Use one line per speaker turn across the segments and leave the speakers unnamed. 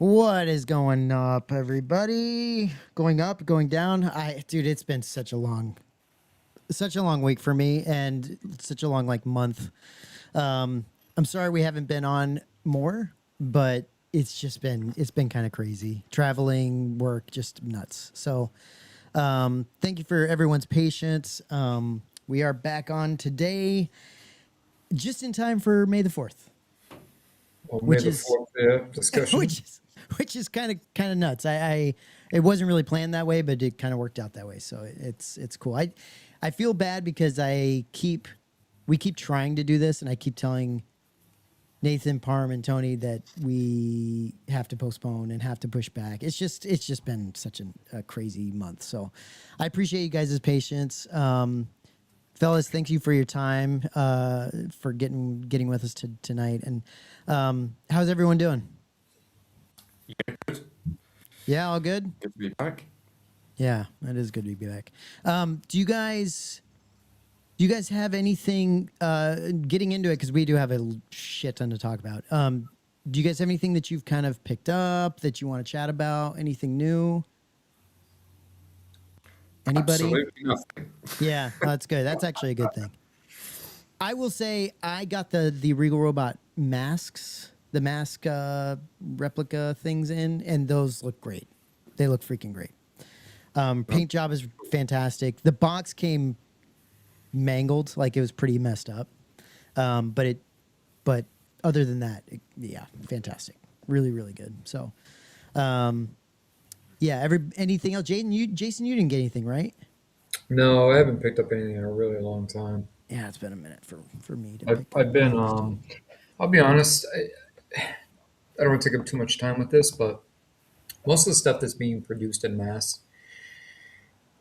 What is going up, everybody? Going up, going down. Dude, it's been such a long week for me, and such a long month. I'm sorry we haven't been on more, but it's been kind of crazy. Traveling, work, just nuts. So, thank you for everyone's patience. We are back on today, just in time for May the 4th,
Well, May
which
the
is
4th discussion.
which is kind of nuts. I it wasn't really planned that way, but it kind of worked out that way. So it's cool. I feel bad because we keep trying to do this, and I keep telling Nathan, Parm, and Tony that we have to postpone and have to push back. It's just been such a crazy month. So I appreciate you guys' patience. Fellas, thank you for your time, for getting with us tonight. And how's everyone doing?
Yeah, good.
Yeah, all good.
Good to be back.
Yeah, it is good to be back. Do you guys have anything getting into it? Because we do have a shit ton to talk about. Do you guys have anything that you've kind of picked up that you want to chat about? Anything new? Anybody?
Absolutely nothing.
Yeah, that's good. That's actually a good thing. I will say I got the Regal Robot masks, the mask replica things in, and those look great. They look freaking great. Paint job is fantastic. The box came mangled, like it was pretty messed up. But other than that, yeah, fantastic. Really, really good. So, yeah. Anything else, Jason? You didn't get anything, right?
No, I haven't picked up anything in a really long time.
Yeah, it's been a minute for me to
I've,
pick up
I've been,
things too.
I'll be honest, I don't want to take up too much time with this, but most of the stuff that's being produced in mass,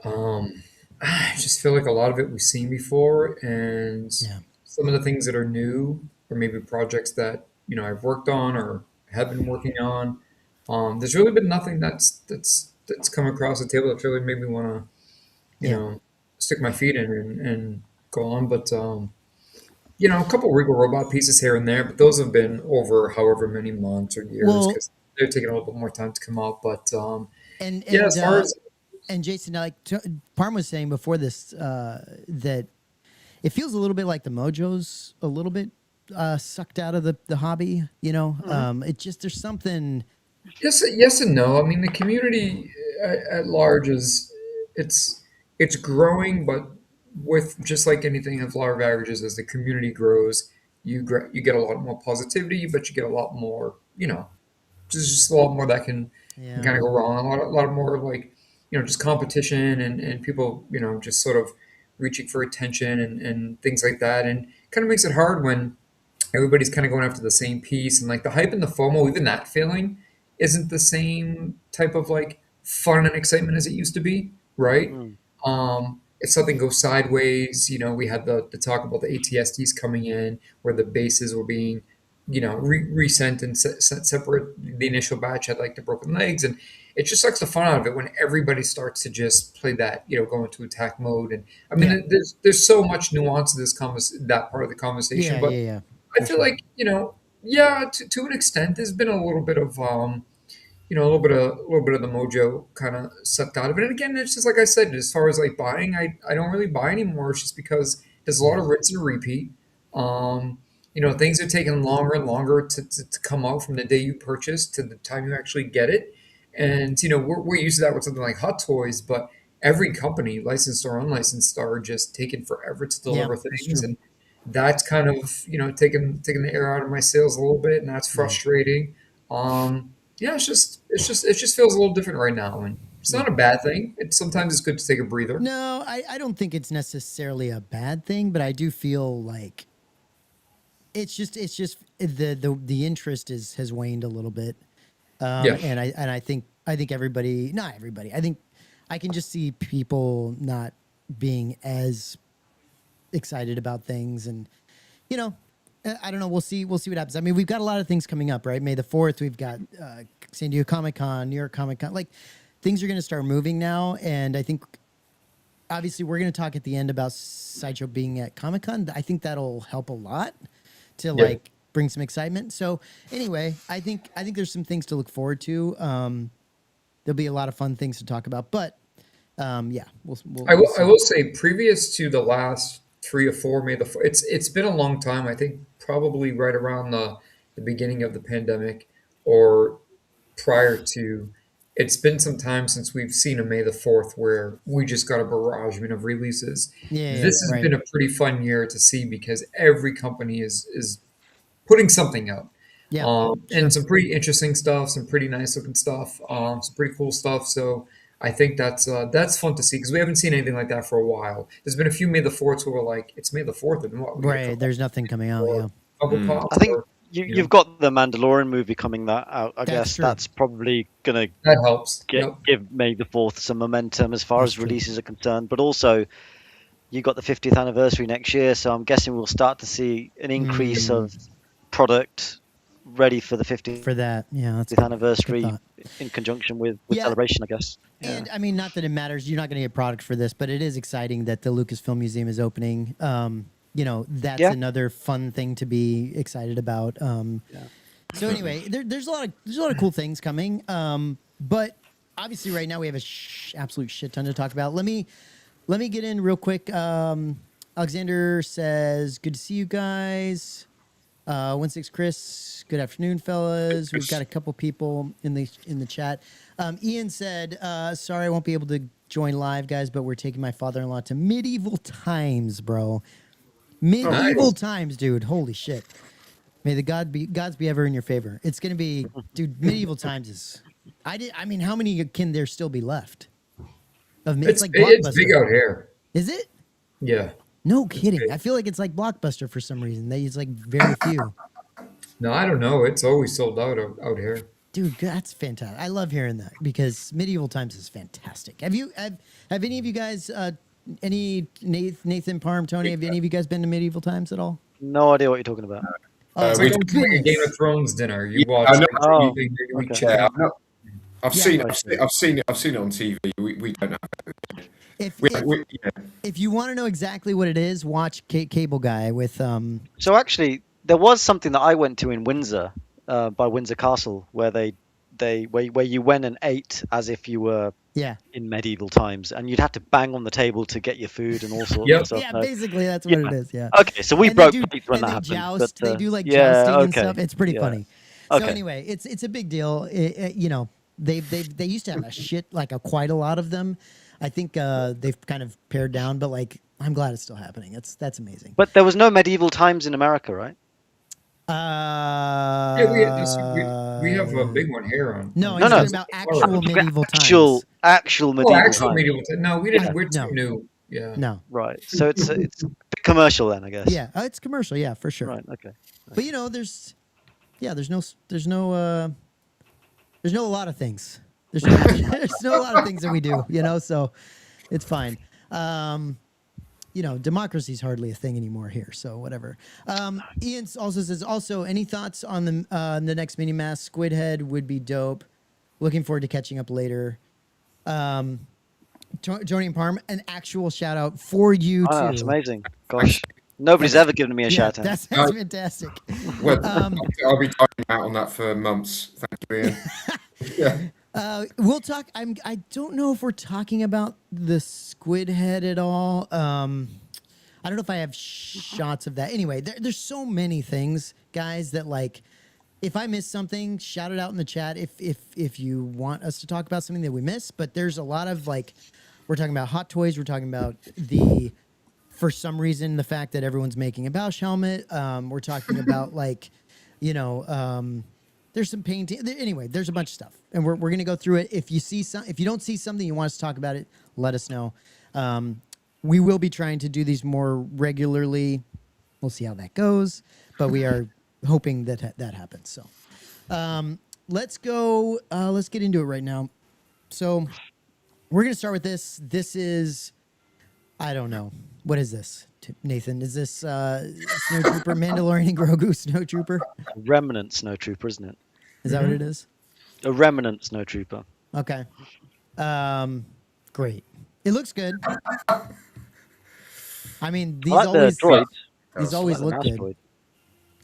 I just feel like a lot of it we've seen before, and
Yeah.
some of the things that are new, or maybe projects that I've worked on or have been working on. There's really been nothing that's come across the table that's really made me want to you
Yeah.
know, stick my feet in and go on. But a couple Regal Robot pieces here and there, but those have been over however many months or years
Well,
because they're taking a little bit more time to come out. But
and
yeah,
and
as far
uh,
as
and Jason, Parm was saying before this that it feels a little bit like the mojo's a little bit sucked out of the hobby. It just there's something.
yes and no. I mean, the community at large it's it's growing, but with just like anything of law of averages, as the community grows, you get a lot more positivity, but you get a lot more, there's just a lot more that can
Yeah.
kind of go wrong. A lot more like, just competition and people, just sort of reaching for attention and things like that. And kind of makes it hard when everybody's kind of going after the same piece and like the hype and the FOMO, even that feeling isn't the same type of like fun and excitement as it used to be, right?
Mm.
If something goes sideways, we had the talk about the ATSTs coming in where the bases were being, resent and separate. The initial batch had like the broken legs, and it just sucks the fun out of it when everybody starts to just play that, go into attack mode. And I
Yeah.
mean, there's so much nuance to that part of the conversation,
Yeah.
but
Yeah. Yeah.
I
For
feel
sure.
like, yeah, to an extent, there's been a little bit of, a little bit of the mojo kind of sucked out of it. And again, it's just like I said, as far as like buying, I don't really buy anymore. It's just because there's a lot
Yeah.
of rinse and repeat. Things are taking longer and longer to come out from the day you purchase to the time you actually get it. And, we're used to that with something like Hot Toys, but every company, licensed or unlicensed, are just taking forever to
Yeah.
deliver
That's
things.
true.
And that's kind of taking the air out of my sails a little bit, and that's
Yeah.
frustrating. Yeah, it just feels a little different right now, and it's
Yeah.
not a bad thing. Sometimes it's good to take a breather.
No, I don't think it's necessarily a bad thing, but I do feel like it's just the interest has waned a little bit.
Yeah,
And I think everybody, not everybody, I think I can just see people not being as excited about things. And you know I don't know, we'll see what happens. I mean, we've got a lot of things coming up, right? May the 4th, we've got San Diego Comic-Con, New York Comic-Con. Like, things are going to start moving now, and I think obviously we're going to talk at the end about Sideshow being at Comic-Con. I think that'll help a lot to
yeah,
bring some excitement. So anyway, I think there's some things to look forward to. There'll be a lot of fun things to talk about, but yeah, we'll
I
see.
will say, previous to the last 3 or 4 May the it's been a long time. I think probably right around the beginning of the pandemic, or prior to. It's been some time since we've seen a May the 4th where we just got a barragement of releases.
Yeah,
This has
right.
been a pretty fun year to see because every company is putting something out.
Yeah,
And
sure.
some pretty interesting stuff, some pretty nice looking stuff, some pretty cool stuff. So I think that's fun to see because we haven't seen anything like that for a while. There's been a few May the Fourths where we're like, it's May the Fourth, and what we get
Right. There's nothing coming out.
or
Yeah,
Funko Pops,
I think
or
you've got the Mandalorian movie coming that out. I
That's
guess
true.
that's probably gonna
that helps. Yep.
give May the 4th some momentum as far
That's
as
true.
releases are concerned. But also, you got the 50th anniversary next year, so I'm guessing we'll start to see an increase of product ready for the 50th
for that. Yeah, that's good
anniversary
thought.
in conjunction with
Yeah.
Celebration, I guess.
And I mean, not that it matters. You're not going to get product for this, but it is exciting that the Lucasfilm Museum is opening. You know, that's
Yeah.
another fun thing to be excited about. So anyway, there's a lot of cool things coming. But obviously, right now we have a absolute shit ton to talk about. Let me get in real quick. Alexander says, "Good to see you guys." 16 Chris, good afternoon, fellas. We've got a couple people in the chat. Ian said, "Sorry, I won't be able to join live, guys, but we're taking my father-in-law to medieval times, bro. Medieval times, dude. Holy shit! May the gods be ever in your favor. It's gonna be, dude. Medieval times is. I mean, how many can there still be left? It's like
It's
Blockbuster.
big out here.
Is it?
Yeah.
No kidding.
big.
I feel like it's like Blockbuster for some reason. They use like very few.
No, I don't know. It's always sold out here.
Dude, that's fantastic. I love hearing that because medieval times is fantastic. Have any of you guys, Nathan, Parm, Tony, have any of you guys been to medieval times at all?
No idea what you're talking about.
Oh,
It's
we
like
do-
a Game of Thrones dinner. You watch
I know.
like,
Oh,
every week
okay.
chicken.
Yeah, I've
Yeah,
seen
I
it.
see.
I've seen it on TV. We don't have it. Yeah.
If you want to know exactly what it is, watch Cable Guy with
So actually, there was something that I went to in Windsor, by Windsor Castle, where where you went and ate as if you were
yeah.
in medieval times, and you'd have to bang on the table to get your food and all sorts
Yep.
of stuff.
Yeah,
No.
basically that's what it is. Yeah.
Okay, so we
And they
broke
do-
plates when
and
that
they
happened.
joust.
But,
They do like
yeah,
jousting and
okay.
stuff. It's pretty
Yeah.
funny. So
Okay.
anyway, it's a big deal. You know, they used to have a shit like quite a lot of them. I think they've kind of pared down, but like I'm glad it's still happening. That's amazing.
But there was no medieval times in America, right?
Yeah, we have a big one here on.
No,
on
he's
no.
talking about actual medieval times.
Actual medieval
actual
times.
medieval time. No, we didn't.
Yeah,
We're too
no.
new. Yeah.
No.
Right. So it's a bit commercial then, I guess.
Yeah, it's commercial. Yeah, for sure.
Right. Okay.
But you know, there's no a lot of things. There's no a lot of things that we do, you know, so it's fine. You know, democracy's hardly a thing anymore here, so whatever. Ian also says, any thoughts on the next mini mask? Squid Head would be dope. Looking forward to catching up later. Tony and Parm, an actual shout out for you
Oh,
too.
that's amazing. Gosh, nobody's ever given me a shout out.
That's fantastic.
Well, I'll be typing out on that for months. Thank you, Ian. Yeah.
We'll talk. I don't know if we're talking about the squid head at all. I don't know if I have shots of that. Anyway, there's so many things, guys, that like, if I miss something, shout it out in the chat. If you want us to talk about something that we missed, but there's a lot of like, we're talking about Hot Toys. We're talking about for some reason, the fact that everyone's making a Bausch helmet. We're talking about like, you know, there's some painting. Anyway, there's a bunch of stuff, and we're gonna go through it. If you don't see something you want us to talk about it, let us know. We will be trying to do these more regularly. We'll see how that goes, but we are hoping that that happens. So, let's go. Let's get into it right now. So, we're gonna start with this. This is, I don't know, what is this, Nathan? Is this Snowtrooper, Mandalorian Grogu Snowtrooper?
Remnant snowtrooper, isn't it?
Is that what it is?
A remnant snowtrooper.
Okay. Great. It looks good. I mean, these
I like
always
the droid.
these
I
always
like the
look
mouse
good.
droid.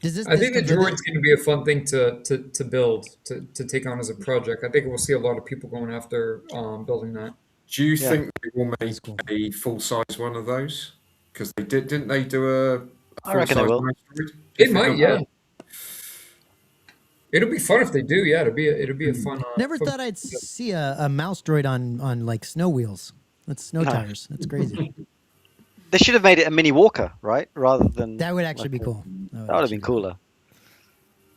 I
this
think the
comes with
droid's
it?
going to be a fun thing to build to take on as a project. I think we'll see a lot of people going after building that.
Do you
Yeah.
think they will
That's
make
cool.
a full size one of those? Because they didn't they do a
I
full
reckon they
size
will.
asteroid? Do
It
you think
might,
they'll do
yeah.
it?
It'll be fun if they do. Yeah, it'll be a fun.
Never
Fun
thought I'd see a mouse droid on like snow wheels. That's snow
No.
tires. That's crazy.
They should have made it a mini walker, right? Rather than
That would actually
like
be cool.
that would have
actually
been
be cool.
cooler.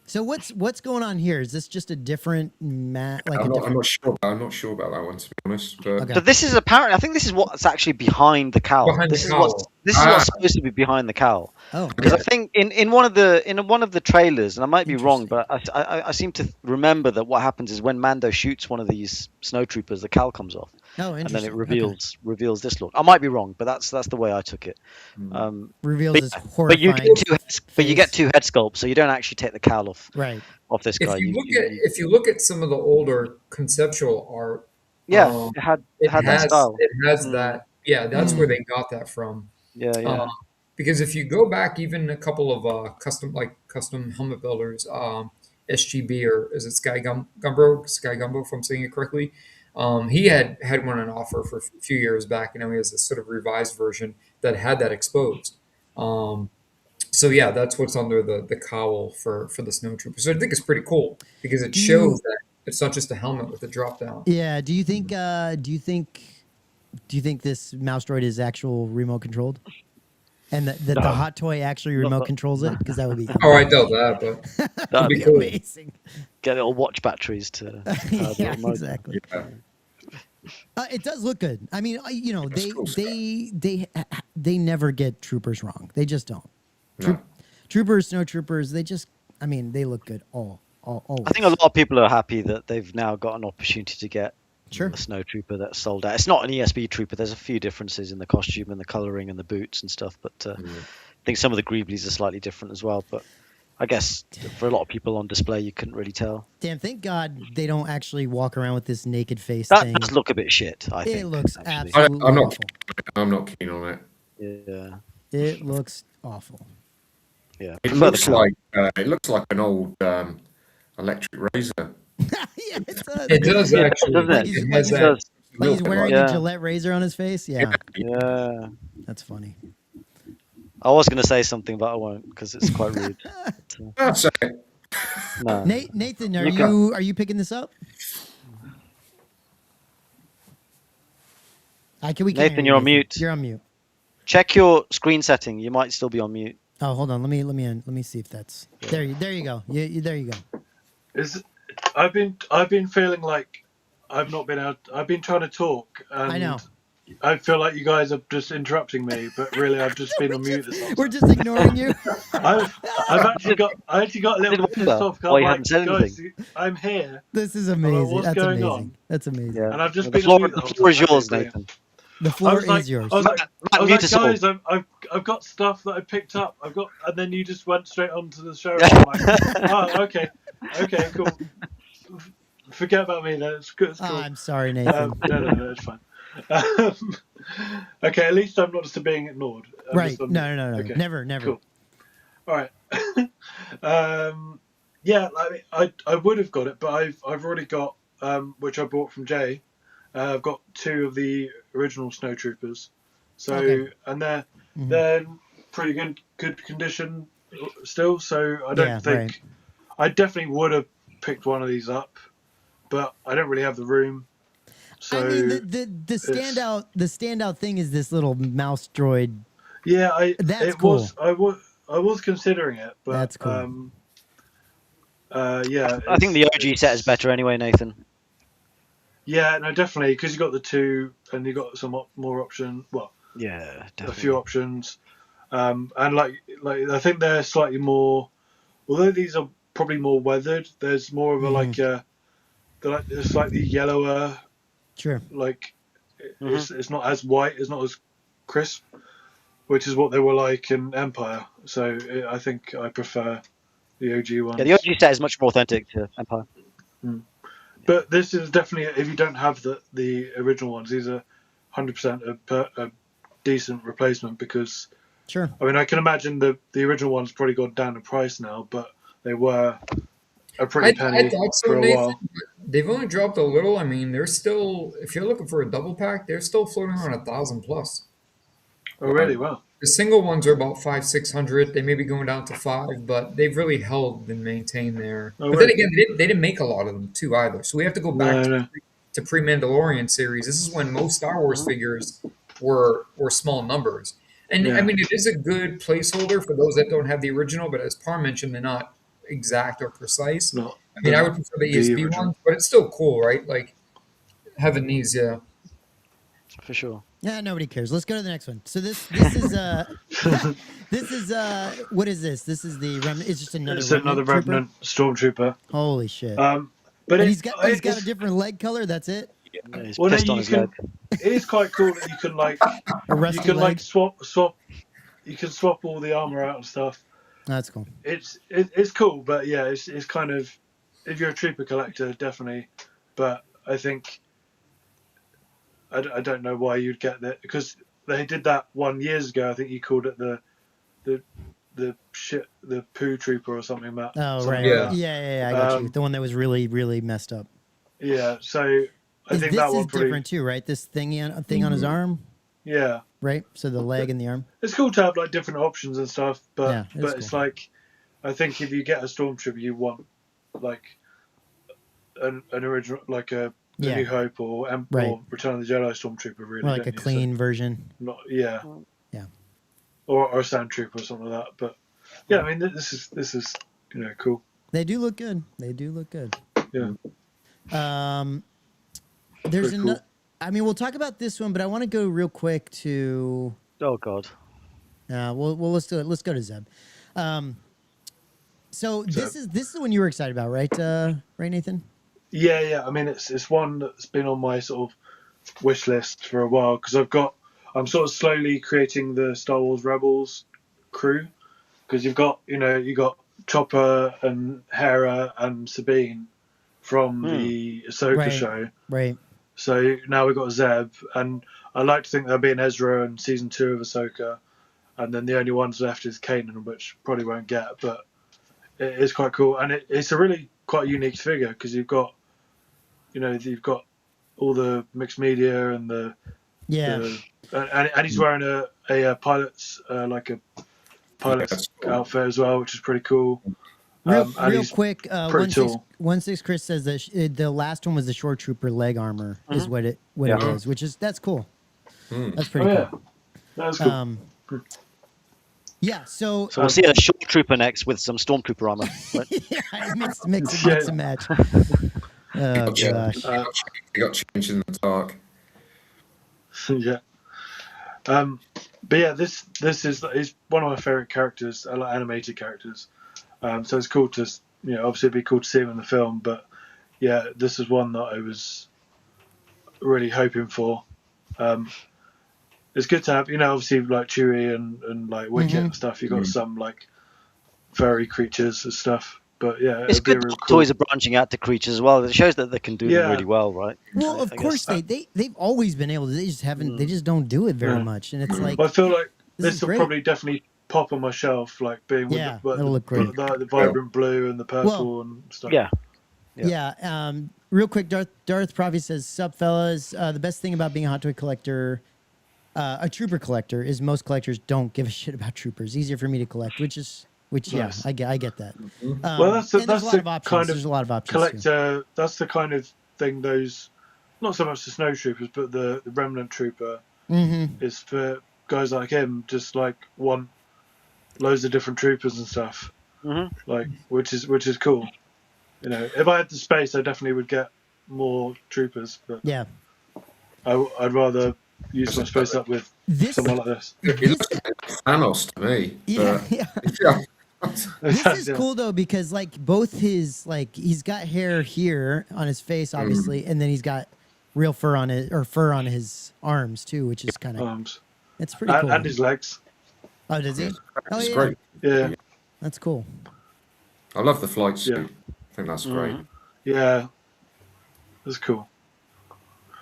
So what's going on here? Is this just a different like a
I'm
different?
not sure. I'm not sure about that one, to be honest. But
Okay.
But this is apparently, I think this is what's actually behind the cowl.
Behind the
This is
cowl.
what's supposed to be behind the cowl.
Oh,
Because I
okay.
think in one of the trailers, and I might be wrong,
interesting.
but I seem to remember that what happens is when Mando shoots one of these snowtroopers, the cowl comes off,
Oh,
and then it
interesting. Okay.
reveals this look. I might be wrong, but that's the way I took it.
Reveals
But,
this
but you
horrifying
but you get
face.
two head sculpts, so you don't actually take the cowl
Right.
off this guy.
If you look at some of the older conceptual art,
Yeah,
um,
it had that style.
it has
Mm,
that. Yeah, that's where they got that from.
yeah.
Because if you go back even a couple of custom helmet builders, SGB, or is it Sky Gumbo, if I'm saying it correctly. He had one on offer for a few years back, and now he has this sort of revised version that had that exposed. So yeah, that's what's under the cowl for the snowtrooper. So I think it's pretty cool because it
Do
shows
you?
that it's not just a helmet with a drop down.
Yeah. Do you think? Do you think this mouse droid is actual remote controlled? And that the hot toy actually remote controls it? Because that would be
Oh, I doubt that, but it'd
That'd
be
be
cool.
amazing.
Get little watch batteries to power the
Yeah,
little motor.
exactly.
Yeah,
It does look good. I mean,
that's cool stuff.
they never get troopers wrong. They just don't.
No.
Troopers, snow troopers, they just. I mean, they look good always.
I think a lot of people are happy that they've now got an opportunity to get
Sure.
a snow trooper that's sold out. It's not an ESB trooper. There's a few differences in the costume and the colouring and the boots and stuff, but I think some of the Greeblies are slightly different as well. But I guess for a lot of people on display, you couldn't really tell.
Damn, thank God they don't actually walk around with this naked face
That
thing.
does look a bit shit, I think.
It looks
actually.
absolutely
I'm not.
awful.
I'm not keen on it.
Yeah.
It looks awful.
Yeah.
It
Prefer the
looks
cowl.
like an old electric razor.
Yeah, it does.
It does
Yeah,
actually.
doesn't
Like
it?
he's,
It
like
has
he's,
that.
like he's wearing
Yeah.
a Gillette razor on his face. Yeah,
Yeah.
that's funny.
I was going to say something, but I won't because it's quite rude.
That's it.
No.
Nathan, are
You
you picking this up? We can't
Nathan,
hear
you're
you,
on mute.
You're on mute.
Check your screen setting. You might still be on mute.
Oh, hold on. Let me see if that's there. There you go. There you go.
I've been feeling like I've not been out. I've been trying to talk, and
I know.
I feel like you guys are just interrupting me, but really I've just been on mute this whole
We're
time.
just ignoring you.
I've actually got a little bit pissed off. 'Cause
Why
I'm
you
like,
hadn't said
guys,
anything.
I'm here,
This is
like,
amazing.
what's
That's
going
amazing.
on?
That's amazing.
Yeah.
and I've just
The
been
floor,
on mute
the
whole
floor is
time.
yours,
Okay, brilliant.
Nathan.
The
I
floor
was like,
is yours.
I was like,
Matt, mute us all.
guys, I've got stuff that I picked up. And then you just went straight on to the show. I'm like, oh, okay, cool. Forget about me then. It's good. It's
Oh,
cool.
I'm sorry, Nathan.
No, it's fine. Okay, at least I'm not just being ignored. I'm
Right.
just on
No.
mute. Okay,
Never.
cool. All right. Yeah, I would have got it, but I've already got which I bought from Jay. I've got 2 of the original snowtroopers, so
Okay.
and they're pretty good condition still. So I don't think
right.
I definitely would have picked one of these up, but I don't really have the room. So
I mean, the standout thing is this little mouse droid.
yeah,
That's cool.
I was considering it, but
That's cool.
Yeah,
I think the OG set is better anyway, Nathan.
Yeah, no, definitely, because you got the 2 and you got some more option. Well,
Yeah,
a
definitely.
few options, and like I think they're slightly more. Although these are probably more weathered, there's more of a they're like a slightly yellower.
Sure.
Like it's not as white, it's not as crisp, which is what they were like in Empire. So I think I prefer the OG ones.
Yeah, the OG set is much more authentic to Empire.
But this is definitely, if you don't have the original ones, these are 100% a decent replacement because
Sure.
I mean, I can imagine the original one's probably gone down in price now, but they were a pretty
I
penny
thought so,
for a
Nathan.
while.
But they've only dropped a little. I mean, they're still, if you're looking for a double pack, they're still floating around 1,000 plus.
Oh, really? Wow.
The single ones are about 500-600. They may be going down to 5, but they've really held and maintained there.
Oh,
But then
really?
again, they didn't make a lot of them too either. So we have to go back
No, no.
to pre-Mandalorian series. This is when most Star Wars figures were small numbers. And I
Yeah.
mean, it is a good placeholder for those that don't have the original. But as Par mentioned, they're not exact or precise.
Not
I mean, I would
the,
prefer the
the
ESP
original.
ones, but it's still cool, right? Like having these, yeah.
For sure.
Yeah, nobody cares. Let's go to the next one. So this is this is what is this? This is the remnant. It's just another
It's
remnant
another
trooper?
Remnant Stormtrooper.
Holy shit!
But
And
it's,
he's got a
it's,
different leg color. That's it.
Yeah, he's
well, no,
pissed on
you
his
can.
leg.
It is quite cool that you can like
A rusty
you can
leg.
like swap. You can swap all the armor out and stuff.
That's cool.
It's cool, but yeah, it's kind of, if you're a trooper collector, definitely. But I think I don't know why you'd get that, because they did that 1 year ago. I think you called it the poo trooper or something. Matt.
Oh
Something
right.
Yeah.
Yeah. I got you.
Um,
The one that was really, really messed up.
Yeah, so I think
This
that
is
one probably.
different too, right? This thing on his arm,
Yeah,
right? So the leg and the arm.
it's cool to have like different options and stuff, but
Yeah, it is
it's
cool.
like, I think if you get a stormtrooper, you want like an original, like a
Yeah.
New Hope or
Right.
or Return of the Jedi stormtrooper, really.
Or like a
don't you? So
clean version.
not yeah,
Yeah.
or a sand trooper or something like that. But yeah, I mean this is cool.
They do look good. They do look good.
Yeah,
There's
Pretty cool.
I mean, we'll talk about this one, but I want to go real quick to.
Oh God.
Well, let's do it. Let's go to Zeb. So this is the one you were excited about, right? Right, Nathan?
yeah. I mean it's one that's been on my sort of wish list for a while, because I'm sort of slowly creating the Star Wars Rebels crew, because you got Chopper and Hera and Sabine from the Ahsoka
Right.
show.
Right.
So now we've got Zeb, and I like to think there'll be an Ezra in season 2 of Ahsoka, and then the only ones left is Kanan, which probably won't get, but it is quite cool, and it's a really quite unique figure, because you've got all the mixed media and
Yeah.
and he's wearing a pilot's pilot's outfit as well, which is pretty cool. And
Real
he's
quick,
pretty tall.
1-6 Chris says that the last one was the shore trooper leg armor is what it is, which is that's cool. That's
Oh
pretty
yeah,
cool.
that's cool.
Yeah. So
So we'll see a short trooper next with some stormtrooper armor. Right?
yeah, mix and match. Oh gosh.
They got changed in the dark.
Yeah. But yeah, this is one of my favorite characters. I like animated characters. So it's cool to, obviously it'd be cool to see him in the film, but yeah, this is one that I was really hoping for. It's good to have, obviously like Chewie and like Wicket and stuff. You got some like furry creatures and stuff, but yeah,
It's
it'd be
good
real
that
cool.
toys are branching out to creatures as well. It shows that they can do them really well, right?
Well, of
I
course
guess.
they've always been able to. They just haven't. They just don't do it very much, and it's like
Well, I feel like
This is
this will
great.
probably definitely pop on my shelf, like being with
Yeah,
the,
it'll look great.
the vibrant blue and the purple and stuff.
Yeah.
Yeah. Real quick, Darth Prophet says, "Sup, fellas. The best thing about being a hot toy collector, a trooper collector, is most collectors don't give a shit about troopers. Easier for me to collect,
Nice.
yeah, I get that.
Well, that's
and there's
that's
a lot
the
of options.
kind
There's a lot of
of
options. Too.
collector. That's the kind of thing those, not so much the snow troopers, but the remnant trooper is for guys like him. Just like want loads of different troopers and stuff. Like which is cool. If I had the space, I definitely would get more troopers. But
Yeah.
I'd rather use my space up with
This
someone like this.
It looks like Thanos to me.
Yeah,
but-
yeah.
yeah.
This is cool though, because like both his he's got hair here on his face, obviously, and then he's got real fur on his arms too, which is kind of
Arms
it's pretty cool.
and his legs.
Oh, does he? Oh,
It's
yeah.
great.
Yeah,
That's cool.
I love the flight suit.
Yeah.
I think that's great.
yeah, that's cool.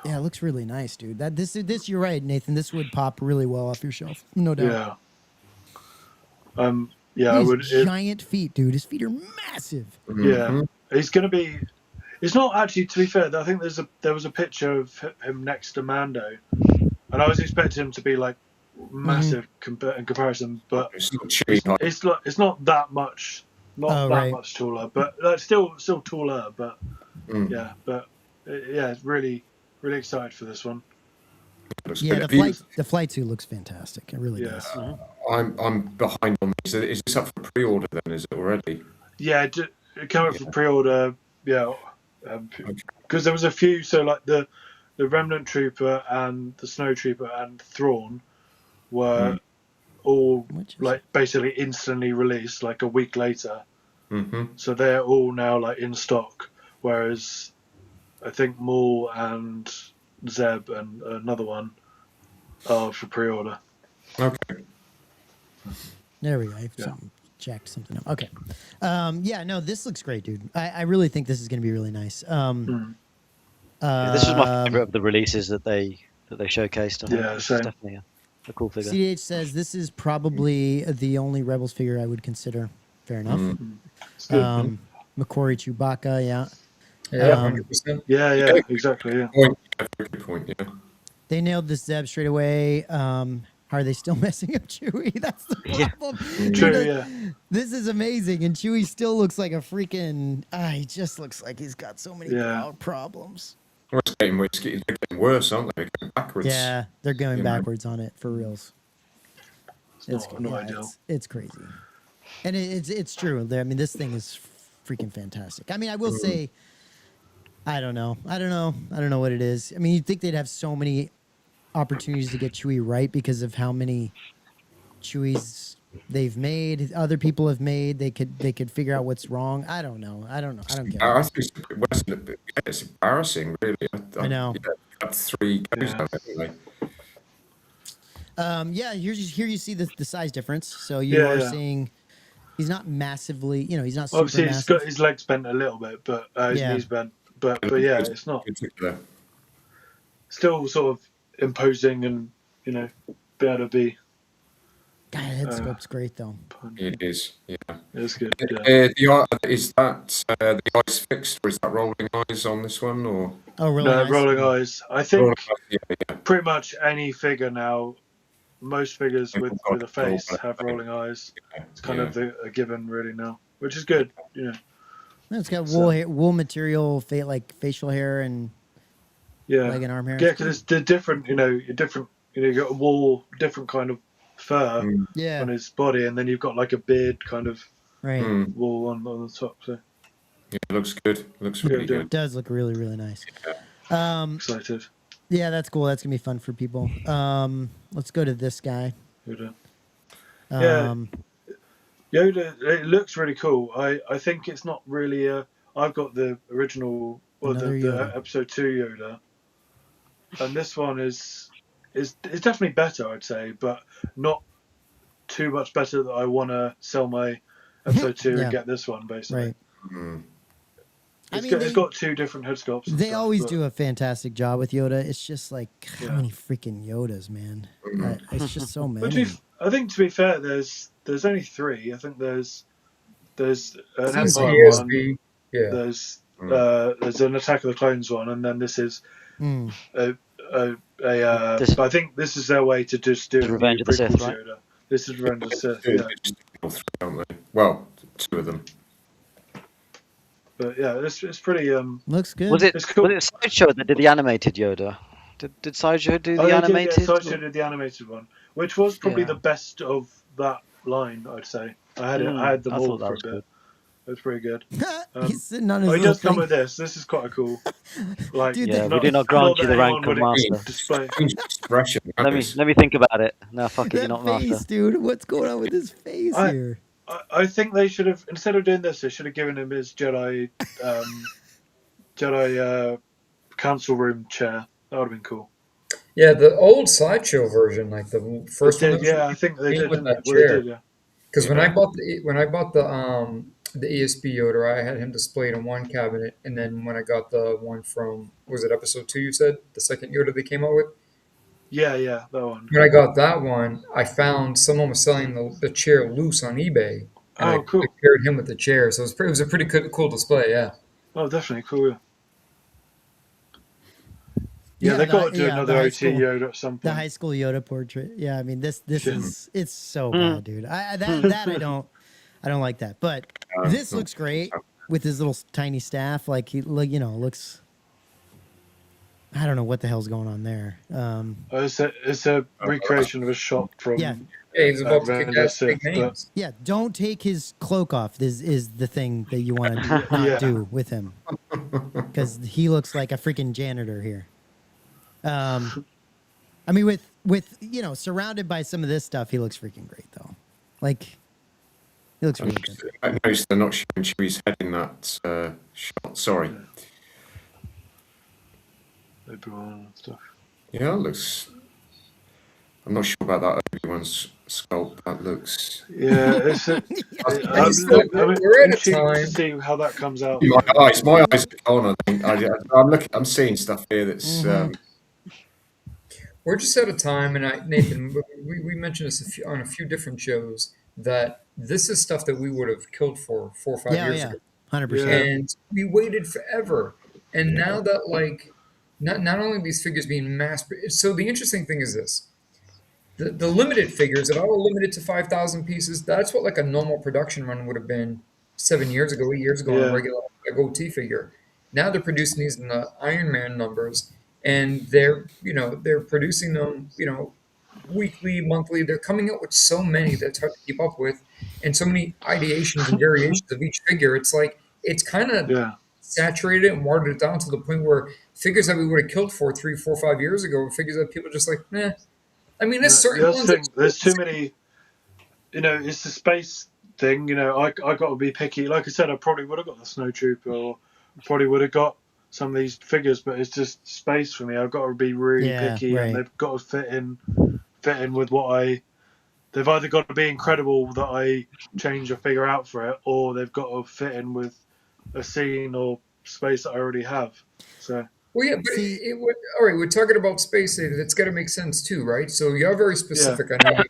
Yeah, it looks really nice, dude. This you're right, Nathan. This would pop really well off your shelf, no doubt.
Yeah. Yeah,
He
I
has
would.
giant feet, dude. His feet are massive.
Yeah, he's going to be. It's not actually. To be fair, I think there was a picture of him next to Mando, and I was expecting him to be like massive in comparison, but
It's not chewy height.
it's not that much,
Oh, right.
much taller, but still taller. But yeah, really excited for this one.
Looks
Yeah,
good.
the flight suit looks fantastic. It really does.
I'm behind on these. Is this up for pre-order then? Is it already?
Yeah, it came up for pre-order. Yeah, because there was a few. So like the Remnant Trooper and the Snow Trooper and Thrawn were all like basically instantly released like a week later. So they're all now like in stock. Whereas I think Maul and Zeb and another one are for pre-order.
Okay.
There we go. I jacked something up. Okay. Yeah, no, this looks great, dude. I really think this is going to be really nice.
This was my favorite of the releases that they showcased. I think
Yeah,
it's
same.
definitely a cool figure.
CDH says this is probably the only Rebels figure I would consider. Fair enough.
It's good.
Macquarie Chewbacca, yeah.
Yeah, 100%.
Yeah, exactly. Yeah.
Good point. Yeah.
They nailed this Zeb straight away. Are they still messing up Chewie? That's the problem.
True,
Dude,
yeah.
This is amazing, and Chewie still looks like a freaking. He just looks like he's got so many problems.
Well, they're getting worse, aren't they? They're going backwards.
Yeah, they're going backwards on it for reals.
It's not ideal.
It's crazy, and it's true. I mean, this thing is freaking fantastic. I mean, I will say, I don't know what it is. I mean, you'd think they'd have so many opportunities to get Chewie right because of how many Chewies they've made, other people have made. They could figure out what's wrong. I don't know. I don't get
I
it.
think it's embarrassing, really.
I know.
Got 3 goes now, anyway.
Yeah, here you see the size difference. So you are seeing he's not massively, he's not super
Obviously,
massive.
he's got his legs bent a little bit, but his knees bent. But yeah, it's not. Still sort of imposing and, be able to be.
God, head sculpt's great though.
It is, yeah.
It's good.
Is that the eyes fixed, or is that rolling eyes on this one, or?
Oh, really?
No,
nice.
rolling eyes. I think
Yeah.
pretty much any figure now, most figures with a face have rolling eyes. It's kind of a given, really, now, which is good.
It's got wool material, like facial hair and leg and arm hair.
Yeah, because it's different. You got a wool, different kind of fur on his body, and then you've got like a beard kind of wool on the top. So
yeah, it looks good. Looks really good.
It does look really, really nice.
Excited.
Yeah, that's cool. That's gonna be fun for people. Let's go to this guy.
Yoda.
Yoda,
it looks really cool. I think it's not really I've got the original, or the episode 2 Yoda, and this one is definitely better, I'd say, but not too much better that I want to sell my episode 2 and get this one, basically.
Right.
It's got 2 different head sculpts.
They always do a fantastic job with Yoda. It's just like, how many freaking Yodas, man? It's just so many.
I think, to be fair, there's only 3. I think there's an Empire one.
Yeah.
There's an Attack of the Clones one, and then this is I think this is their way to just do
Revenge of the Sith, right?
Yoda. This is Revenge of the Sith. Yeah.
Well, 2 of them.
But yeah, it's pretty.
Looks good.
Was it
cool.
was it Sideshow that did the animated Yoda? Did Sideshow do the animated?
Sideshow did the animated one, which was probably the best of that line, I'd say. I had them all for a bit.
Good.
It was pretty good.
He's sitting on his
he does
thing.
come with this. This is quite cool. Like,
Dude,
we do not grant you the rank of master.
Display.
Expression.
Let me think about it. No, fuck it,
That
you're not
face,
master.
dude. What's going on with his face here?
I think they should have, instead of doing this, they should have given him his Jedi council room chair. That would have been cool.
Yeah, the old Sideshow version, like the first one.
Yeah, I think they did.
With that
Well, they
chair.
did, yeah.
Because when I bought the ESP Yoda, I had him displayed in one cabinet, and then when I got the one from, was it episode 2? You said the second Yoda they came out with,
Yeah, that one.
When I got that one, I found someone was selling the chair loose on eBay, and I
Oh, cool.
paired him with the chair. So it was a pretty cool display. Yeah.
Oh, definitely cool. Yeah,
Yeah,
they got to do
the
another
high
OT
school,
Yoda at some
the
point.
high school Yoda portrait. Yeah, I mean this
Yeah.
is it's so
Mm.
bad, dude. That I don't like that. But this looks great with his little tiny staff. Like looks. I don't know what the hell's going on there.
It's a recreation of a shot from
Yeah.
Yeah, he was about to kick
Revenge of
ass big
Sith, but
names.
Yeah, don't take his cloak off. This is the thing that you want to not
Yeah.
do with him, because he looks like a freaking janitor here. I mean, with surrounded by some of this stuff, he looks freaking great though. Like, he looks really good.
I noticed they're not showing Chewie's head in that shot. Sorry.
Obi-Wan and stuff.
Yeah, it looks. I'm not sure about that Obi-Wan's sculpt. That looks.
Yeah, it's.
We're at a
Intrigued to
time.
see how that comes out.
My eyes are gone. I think I'm seeing stuff here that's.
We're just at a time, and Nathan, we mentioned this on a few different shows, that this is stuff that we would have killed for 4 or 5 years ago.
100%.
And we waited forever. And now that, like, not only these figures being so the interesting thing is this. The limited figures, if I were limited to 5,000 pieces, that's what like a normal production run would have been 7 years ago, 8 years ago on a regular OT figure. Now they're producing these in the Iron Man numbers, and they're producing them, weekly, monthly. They're coming out with so many that it's hard to keep up with, and so many ideations and variations of each figure. It's like it's kind of saturated and watered it down to the point where figures that we would have killed for 3, 4, 5 years ago are figures that people are just like, nah. I mean, there's certain ones.
There's too many. It's the space thing. I got to be picky. Like I said, I probably would have got the Snow Trooper, or probably would have got some of these figures, but it's just space for me. I've got to be really picky, and they've got to fit in with what They've either got to be incredible that I change a figure out for it, or they've got to fit in with a scene or space that I already have. So.
Well, yeah, but all right, we're talking about space data. That's got to make sense too, right? So you're very specific. I know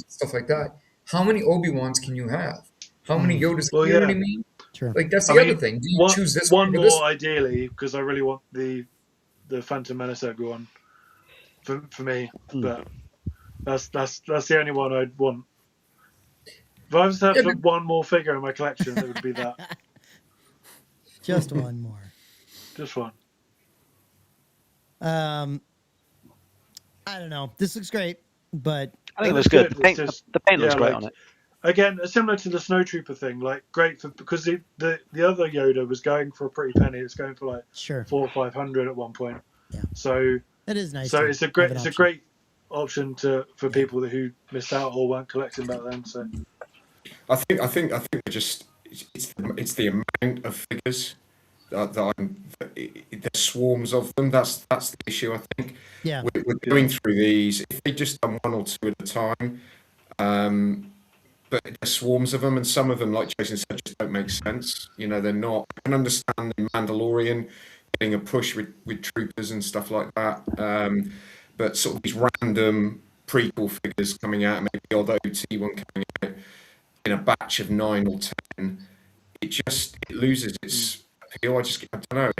stuff like that. How many Obi-Wans can you have? How many Yodas? You know what I mean?
Sure.
Like that's the other thing. Do you choose this
one more
this?
ideally, because I really want the Phantom Menace Obi-Wan for me, but that's the only one I'd want. If I was to have one more figure in my collection, it would be that.
Just one more.
Just one.
I don't know. This looks great, but
I think it looks good. The paint looks great on it.
Again, similar to the Snow Trooper thing, like great because the other Yoda was going for a pretty penny. It's going for like 400 or 500 at one point.
Yeah.
So
that is nice.
So it's a great option for people who missed out or weren't collecting back then. So
I think they're just it's the amount of figures there's swarms of them. That's the issue. I think.
Yeah.
We're going through these. If they just done one or two at a time, but there's swarms of them, and some of them, like Jason said, just don't make sense. They're not. I can understand the Mandalorian getting a push with troopers and stuff like that, but sort of these random prequel figures coming out, maybe the odd OT one coming out in a batch of 9 or 10, it loses its appeal. I don't know.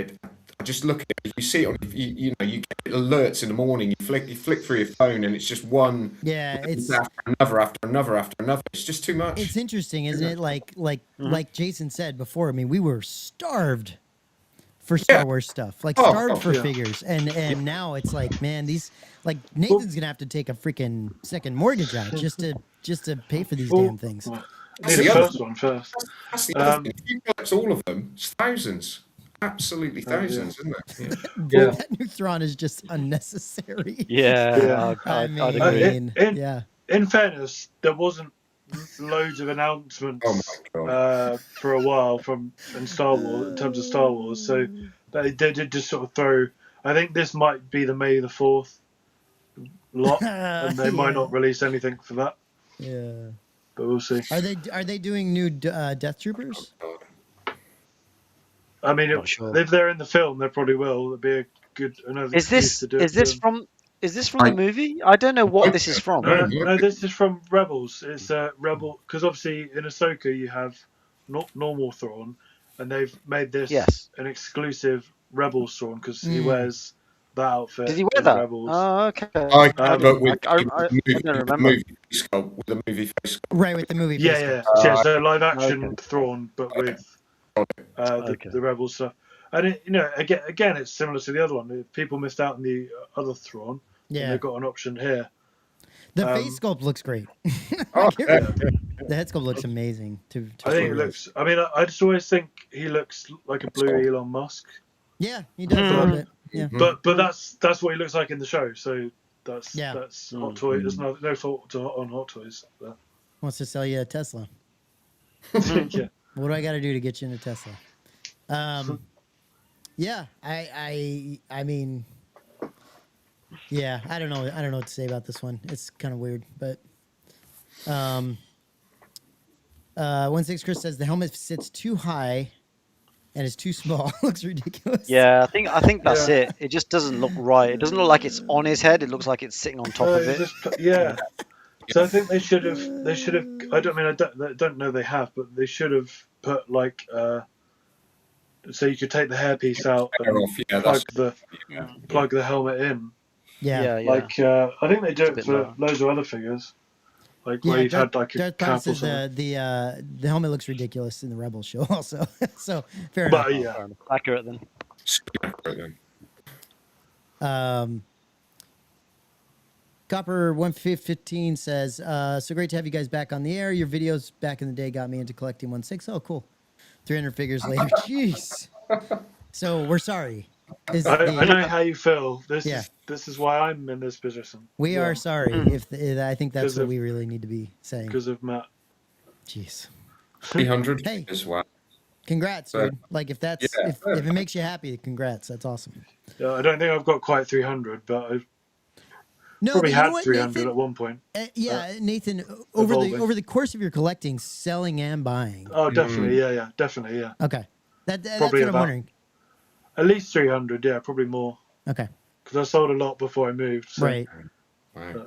I just look at it. You see it on. You get alerts in the morning. You flick through your phone, and it's just one.
Yeah, it's
after another. It's just too much.
It's interesting, isn't it? Like Jason said before. I mean, we were starved for Star Wars stuff, starved for figures, and now it's like, man, these Nathan's gonna have to take a freaking second mortgage out just to pay for these damn things.
Need the first one first.
That's the other thing. If you collect all of them, it's thousands. Absolutely thousands, isn't it?
Yeah.
That new Thrawn is just unnecessary.
Yeah.
I'd
agree.
In fairness, there wasn't loads of announcements for a while in Star Wars, in terms of Star Wars. So they did just sort of throw. I think this might be the May the 4th lot, and they might not release anything for that.
Yeah,
but we'll see.
Are they doing new Death Troopers?
I mean, if they're in the film, they probably will. It'd be a good another excuse to do it.
Is this from Is this from the movie? I don't know what this is from.
No, this is from Rebels. It's Rebel because obviously in Ahsoka you have normal Thrawn, and they've made this
Yes.
an exclusive Rebels Thrawn because he wears that outfit.
Did he wear
in
that?
Rebels.
Oh, okay.
But with
I
the
don't remember.
movie face sculpt, with the movie face sculpt.
Right, with the movie.
Yeah. So live action Thrawn, but with the Rebels stuff. And again, it's similar to the other one. People missed out on the other Thrawn.
Yeah.
And they've got an option here.
The face sculpt looks great.
Oh, yeah.
The head sculpt looks amazing.
I think it looks. I mean, I just always think he looks like a blue Elon Musk.
Yeah, he does a little bit. Yeah.
But that's what he looks like in the show. So that's Hot Toy. There's no fault on Hot Toys.
Wants to sell you a Tesla.
Yeah.
What do I got to do to get you into Tesla? Yeah, I mean, yeah, I don't know what to say about this one. It's kind of weird, but 16 Chris says the helmet sits too high and is too small. Looks ridiculous.
Yeah, I think that's it. It just doesn't look right. It doesn't look like it's on his head. It looks like it's sitting on top of it.
Yeah. So I think they should have. I don't know they have, but they should have put like. So you could take the hairpiece out and plug the helmet in.
Yeah.
Like I think they do it for loads of other figures. Like where you've had like a cap or something.
The helmet looks ridiculous in the Rebel show also. So fair enough.
But yeah,
accurate then.
Copper 115 says, so great to have you guys back on the air. Your videos back in the day got me into collecting 1/6. Oh, cool. 300 figures later. Jeez. So we're sorry.
I know how you feel. This is why I'm in this position.
We are sorry. If I think that's what we really need to be saying.
Because of Matt.
Jeez.
300
hey,
as well.
Congrats, dude. Like if that's if it makes you happy, congrats. That's awesome.
Yeah, I don't think I've got quite 300, but I've probably had 300 Nathan, at one point.
Nathan, over the course of your collecting, selling and buying.
Oh, definitely, definitely, yeah.
Okay, that's what I'm wondering.
At least 300, yeah, probably more.
Okay.
Because I sold a lot before I moved. So
right.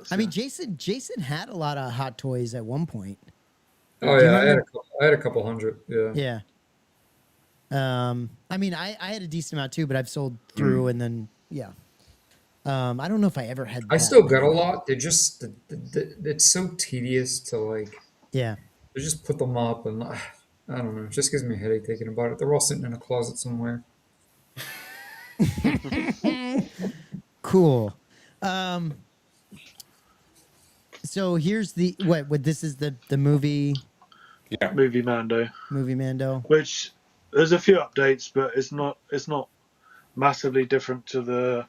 I mean, Jason had a lot of Hot Toys at one point.
Oh yeah, I had a couple hundred. Yeah.
Yeah. I mean, I had a decent amount too, but I've sold through and then I don't know if I ever had.
I still got a lot. They're just it's so tedious to like.
Yeah.
To just put them up and I don't know. It just gives me a headache thinking about it. They're all sitting in a closet somewhere.
Cool. So here's the what this is the movie.
Yeah.
Movie Mando. Which there's a few updates, but it's not massively different to the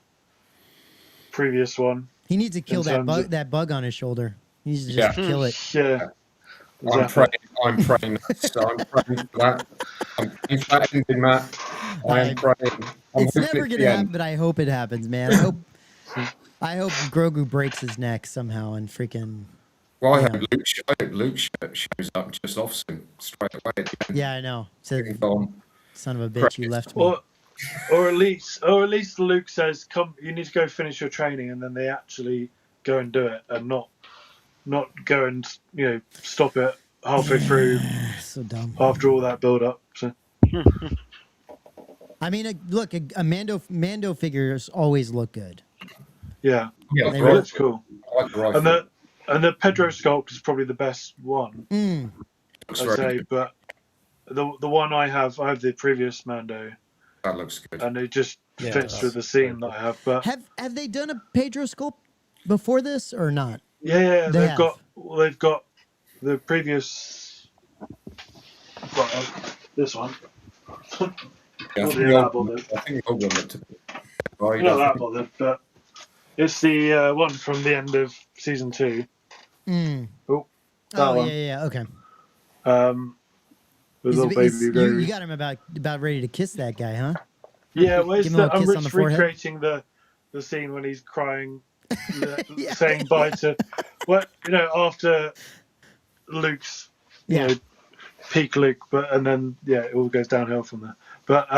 previous one.
He needs to kill that bug on his shoulder. He needs to just kill it.
Yeah.
Exactly. I'm praying. So I'm praying for that. I'm praying for that ending, Matt. I'm praying.
It's never gonna happen, but I hope it happens, man. I hope Grogu breaks his neck somehow and freaking.
Well, I hope Luke shows up just off him straight away.
Yeah, I know. Said, son of a bitch, you left me.
Or at least Luke says, "Come, you need to go finish your training," and then they actually go and do it, and not go and stop it halfway through.
So dumb.
After all that build up. So.
I mean, look, a Mando figures always look good.
Yeah, that's cool.
I like
and the Pedro sculpt is probably the best one. I'd say, but the one I have the previous Mando.
That looks good,
and it just fits with the scene that I have. But
have they done a Pedro sculpt before this or not?
Yeah, they've got the previous. This one.
Yeah,
Not that bothered.
I think the old one looked
not that bothered, but it's the one from the end of season 2. Oh, one.
Yeah. Okay.
Little baby
you got him about ready to kiss that guy, huh?
Yeah, well, I'm recreating the scene when he's crying, saying bye to, after Luke's, peak Luke, and then it all goes downhill from there. But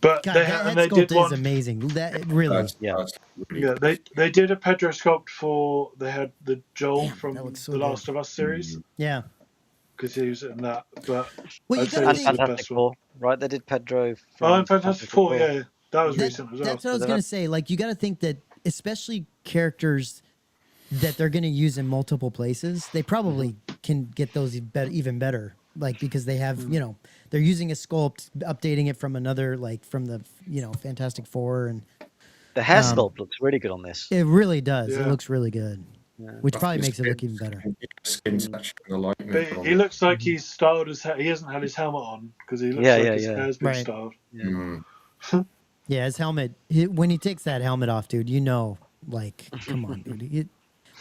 But
God,
they
that
had,
head
and they
sculpt
did
is
one.
amazing. That really,
That's really
Yeah,
good.
they did a Pedro sculpt for. They had the Joel
Damn,
from
that looks so
the
good.
Last of Us series
yeah.
because he was in that. But
Well, you
I'd say
gotta
And
this is
think.
the
Fantastic
best one.
Four, right? They did Pedro
Oh, and
from
Fantastic Four, yeah, that was
That,
recent as well.
that's what I was
they've
gonna
had-
say. Like, you got to think that, especially characters that they're gonna use in multiple places, they probably can get those even better. Like, because they have, they're using a sculpt, updating it from another, like from the, Fantastic Four, and
The hair sculpt looks really good on this.
it really does. It
Yeah.
looks really good, which
I
probably
think
makes it look even better.
Skin texture and the lightning
But
on
he
it.
looks like he's styled his hair. He hasn't had his helmet on because he looks
Yeah,
like
yeah,
his
yeah.
hair's been
Right.
styled.
Yeah, his helmet. When he takes that helmet off, dude, like, come on, dude.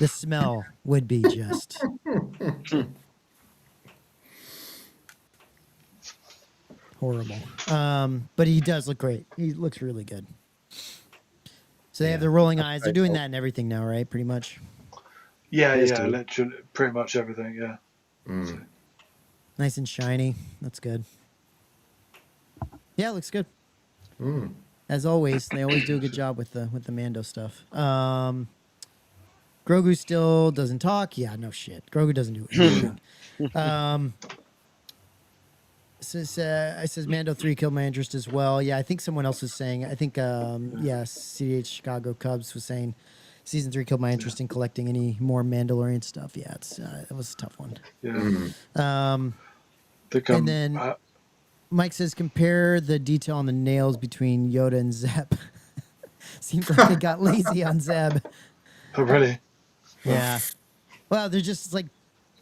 The smell would be just. Horrible. But he does look great. He looks really good. So they have the rolling eyes. They're doing that in everything now, right? Pretty much.
Yeah,
Yes,
yeah,
dude.
literally, pretty much everything. Yeah.
Nice and shiny. That's good. Yeah, it looks good. As always, they always do a good job with the Mando stuff. Grogu still doesn't talk. Yeah, no shit. Grogu doesn't do anything. Says Mando 3 killed my interest as well. Yeah, I think someone else was saying. I think CDH Chicago Cubs was saying season 3 killed my interest in collecting any more Mandalorian stuff. Yeah, it was a tough one.
Yeah.
And then Mike says compare the detail on the nails between Yoda and Zeb. Seems like they got lazy on Zeb.
oh, really?
Yeah. Well, they're just like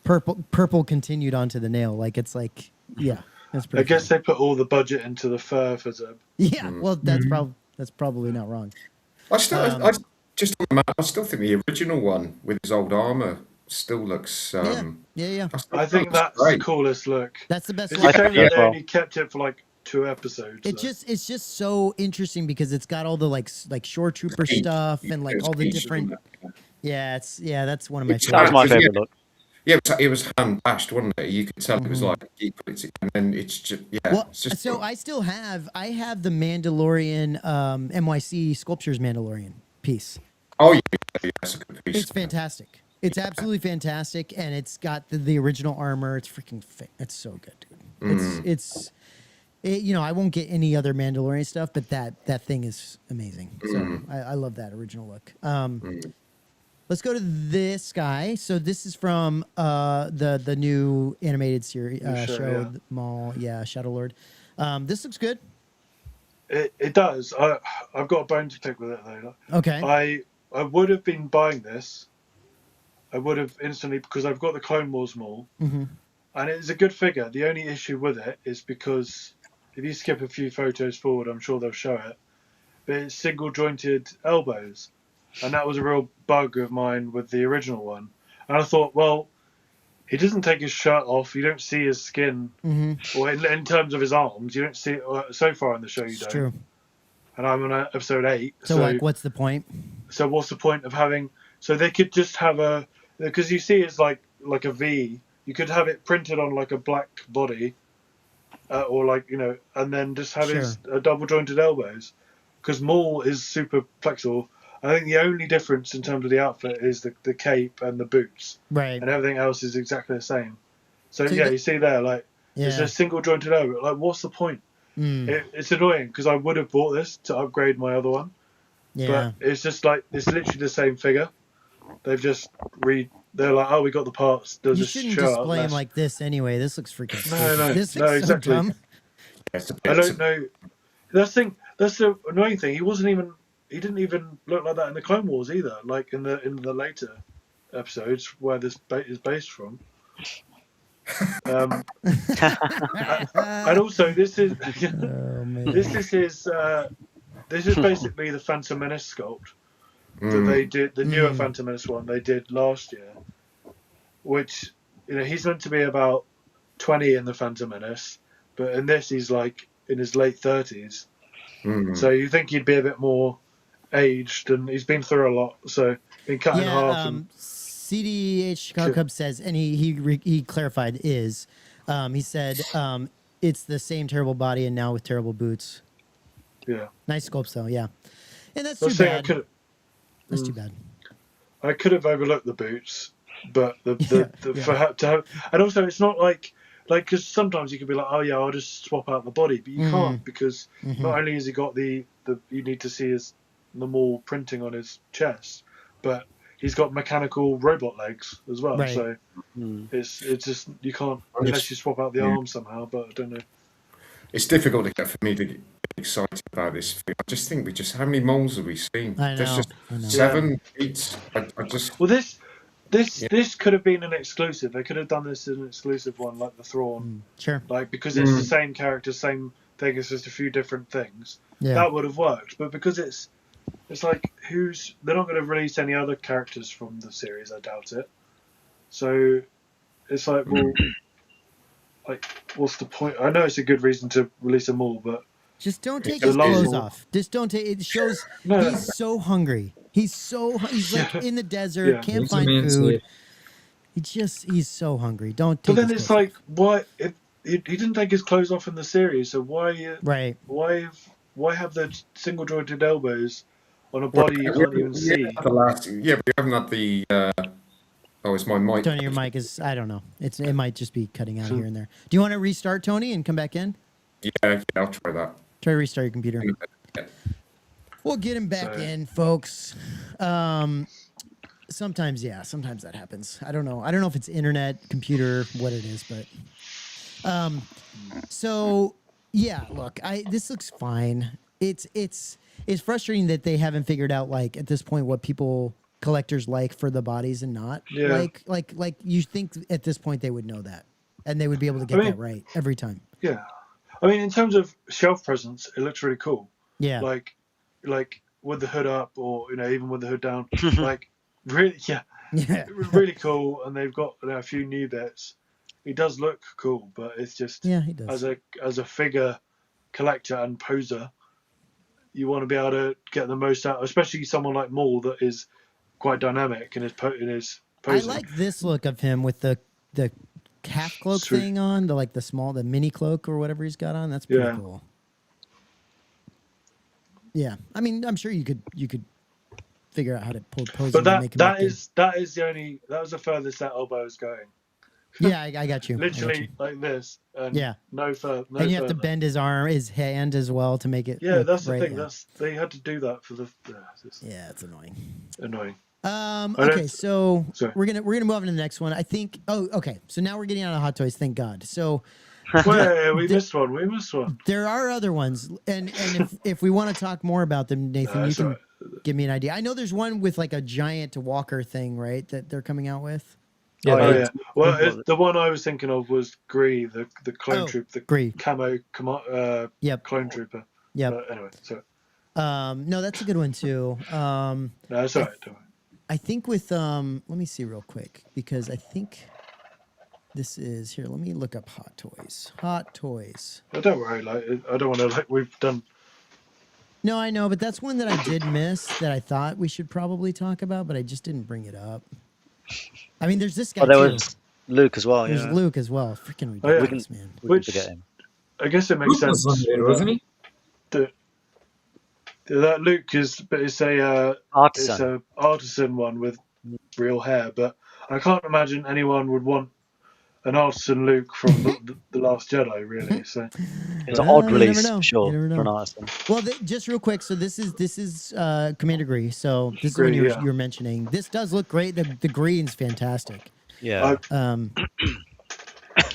purple continued onto the nail. Like it's like, yeah, that's
I
pretty.
guess they put all the budget into the fur for Zeb.
Yeah. Well, that's probably not wrong.
I still, I still think the original one with his old armor still looks.
Yeah.
I think that's
great.
the coolest look.
That's the best
It's
look.
a shame
yeah.
that they only kept it for like 2 episodes.
It's just so interesting because it's got all the like shore trooper stuff and like
It's
all the
peach,
different.
isn't it?
Yeah, that's one of my
It's
favorites.
That was my
Yeah.
favorite look.
Yeah, it was hand bashed, wasn't it? You could tell it was like, and then it's just
Well,
it's just.
so I have the Mandalorian NYC Sculptures Mandalorian piece.
Oh yeah, that's a good piece.
It's fantastic. It's absolutely fantastic, and it's got the original armor. It's freaking it's so good, dude. I won't get any other Mandalorian stuff, but that thing is amazing. So I love that original look. Let's go to this guy. So this is from the new animated series show, Maul. Yeah, Shadow Lord. This looks good.
It does. I've got a bone to pick with it though.
Okay.
I would have been buying this. I would have instantly because I've got the Clone Wars Maul, and it's a good figure. The only issue with it is because if you skip a few photos forward, I'm sure they'll show it. But it's single jointed elbows, and that was a real bug of mine with the original one. And I thought, well, he doesn't take his shirt off. You don't see his skin, or in terms of his arms, you don't see it so far in the show. You don't.
True.
And I'm on episode 8.
So like, what's the point?
So what's the point of having? So they could just have because you see it's like a V. You could have it printed on like a black body, or like and then just have his double jointed elbows. Because Maul is super flexible. I think the only difference in terms of the outfit is the cape and the boots,
Right.
and everything else is exactly the same. So you see there, like it's a single jointed elbow. Like, what's the point? It's annoying because I would have bought this to upgrade my other one.
Yeah.
But it's just like it's literally the same figure. They've just they're like, oh, we got the parts. There's
You
a
shouldn't
shirt.
display him like this anyway. This looks freaking stupid.
No,
This
no,
looks
exactly.
so dumb.
I don't know. That's the annoying thing. He didn't even look like that in the Clone Wars either. Like in the later episodes where this is based from. And also, this is
Oh, man.
this is his. This is basically the Phantom Menace sculpt that they did. The newer Phantom Menace one they did last year, which he's meant to be about 20 in the Phantom Menace, but in this he's like in his late 30s. So you think he'd be a bit more aged, and he's been through a lot. So been cut in half.
CDH Chicago Cubs says, and he clarified he said it's the same terrible body and now with terrible boots.
Yeah.
Nice sculpts though. Yeah, and that's
I
too
was saying
bad. That's too bad.
I could have overlooked the boots, but
Yeah,
for to have, and also it's not like because sometimes you can be like, oh yeah, I'll just swap out the body, but you can't because not only has he got the you need to see the Maul printing on his chest, but he's got mechanical robot legs as well.
Right.
So it's just you can't unless you swap out the arm somehow. But I don't know.
It's difficult to get for me to get excited about this thing. I just think how many moles have we seen?
I
There's
know.
just
I know.
7, 8. I just
Well, this could have been an exclusive. They could have done this as an exclusive one, like the Thrawn.
Sure.
Like because it's the same character, same thing. It's just a few different things.
Yeah.
That would have worked. But because it's like they're not going to release any other characters from the series. I doubt it. So it's like, well, like what's the point? I know it's a good reason to release them all, but
Just don't take
the
his
last
clothes
one.
off. Just don't take. It shows
No.
he's so hungry. He's like in the desert,
Yeah.
can't
He's a
find
man
food.
slave.
He's so hungry. Don't take.
But then
his
it's
clothes
like, why? If he didn't take his clothes off in the series, so why?
off. Right.
Why have the single jointed elbows on a body you can't even see?
we haven't had the. Oh, it's my mic.
Tony, your mic is. I don't know. It might just be cutting out here and there. Do you want to restart, Tony, and come back in?
Yeah, I'll try that.
Try to restart your computer.
Yeah.
We'll get him back in, folks. Sometimes that happens. I don't know if it's internet, computer, what it is, but so yeah, look, this looks fine. It's frustrating that they haven't figured out, like, at this point what collectors like for the bodies and not.
Yeah.
Like you think at this point they would know that and they would be able to get that right every time.
Yeah, I mean, in terms of shelf presence, it looks really cool.
Yeah.
Like with the hood up, or even with the hood down, like really,
Yeah.
really cool. And they've got a few new bits. He does look cool, but it's just
Yeah, he does.
as a figure collector and poser, you want to be able to get the most out, especially someone like Maul that is quite dynamic in his posing.
I like this look of him with the half cloak
Sweet.
thing on, the mini cloak or whatever he's got on. That's pretty cool. Yeah, I mean, I'm sure you could figure out how to pose.
But
him and make him look good.
that was the furthest that elbow is going.
Yeah, I got you.
Literally like this. And
Yeah.
No further.
And you have to bend his hand as well to make it.
Yeah,
look
that's the
right,
thing.
yeah.
They had to do that for the.
Yeah, it's annoying.
Annoying.
Okay, so
Sorry.
we're gonna move on to the next one. I think. Oh, okay. So now we're getting out of Hot Toys. Thank God. So
Wait, we missed one. We missed one.
there are other ones, and if we want to talk more about them, Nathan, you can
sorry.
give me an idea. I know there's one with like a giant walker thing, right? That they're coming out with.
Yeah,
Oh
they-
yeah. Well, the one I was thinking of was Gree, the clone troop, the
Gree.
camo
Yep.
clone trooper.
Yep.
But anyway, so
No, that's a good one too.
no, it's alright. Don't worry.
I think with let me see real quick because I think this is here. Let me look up Hot Toys. Hot Toys.
But don't worry. Like I don't want to we've done.
No, I know, but that's one that I did miss that I thought we should probably talk about, but I just didn't bring it up. I mean, there's this guy
Oh, there
too.
was Luke as well.
There's
Yeah,
Luke as well. Freaking
Oh, yeah.
ridiculous, man.
we
Which-
can forget him.
I guess it makes
Luke was
sense.
on there, wasn't he?
That Luke is, but it's a artisan one with real hair. But I can't imagine anyone would want an artisan Luke from the Last Jedi, really. So
It's an
Well,
odd
you never
release,
know.
for sure,
You never
for an
know.
artisan.
Well, just real quick. So this is Commander Gree. So this is
Gree,
when you
yeah.
were mentioning. This does look great. The green's fantastic.
Yeah,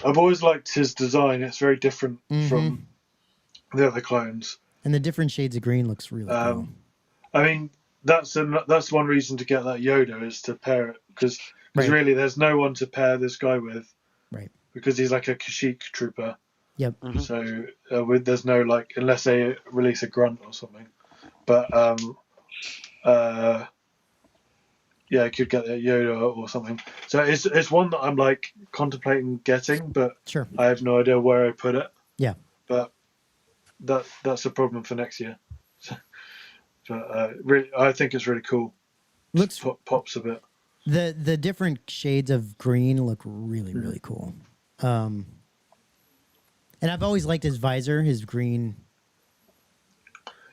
I've always liked his design. It's very different
Mm-hmm.
from the other clones.
And the different shades of green looks really cool.
I mean, that's one reason to get that Yoda is to pair it because
Right.
really there's no one to pair this guy with.
Right.
Because he's like a Kashyyyk trooper.
Yep.
So there's no like unless they release a grunt or something. But yeah, I could get a Yoda or something. So it's one that I'm like contemplating getting, but
Sure.
I have no idea where I put it.
Yeah.
But that's a problem for next year. But really, I think it's really cool.
Looks
Pops a bit.
the different shades of green look really really cool. And I've always liked his visor, his green.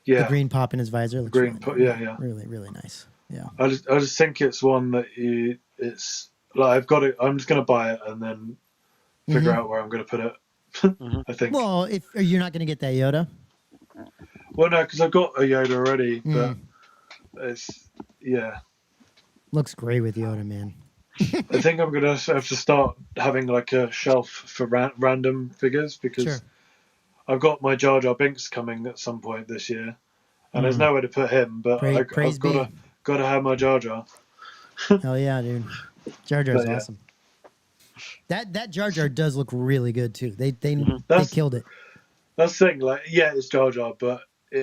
Yeah,
The green pop in his visor looks
green.
really,
Yeah.
really, really nice. Yeah.
I just think it's one that it's like I've got it. I'm just gonna buy it and then figure
Mhm.
out where I'm gonna put it.
Hmm.
I think.
Well, if you're not going to get that Yoda,
Well, no, because I've got a Yoda already, but it's yeah.
looks great with Yoda, man.
I think I'm gonna have to start having like a shelf for random figures because
Sure.
I've got my Jar Jar Binks coming at some point this year, and there's nowhere to put him. But
Praise
I've
be.
got to have my Jar Jar.
Hell yeah, dude. Jar Jar's
But yeah,
awesome. That Jar Jar does look really good too. They
that's
killed it.
that's the thing. Like, yeah, it's Jar Jar, but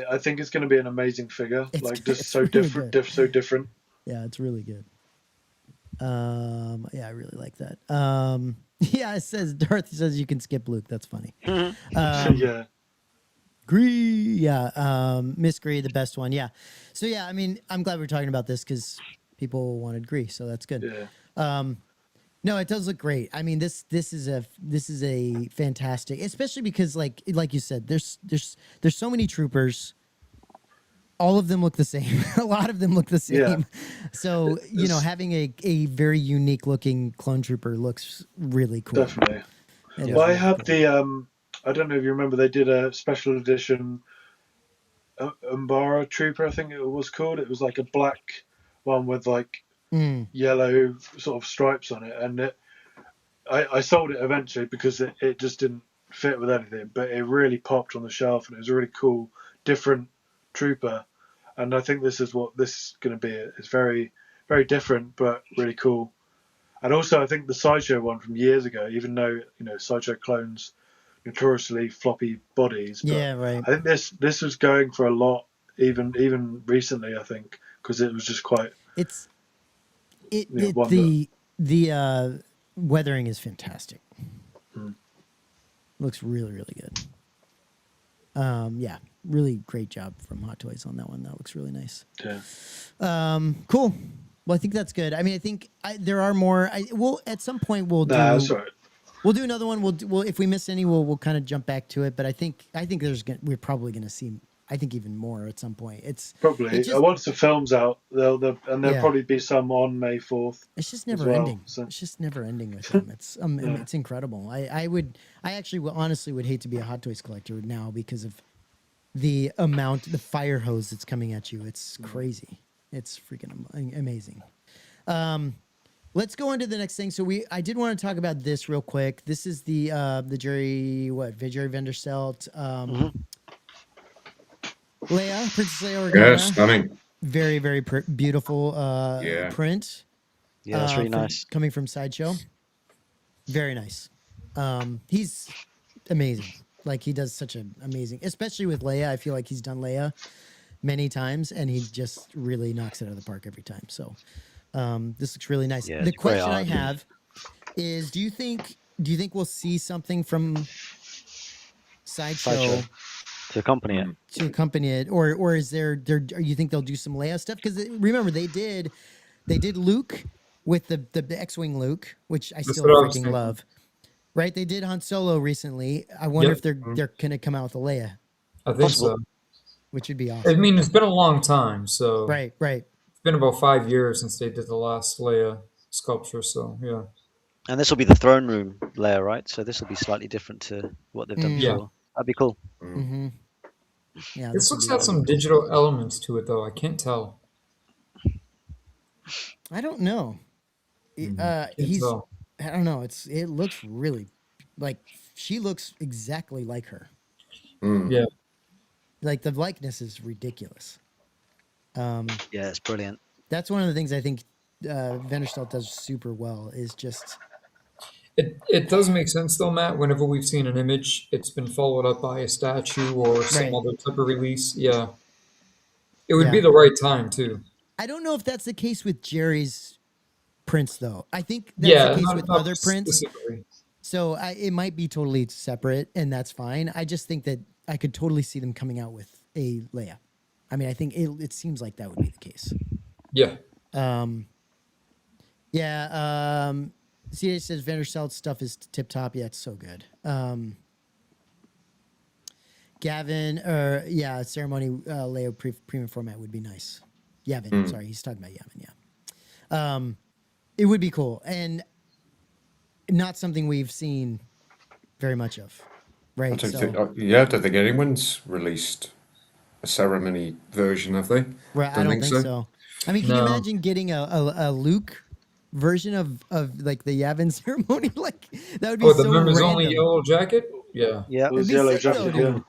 I think it's going to be an amazing figure. Like, just
It's
so
really
different,
good.
so different.
Yeah, it's really good. Yeah, I really like that. Yeah, it says Dorothy says you can skip Luke. That's funny.
Yeah,
Gree, yeah. Miss Gree, the best one. Yeah. So yeah, I mean, I'm glad we're talking about this because people wanted Gree, so that's good.
yeah,
No, it does look great. I mean, this is a fantastic, especially because like you said, there's so many troopers. All of them look the same. A lot of them look the same.
yeah.
So having a very unique looking clone trooper looks really cool.
Definitely.
It is
Well, I
really
had
cool.
the I don't know if you remember, they did a special edition Umbara Trooper, I think it was called. It was like a black one with like yellow sort of stripes on it, and I sold it eventually because it just didn't fit with anything, but it really popped on the shelf, and it was a really cool, different trooper. And I think this is what this is going to be. It's very, very different, but really cool. And also, I think the Sideshow one from years ago, even though Sideshow clones notoriously floppy bodies, but
Yeah, right.
I think this was going for a lot, even recently. I think because it was just quite
It's
one that
the weathering is fantastic.
Hmm.
Looks really, really good. Yeah, really great job from Hot Toys on that one. That looks really nice.
yeah.
Cool. Well, I think that's good. I mean, I think there are more. We'll at some point
Nah, that's all right.
we'll do another one. We'll if we miss any, we'll kind of jump back to it. But I think we're probably gonna see. I think even more at some point. It
Probably
just
once the film's out, there'll
Yeah.
probably be some on May 4th.
it's just
as
never
well,
ending.
so.
It's just never ending with them. It's
Yeah.
it's incredible. I actually honestly would hate to be a Hot Toys collector now because of the fire hose that's coming at you. It's crazy. It's freaking amazing. Let's go on to the next thing. So I did want to talk about this real quick. This is the Jerry Vanderstelt Leia, Princess Leia Organa.
Yeah, stunning.
Very, very beautiful
Yeah.
print.
Yeah, that's really nice.
Coming from Sideshow. Very nice. He's amazing. Like he does such an amazing, especially with Leia. I feel like he's done Leia many times, and he just really knocks it out of the park every time. So this looks really nice.
Yeah,
the
it's great
question I
art.
have is: Do you think we'll see something from Sideshow
To accompany it.
to accompany it, or is there? You think they'll do some Leia stuff? Because remember they did Luke with the X-wing Luke, which I still
what I was
freaking
thinking.
love. Right? They did Han Solo recently. I wonder
Yep.
if they're gonna come out with a Leia,
I think
Possible.
so.
which would be
I
awesome.
mean, it's been a long time, so
Right.
it's been about 5 years since they did the last Leia sculpture. So yeah,
And this will be the throne room layer, right? So this will be slightly different to what they've done
Yeah.
before. That'd be cool.
Mm-hmm. Yeah,
this
would
looks
be
got some
really cool.
digital elements to it, though. I can't tell.
I don't know.
Can't
He's.
tell.
I don't know. It looks really like she looks exactly like her.
Yeah,
Like the likeness is ridiculous.
Yeah, it's brilliant.
That's one of the things I think Vanderstelt does super well. Is just
it does make sense though, Matt. Whenever we've seen an image, it's been followed up by a statue or some
Right.
other type of release. Yeah, it would
Yeah.
be the right time too.
I don't know if that's the case with Jerry's prints though. I think that's
Yeah,
the case
not,
with
not
other prints.
specifically.
So it might be totally separate, and that's fine. I just think that I could totally see them coming out with a Leia. I mean, I think it seems like that would be the case.
Yeah,
Yeah. CH says Vanderstelt's stuff is tip top. Yeah, it's so good. Gavin, or yeah, ceremony layout premium format would be nice. Yavin, sorry, he's talking about Yavin. Yeah, it would be cool, and not something we've seen very much of,
I
right?
don't
So,
think, I don't think anyone's released a ceremony version, have they?
right, I don't think so. I mean, can you
No.
imagine getting a Luke version of like the Yavin ceremony? Like that would be
Oh, the
so
members
random.
only yellow jacket? Yeah.
Yeah.
It was
be
Yellow
sick, though,
Jacket,
dude.
yeah.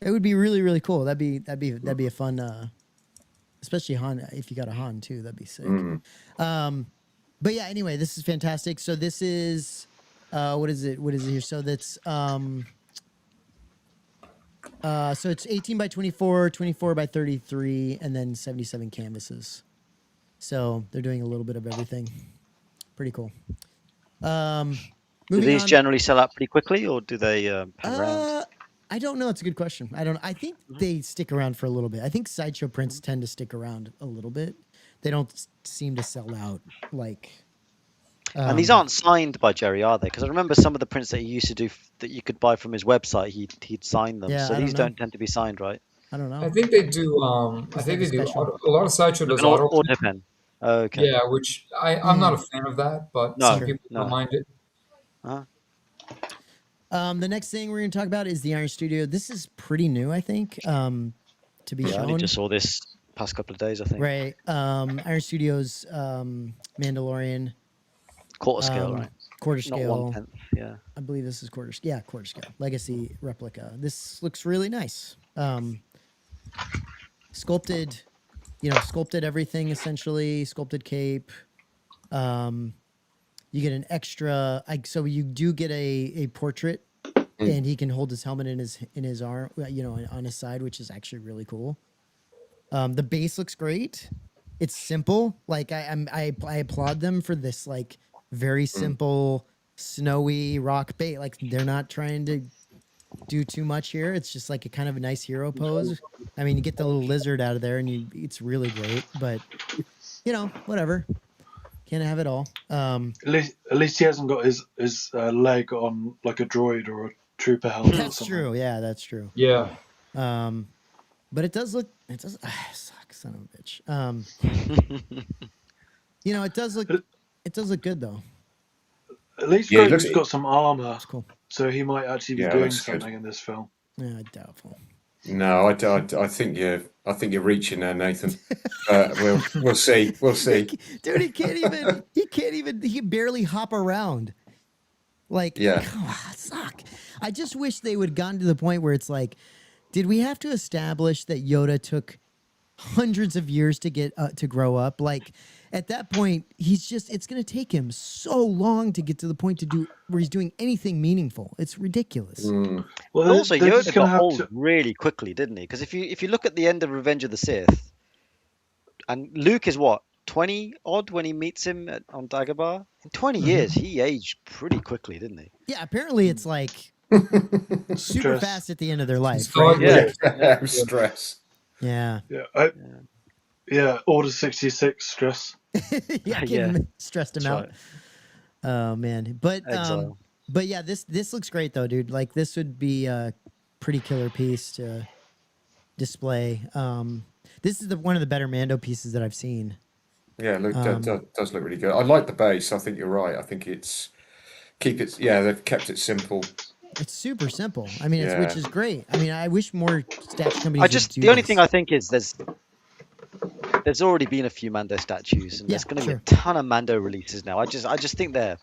It would be really, really cool. That'd be a fun, especially Han. If you got a Han too, that'd be sick. But yeah, anyway, this is fantastic. So this is, what is it? What is it here? So that's, so it's 18 by 24, 24 by 33, and then 77 canvases. So they're doing a little bit of everything. Pretty cool.
Do
Moving
these
on.
generally sell out pretty quickly, or do they hang around?
I don't know. It's a good question. I don't. I think they stick around for a little bit. I think sideshow prints tend to stick around a little bit. They don't seem to sell out like.
And these aren't signed by Jerry, are they? Because I remember some of the prints that he used to do that you could buy from his website. He'd sign them.
Yeah,
So
I don't
these
know.
don't tend to be signed, right?
I don't know.
I think they do. I think
like
they
a
do.
special.
A lot of Sideshow does
An
auto.
auto pen. Okay.
Yeah, which I'm not a fan of that, but
No,
some
sure.
people
No.
don't mind it.
Uh-huh.
The next thing we're going to talk about is the Iron Studio. This is pretty new, I think, to be
I only
shown.
just saw this past couple of days, I think.
Right. Iron Studios, Mandalorian,
Quarter scale, right?
quarter
Not
scale.
1/10. Yeah.
I believe this is quarter. Yeah, quarter scale. Legacy replica. This looks really nice. Sculpted, sculpted everything essentially. Sculpted cape. You get an extra. So you do get a portrait, and he can hold his helmet in his arm, on his side, which is actually really cool. The base looks great. It's simple. Like I applaud them for this like very simple snowy rock bait. Like they're not trying to do too much here. It's just like a kind of a nice hero pose. I mean, you get the little lizard out of there, and it's really great. But whatever. Can't have it all.
At least he hasn't got his leg on like a droid or a trooper helmet.
That's
or something.
true. Yeah, that's true.
Yeah.
But it does look. It does. Suck, son of a bitch. It does look. It does look good though.
At least
Yeah, he
Grogu's
looks-
got some armor,
It's cool.
so he might actually be
Yeah, it
doing
looks good.
something in this film.
Yeah, doubtful.
No, I think you're reaching there, Nathan. We'll see. We'll see.
Dude, he can't even. He can barely hop around. Like,
Yeah.
come on, suck. I just wish they would gotten to the point where it's like, did we have to establish that Yoda took hundreds of years to get to grow up? Like, at that point, it's going to take him so long to get to the point where he's doing anything meaningful. It's ridiculous.
Well,
But also,
they're just
Yoda
gonna
got
have
old
to-
really quickly, didn't he? Because if you look at the end of Revenge of the Sith, and Luke is what, 20 odd when he meets him on Dagobah? In 20 years, he aged pretty quickly, didn't he?
Yeah, apparently it's like super
Stress.
fast at the end of their life.
Oh,
Right?
Yeah.
Stress.
Yeah.
Yeah, Order 66 stress.
Yeah,
Yeah.
stressed him
That's
out.
right.
Oh man, but
Exile.
yeah, this looks great though, dude. Like this would be a pretty killer piece to display. This is one of the better Mando pieces that I've seen.
Yeah, that does look really good. I like the base. I think you're right. I think they've kept it simple.
It's super simple. I mean,
Yeah.
which is great. I mean, I wish more statue companies. would do
The only
this.
thing I think is there's already been a few Mando statues, and
Yeah,
there's going to
sure.
be a ton of Mando releases now. I just think it's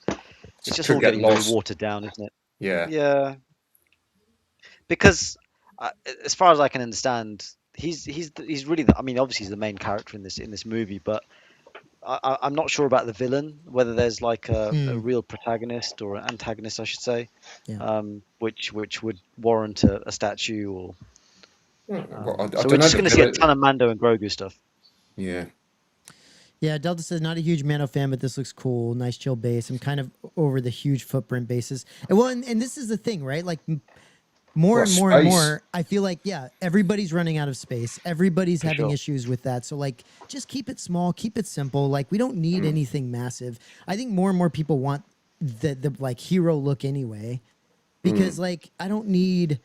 just
Could
all
get
getting very
lost.
watered down, isn't it?
Yeah.
Yeah. Because as far as I can understand, he's really I mean, obviously he's the main character in this movie, but I'm not sure about the villain, whether there's like a real protagonist or an antagonist, I should say,
Yeah.
which would warrant a statue or.
Well, I
So
don't
we're
know
just
the
going to see a
villain-
ton of Mando and Grogu stuff.
Yeah.
Yeah, Delta says not a huge Mando fan, but this looks cool. Nice chill base. I'm kind of over the huge footprint bases. And this is the thing, right? Like more
Well,
and more and
space.
more, I feel like everybody's running out of space. Everybody's
For
having
sure.
issues with that. So like, just keep it small, keep it simple. Like we don't need anything massive. I think more and more people want the like hero look anyway, because like I don't need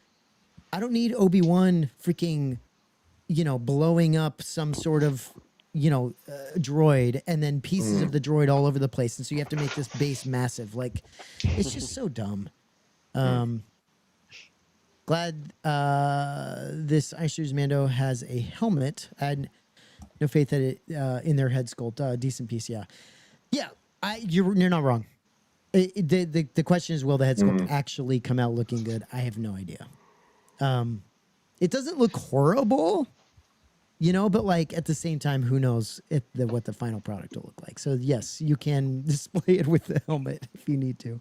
I don't need Obi-Wan freaking, blowing up some sort of, droid and then pieces of the droid all over the place. And so you have to make this base massive. Like, it's just so dumb. Glad this Ice Shoes Mando has a helmet. I had no faith that it in their head sculpt. Decent piece, yeah. Yeah, you're not wrong. The question is, will the head sculpt actually come out looking good? I have no idea. It doesn't look horrible, but like at the same time, who knows what the final product will look like. So yes, you can display it with the helmet if you need to.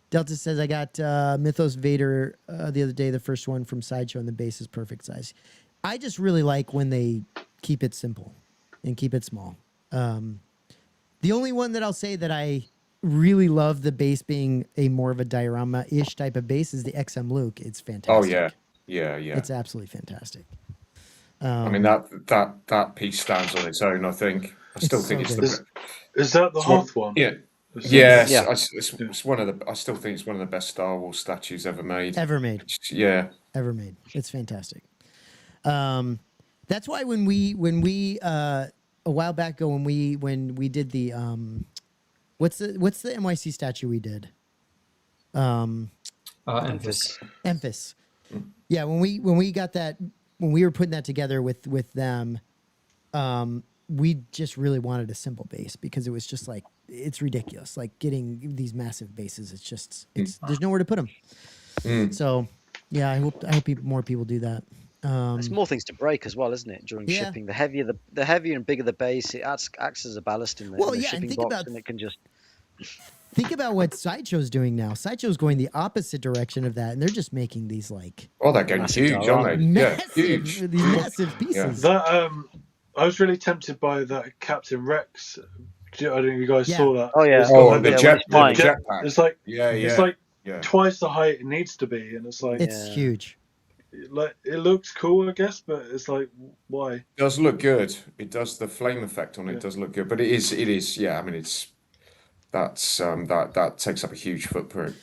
Delta says, I got Mythos Vader the other day, the first one from Sideshow, and the base is perfect size. I just really like when they keep it simple and keep it small. The only one that I'll say that I really love the base being a more of a diorama-ish type of base is the XM Luke. It's fantastic.
Oh yeah.
It's absolutely fantastic.
I mean that piece stands on its own. I think. I still think
so
it's
good.
Is that the Hoth one?
Yeah. Yes, it's one of the. I still think it's one of the best Star Wars statues ever made.
Ever made.
Yeah.
Ever made. It's fantastic. That's why when we a while back ago when we did the what's the NYC statue we did?
Emphas.
Emphas. Yeah, when we got that, when we were putting that together with them, we just really wanted a simple base because it was just like, it's ridiculous. Like getting these massive bases, there's nowhere to put them. So yeah, I hope more people do that.
There's more things to break as well, isn't it? During shipping, the heavier and bigger the base, it acts as a ballast in the shipping box, and it can just.
Think about what Sideshow's doing now. Sideshow's going the opposite direction of that, and they're just making these like.
Oh, they're getting huge, aren't they?
Massive,
yeah, huge.
These massive pieces.
That I was really tempted by that Captain Rex. I don't know if you guys saw that.
Oh yeah.
The jetpack.
It's like
it's
like twice the height it needs to be, and it's like
it's huge.
Like it looks cool, I guess, but it's like why?
It does look good. It does. The flame effect on it does look good, but it is. Yeah, I mean, that takes up a huge footprint.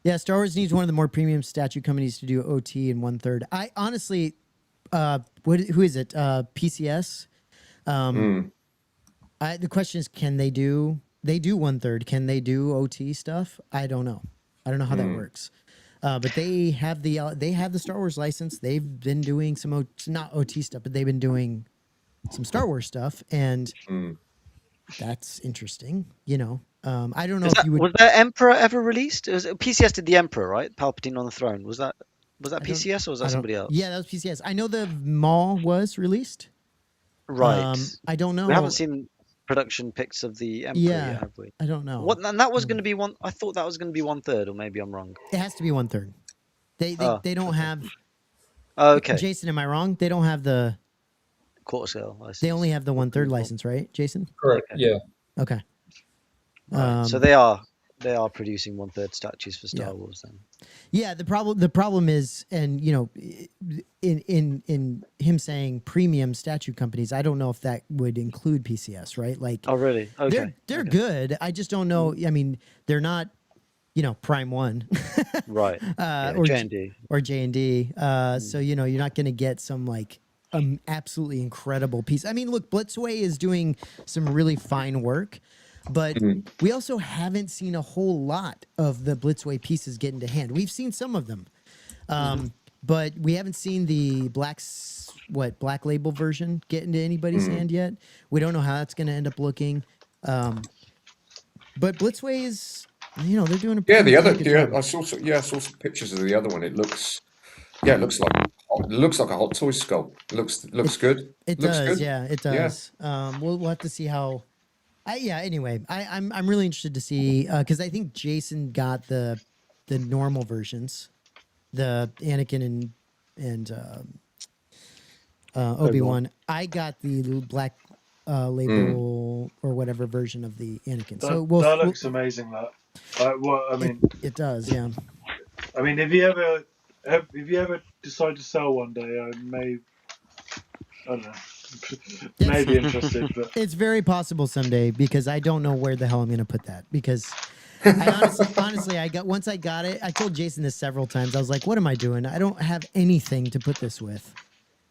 Yeah, Star Wars needs one of the more premium statue companies to do OT in 1/3. I honestly, who is it? PCS. The question is, can they do? They do 1/3. Can they do OT stuff? I don't know. I don't know how that works. But they have the Star Wars license. They've been doing some not OT stuff, but they've been doing some Star Wars stuff, and that's interesting. I don't know if you would.
Was there Emperor ever released? PCS did the Emperor, right? Palpatine on the throne. Was that PCS or was that somebody else?
Yeah, that was PCS. I know the Maul was released.
Right.
I don't know.
We haven't seen production pics of the Emperor yet, have we?
I don't know.
And that was going to be one. I thought that was going to be 1/3, or maybe I'm wrong.
It has to be 1/3. They don't have.
Oh, okay.
Jason, am I wrong? They don't have the
quarter scale license.
They only have the 1/3 license, right, Jason?
Correct. Yeah.
Okay.
Right. So they are producing 1/3 statues for Star Wars then.
Yeah, the problem is, and in him saying premium statue companies, I don't know if that would include PCS, right? Like,
oh really? Okay.
They're good. I just don't know. I mean, they're not, Prime One,
right?
Or
J&D
or J&D. So you're not going to get some like absolutely incredible piece. I mean, look, Blitzway is doing some really fine work. But we also haven't seen a whole lot of the Blitzway pieces get into hand. We've seen some of them, but we haven't seen the black label version get into anybody's hand yet. We don't know how that's going to end up looking. But Blitzway is, they're doing a
the other
good job.
I saw some pictures of the other one. It looks like a Hot Toys sculpt. It looks good.
It
looks
does,
good.
yeah, it does. We'll have to see how. Anyway, I'm really interested to see because I think Jason got the normal versions, the Anakin and Obi-Wan. I got the black label or whatever version of the Anakin.
That looks amazing.
It does. Yeah.
I mean, if you ever decide to sell one day, I don't know. Maybe interested, but
it's very possible someday because I don't know where the hell I'm going to put that because honestly, once I got it, I told Jason this several times. I was like, "What am I doing? I don't have anything to put this with,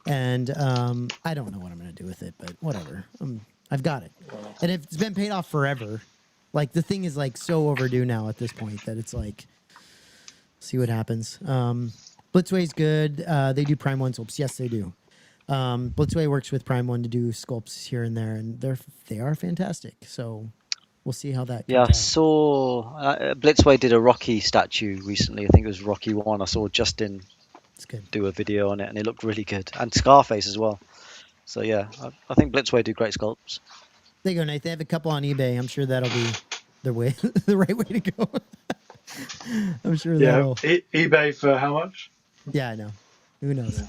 and I don't know what I'm gonna do with it. But whatever, I've got it, and it's been paid off forever. Like the thing is like so overdue now at this point that it's like, see what happens. Blitzway's good. They do Prime One sculpts. Yes, they do. Blitzway works with Prime One to do sculpts here and there, and they are fantastic. So we'll see how that.
Yeah, I
comes out.
saw Blitzway did a Rocky statue recently. I think it was Rocky 1. I saw Justin
It's good.
do a video on it, and it looked really good. And Scarface as well. So yeah, I think Blitzway do great sculpts.
There you go, Nate. They have a couple on eBay. I'm sure that'll be the way, the right way to go. I'm sure
Yeah,
that'll.
eBay for how much?
Yeah, I know. Who knows?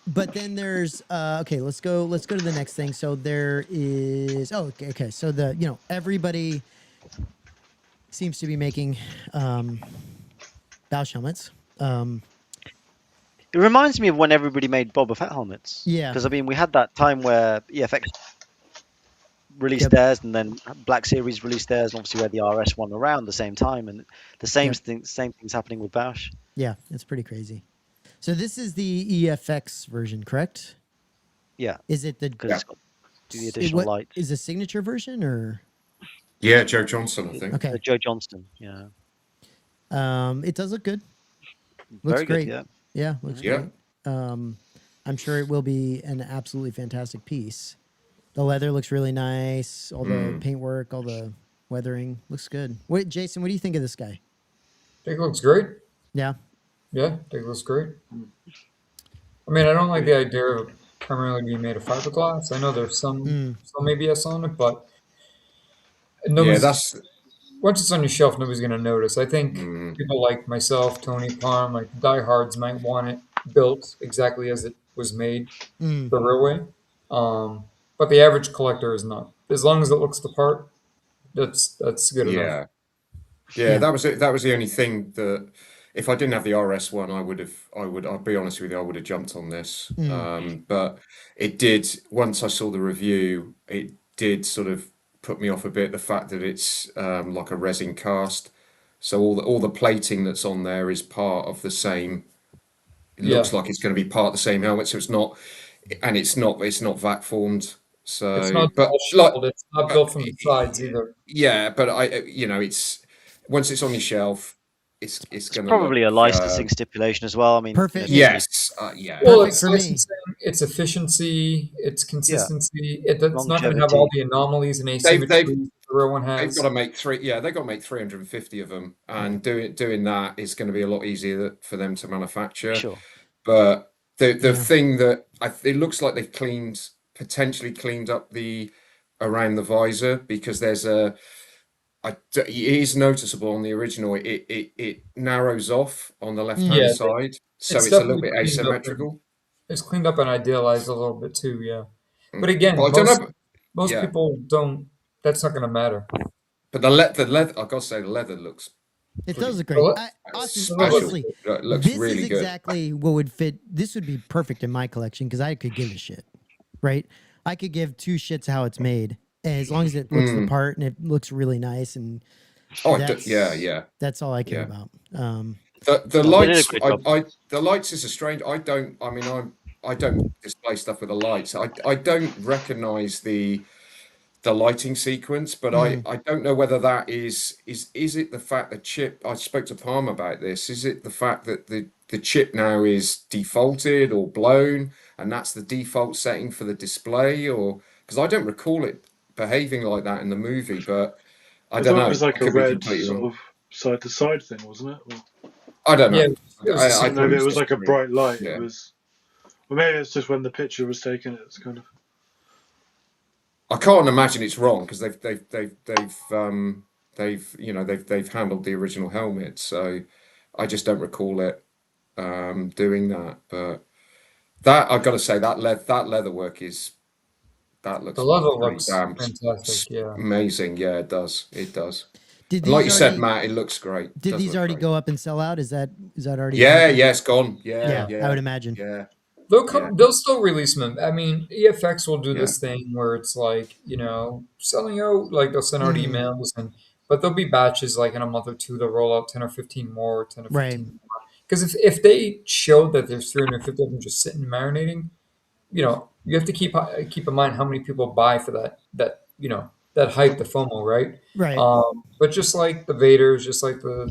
But then there's okay. Let's go to the next thing. So there is okay. So everybody seems to be making Bausch helmets.
It reminds me of when everybody made Boba Fett helmets.
Yeah.
Because I mean, we had that time where EFX released
Yep.
theirs, and then Black Series released theirs, and obviously we had the RS one around the same time, and the same things happening with Bausch.
Yeah, it's pretty crazy. So this is the EFX version, correct?
Yeah,
Is it the
because it's got the additional light.
Is a signature version or?
Yeah, Joe Johnson, I think.
Okay.
Joe Johnston, yeah.
It does look good. Looks
Very
great.
good, yeah.
Yeah, looks
Yeah.
great. I'm sure it will be an absolutely fantastic piece. The leather looks really nice. All the paintwork, all the weathering looks good. What, Jason? What do you think of this guy?
I think it looks great.
Yeah.
Yeah, I think it looks great. I mean, I don't like the idea of it primarily being made of fiberglass. I know there's some ABS on it, but
Yeah,
nobody's,
that's
once it's on your shelf, nobody's going to notice. I think people like myself, Tony Palm, like diehards might want it built exactly as it was made the real way. But the average collector is not. As long as it looks the part, that's good enough.
Yeah, that was it. That was the only thing that if I didn't have the RS one, I'll be honest with you, I would have jumped on this. But it did, once I saw the review, it did sort of put me off a bit, the fact that it's like a resin cast. So all the plating that's on there is part of the same. It looks like it's going to be part of the same helmet, so it's not, and it's not vac formed. So,
It's not
but
all
like,
shelled, it's not built from the sides either.
yeah, but it's once it's on your shelf, it's going to
Probably
look.
a licensing stipulation as well. I mean,
Perfect.
Yes, yeah.
Well,
Perfect
it's
for me.
licensing, it's efficiency, it's consistency. It's not going to have
Longevity.
all the anomalies and asymmetries the real one
They've
has.
got to make three. Yeah, they've got to make 350 of them, and doing that is going to be a lot easier for them to manufacture.
Sure.
But the thing that it looks like they've potentially cleaned up around the visor, because there's it is noticeable on the original. It narrows off on the left hand side, so it's a little bit
definitely cleaned up
asymmetrical.
It's cleaned up and idealized a little bit too, yeah. But again,
But I don't know.
most people don't. That's not going to matter.
But the leather, I've got to say, the leather looks.
It does look great.
Well,
Austin,
special.
honestly,
It looks
this
really
is
good.
exactly what would fit. This would be perfect in my collection because I could give a shit, right? I could give two shits how it's made, as long as it looks the part and it looks really nice. And
yeah.
that's all I care about.
The
They did a
lights,
great job.
the lights is a strange. I don't display stuff with the lights. I don't recognize the lighting sequence, but I don't know whether that is it the fact that chip. I spoke to Palm about this. Is it the fact that the chip now is defaulted or blown, and that's the default setting for the display, or because I don't recall it behaving like that in the movie, but I don't know.
It was like
I
a
could be
red
completely
sort
wrong.
of side to side thing, wasn't it? Or,
I don't know.
Yeah,
I
no,
thought
it was
just
like a
green.
bright light.
Yeah.
It was, or maybe it's just when the picture was taken. It's kind of.
I can't imagine it's wrong because they've handled the original helmet, so I just don't recall it doing that. But that I've got to say that leather work looks
The leather
pretty
looks
damn
fantastic, yeah.
amazing. Yeah, it does.
Did
And like you
these
said,
already-
Matt, it looks great.
Did
Does
these
look
already
great.
go up and sell out? Is that already?
Yeah, it's gone.
Yeah,
Yeah,
I would imagine.
Yeah.
They'll still release them. I mean, EFX will do
Yeah.
this thing where it's like, selling out, like they'll send out emails, but there'll be batches like in a month or two they'll roll out 10 or 15 more, 10 or
Right.
15 more. Because if they show that there's 350 of them just sitting marinating, you have to keep in mind how many people buy for that hype, the FOMO, right?
Right.
But just like the Vaders, just like the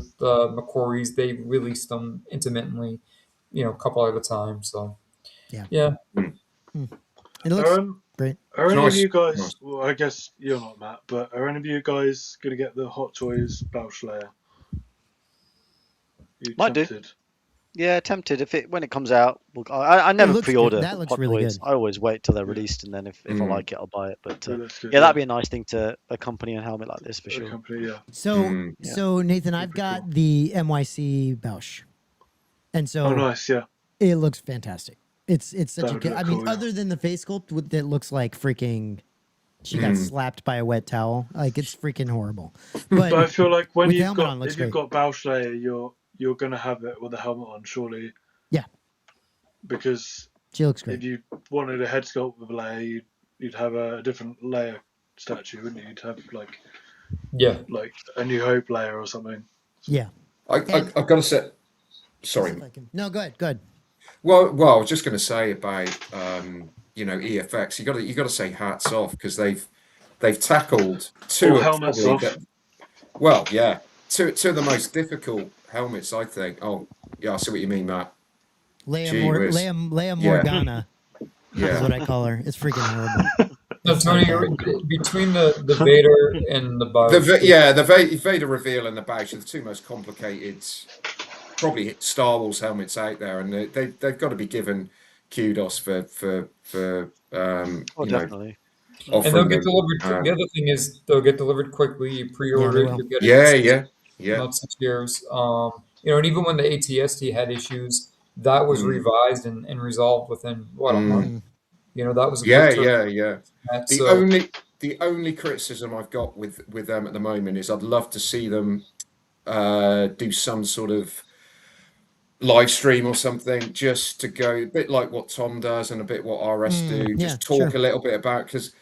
McQuarries, they release them intermittently, a couple at a time. So
Yeah.
yeah,
And it looks great.
Are any of
Nice.
you guys?
Nice.
Well, I guess you're not, Matt. But are any of you guys gonna get the Hot Toys Bausch layer? You
Might do.
tempted?
Yeah, tempted. When it comes out, I never
looks good.
pre-order
That looks
Hot
really
Toys.
good.
I always wait till they're
Yeah.
released, and then if I like it, I'll buy it. But
It looks good,
yeah, that'd be a nice thing to accompany a helmet like this for
The
sure.
company, yeah.
So
Yeah.
so Nathan, I've
Super
got
cool.
the NYC Bausch, and so
Oh, nice, yeah.
it looks fantastic. It's such
That
a
would
good.
look
I mean,
cool, yeah.
other than the face sculpt that looks like freaking, she got slapped by a wet towel. Like it's freaking horrible.
But I feel like when
with the
you've
helmet
got
on, looks
if you've
great.
got Bausch layer, you're gonna have it with a helmet on, surely.
Yeah.
Because
She looks
if
great.
you wanted a head sculpt with a layer, you'd have a different layer statue, wouldn't you? You'd have like a New Hope layer or something.
Yeah.
I've got to say, sorry.
No, go ahead. Go ahead.
Well, I was just going to say about EFX. You got to say hats off because they've tackled two
All
of
helmets
probably
off.
well, yeah, two of the most difficult helmets, I think. Oh, yeah, I see what you mean, Matt.
Leia
Yeah.
Morgana is
Yeah,
what I call her. It's freaking horrible.
no, Tony, between the Vader and the Bausch,
the Vader reveal and the Bausch are the two most complicated, probably Star Wars helmets out there, and they've got to be given kudos for
Definitely.
and
offering
they'll get
them.
delivered. The other thing is they'll get delivered quickly. You pre-order
they
it,
will.
you get it.
Yeah.
About 6 years. And even when the ATST had issues, that was revised and resolved within a month. That was a quick turn.
Yeah.
So
The only criticism I've got with them at the moment is I'd love to see them do some sort of live stream or something, just to go a bit like what Tom does and a bit what RS do, just talk a little bit about, because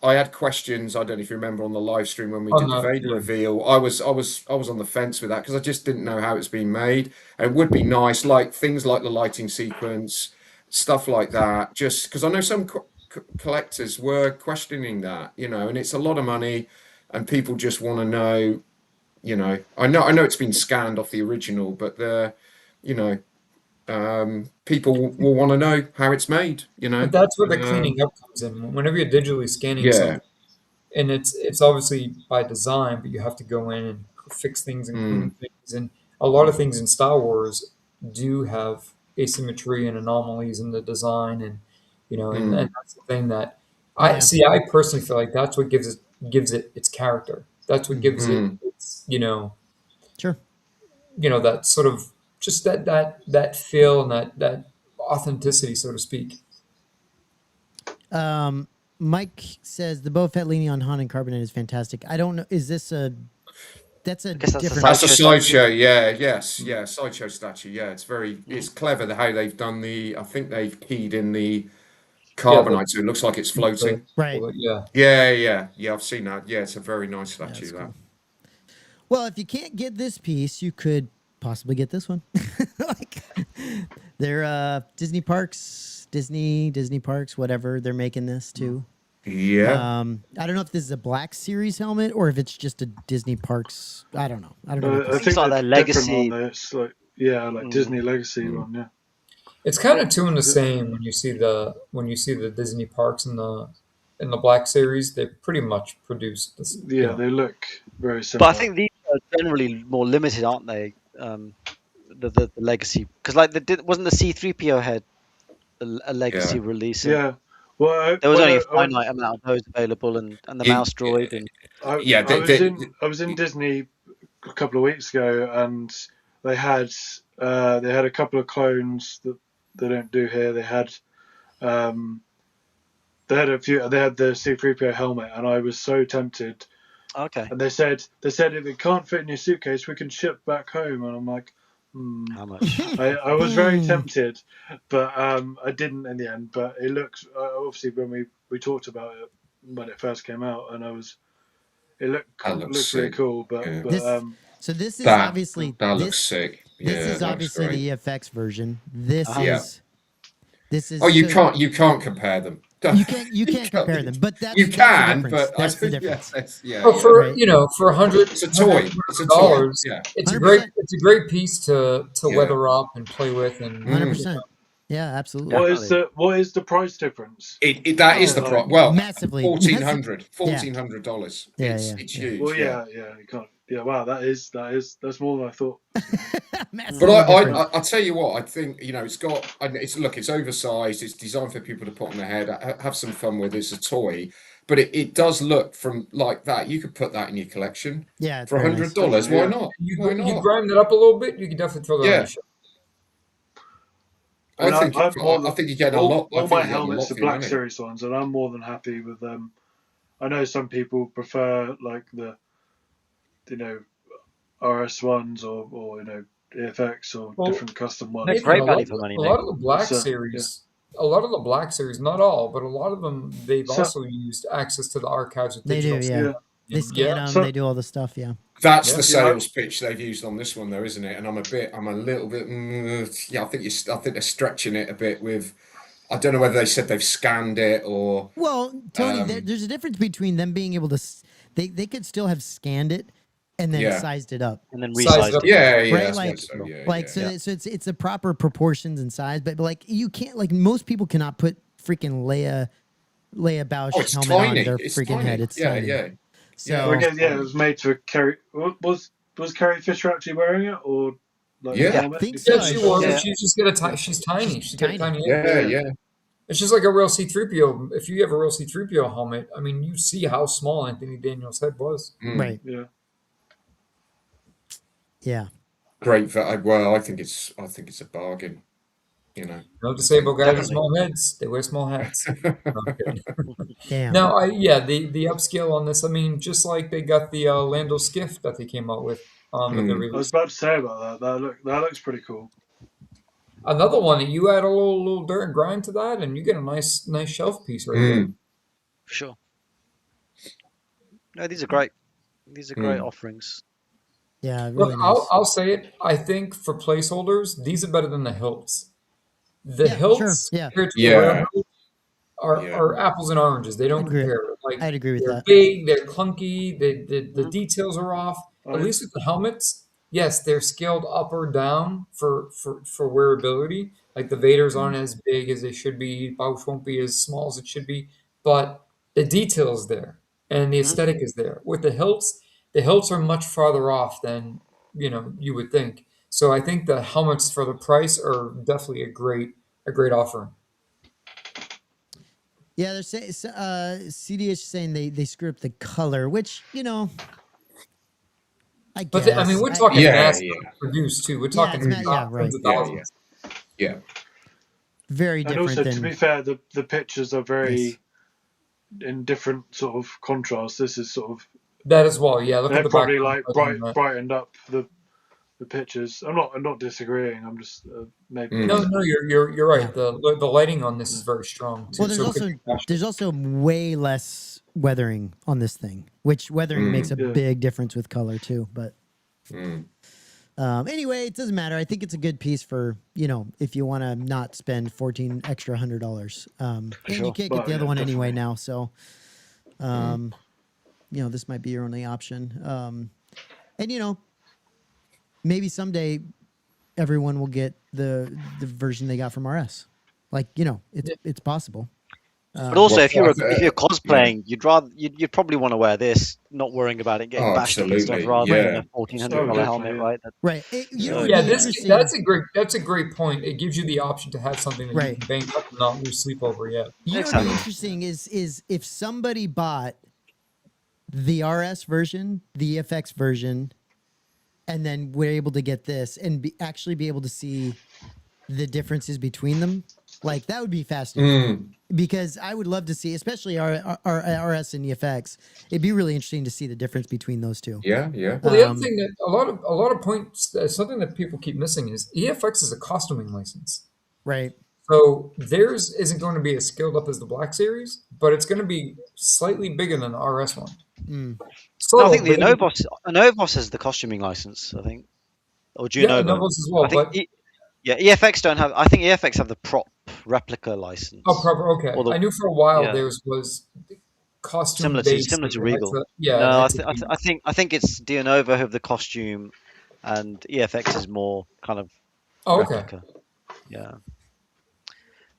I had questions. I don't know if you remember on the live stream when we did the Vader reveal. I was on the fence with that because I just didn't know how it's been made. And it would be nice, like things like the lighting sequence, stuff like that. Just because I know some collectors were questioning that, and it's a lot of money, and people just want to know. I know it's been scanned off the original, but people will want to know how it's made.
but that's where the cleaning up comes in. Whenever you're digitally scanning something, and it's obviously by design, but you have to go in and fix things and clean things. And a lot of things in Star Wars do have asymmetry and anomalies in the design, and and that's the thing that I see. I personally feel like that's what gives it its character. That's what gives it its
Sure.
that sort of just that feel and that authenticity, so to speak.
Mike says the Boba Fett leaning on Han and carbonate is fantastic. I don't know. Is this that's a
guess that's a
different?
That's a
Sideshow
sideshow, yeah, sideshow statue. Yeah, it's clever how they've done I think they've keyed in the carbonite, so it looks like it's floating.
Right.
Yeah, I've seen that. Yeah, it's a very nice statue.
Cool. Well, if you can't get this piece, you could possibly get this one. They're Disney parks, Disney parks, whatever. They're making this too.
Yeah.
I don't know if this is a Black Series helmet or if it's just a Disney parks. I don't know. I don't know.
I think
like
their
their legacy.
one, it's like Disney legacy one. Yeah.
It's kind of two in the same when you see the Disney parks in the Black Series. They pretty much produce this.
Yeah, they look very similar.
But I think these are generally more limited, aren't they? The legacy, because wasn't the C-3PO head a legacy release?
Yeah. Well,
there was only a finite amount of those available, and the mouse droid. And
I was in Disney a couple of weeks ago, and they had a couple of clones that they don't do here. They had a few. They had the C-3PO helmet, and I was so tempted.
Okay.
And they said if it can't fit in your suitcase, we can ship back home. And I'm like,
how much?
I was very tempted, but I didn't in the end. But it looks obviously when we talked about it when it first came out, and it
That looks
looks really
sick.
cool. But
Yeah.
This is
That
obviously
that looks
this
sick.
this
Yeah,
is
that looks
obviously
great.
the EFX version. This
Uh-huh.
Yeah.
is this is
Oh, you
so
can't compare them.
you can't compare them, but
You
that's the
can,
difference.
but
That's the
yeah,
difference.
yeah,
But
yeah.
for
Right.
for
It's a toy. It's a toy.
$dollars,
Yeah,
it's a
100%.
great piece to
yeah.
weather up and play with, and
100%. Yeah, absolutely.
Definitely.
what is the price difference?
That is
Oh,
the
Like,
price. Well,
massively.
$1,400.
Yeah.
$1,400.
Yeah,
It's
yeah.
huge.
well,
Yeah.
you can't. Yeah, wow, that's more than I thought.
But
Massively different.
I tell you what, I think it's oversized. It's designed for people to put on their head, have some fun with. It's a toy, but it does look from like that. You could put that in your collection
Yeah, it's
for
very nice.
$100. Why
Yeah.
not? Why
you
not?
grind it up a little bit. You can definitely throw that on
Yeah,
the shelf.
I mean, I'm more
I
than
think you get a lot. I
all
think
my
you get a
helmets
lot
are
for your
Black
money.
Series ones, and I'm more than happy with them. I know some people prefer like the RS ones or EFX or
Well,
different custom
They're
ones,
Nathan,
but
great value for money,
a
Nick.
lot of the Black
it's yeah.
Series, not all, but a lot of them, they've
So
also used access to the archives with
They do,
digital
yeah.
stuff.
yeah,
They
And
scan them,
so
they do all the stuff, yeah.
That's
Yeah.
the
yeah,
sales pitch they've used on this one, though, isn't it? And I'm a little bit. Yeah, I think they're stretching it a bit with. I don't know whether they said they've scanned it or.
Well, Tony,
Um,
there's a difference between them being able to they could still have scanned it and then
Yeah.
sized it up.
And then
Size
resized
up.
it.
Yeah,
Right,
I
like-
suppose so. Yeah,
Like
yeah.
so,
Yeah.
so it's the proper proportions and size, but like you can't like most people cannot put freaking Leia Bausch
Oh, it's
helmet
tiny.
on their
It's
freaking
tiny.
head. It's
Yeah,
tiny.
yeah.
So
Yeah.
Well, again, yeah, it was made to carry. Was Carrie Fisher actually wearing it, or like
Yeah.
the
I
helmet?
think
Yeah,
so.
she was.
Yeah.
She's just got a she's tiny. She's got a
tiny.
tiny head.
Yeah,
Yeah.
yeah.
It's just like a real C-3PO. If you have a real C-3PO helmet, I mean, you see how small Anthony Daniels' head was.
right.
Yeah.
Yeah.
Great. Well, I think it's a bargain. You know.
No disabled guys with
Definitely.
small heads. They wear small hats. No, I'm kidding.
Damn.
No, the upscale on this. I mean, just like they got the Lando skiff that they came out with that they
I was
released.
about to say about that. That looks pretty cool.
Another one that you add a little dirt and grind to that, and you get a nice shelf piece right there.
For sure. No, these are great. These are great offerings.
Yeah,
Look,
really nice.
I'll say it. I think for placeholders, these are better than the hilts. The
Yeah,
hilts
sure, yeah.
compared to
Yeah.
the rare hilt
Yeah.
are apples and oranges. They don't
Agree.
compare. Like
I'd agree with
they're
that.
big, they're clunky, the details are off.
Oh,
At
yeah.
least with the helmets, yes, they're scaled up or down for wearability. Like the Vaders aren't as big as they should be. Bausch won't be as small as it should be, but the detail is there and the aesthetic is there. With the hilts are much farther off than you would think. So I think the helmets for the price are definitely a great offering.
Yeah, they're saying CDH is saying they screw up the color, which I
But
guess.
I mean, we're talking
Yeah,
mass
yeah.
produced too. We're
Yeah,
talking
it's yeah, right.
tens of
Yeah,
thousands.
Yeah.
very
And
different
also,
than
to be fair, the pictures are very
Yes.
in different sort of contrast. This is sort of
That as well. Yeah, look at
they're
the
probably
background
like
on that.
brightened up the pictures. I'm not disagreeing. I'm just maybe
No, you're right.
Yeah.
The lighting on this is very strong too.
Well, there's
so it
also
could be flashy.
there's also way less weathering on this thing, which weathering makes a
Yeah.
big difference with color too. But
Mm.
anyway, it doesn't matter. I think it's a good piece for if you want to not spend $1,400 extra. And you
sure.
can't get
Well,
the other
yeah,
one anyway
definitely.
now, so this might be your only option. And maybe someday everyone will get the version they got from RS. Like it's possible.
But also,
Well,
if you're
yeah.
cosplaying, you'd probably want to wear this, not worrying about it getting
Oh,
bashed and stuff,
absolutely,
rather than
yeah.
a $1,400
Oh, definitely,
helmet,
yeah.
right?
Right.
So-
Would
Yeah,
be interesting-
that's a great point. It gives you the option to have something that
Right.
you can bank up and not lose sleep over yet.
You know what'd
Exactly.
be interesting is if somebody bought the RS version, the EFX version, and then we're able to get this and actually be able to see the differences between them. Like that would be fascinating because I would love to see, especially our RS and EFX. It'd be really interesting to see the difference between those two.
Yeah, yeah.
Well, the other thing that a lot of points, something that people keep missing is EFX is a costuming license.
Right.
So theirs isn't going to be as scaled up as the Black Series, but it's going to be slightly bigger than the RS one.
Mm.
No, I
Subtle,
think the
but
Novos has the costuming license, I think, or
yeah,
Gianova.
Novels as well.
I think
But
yeah, EFX don't have. I think EFX have the prop replica
oh,
license,
proper. Okay,
or the
I knew for a while
yeah,
theirs was costume based.
similar
Like
to
it had
Regal.
to, yeah, it
No,
had to be.
I think it's Gianova who have the costume, and EFX is more kind of
Oh, okay.
replica. Yeah.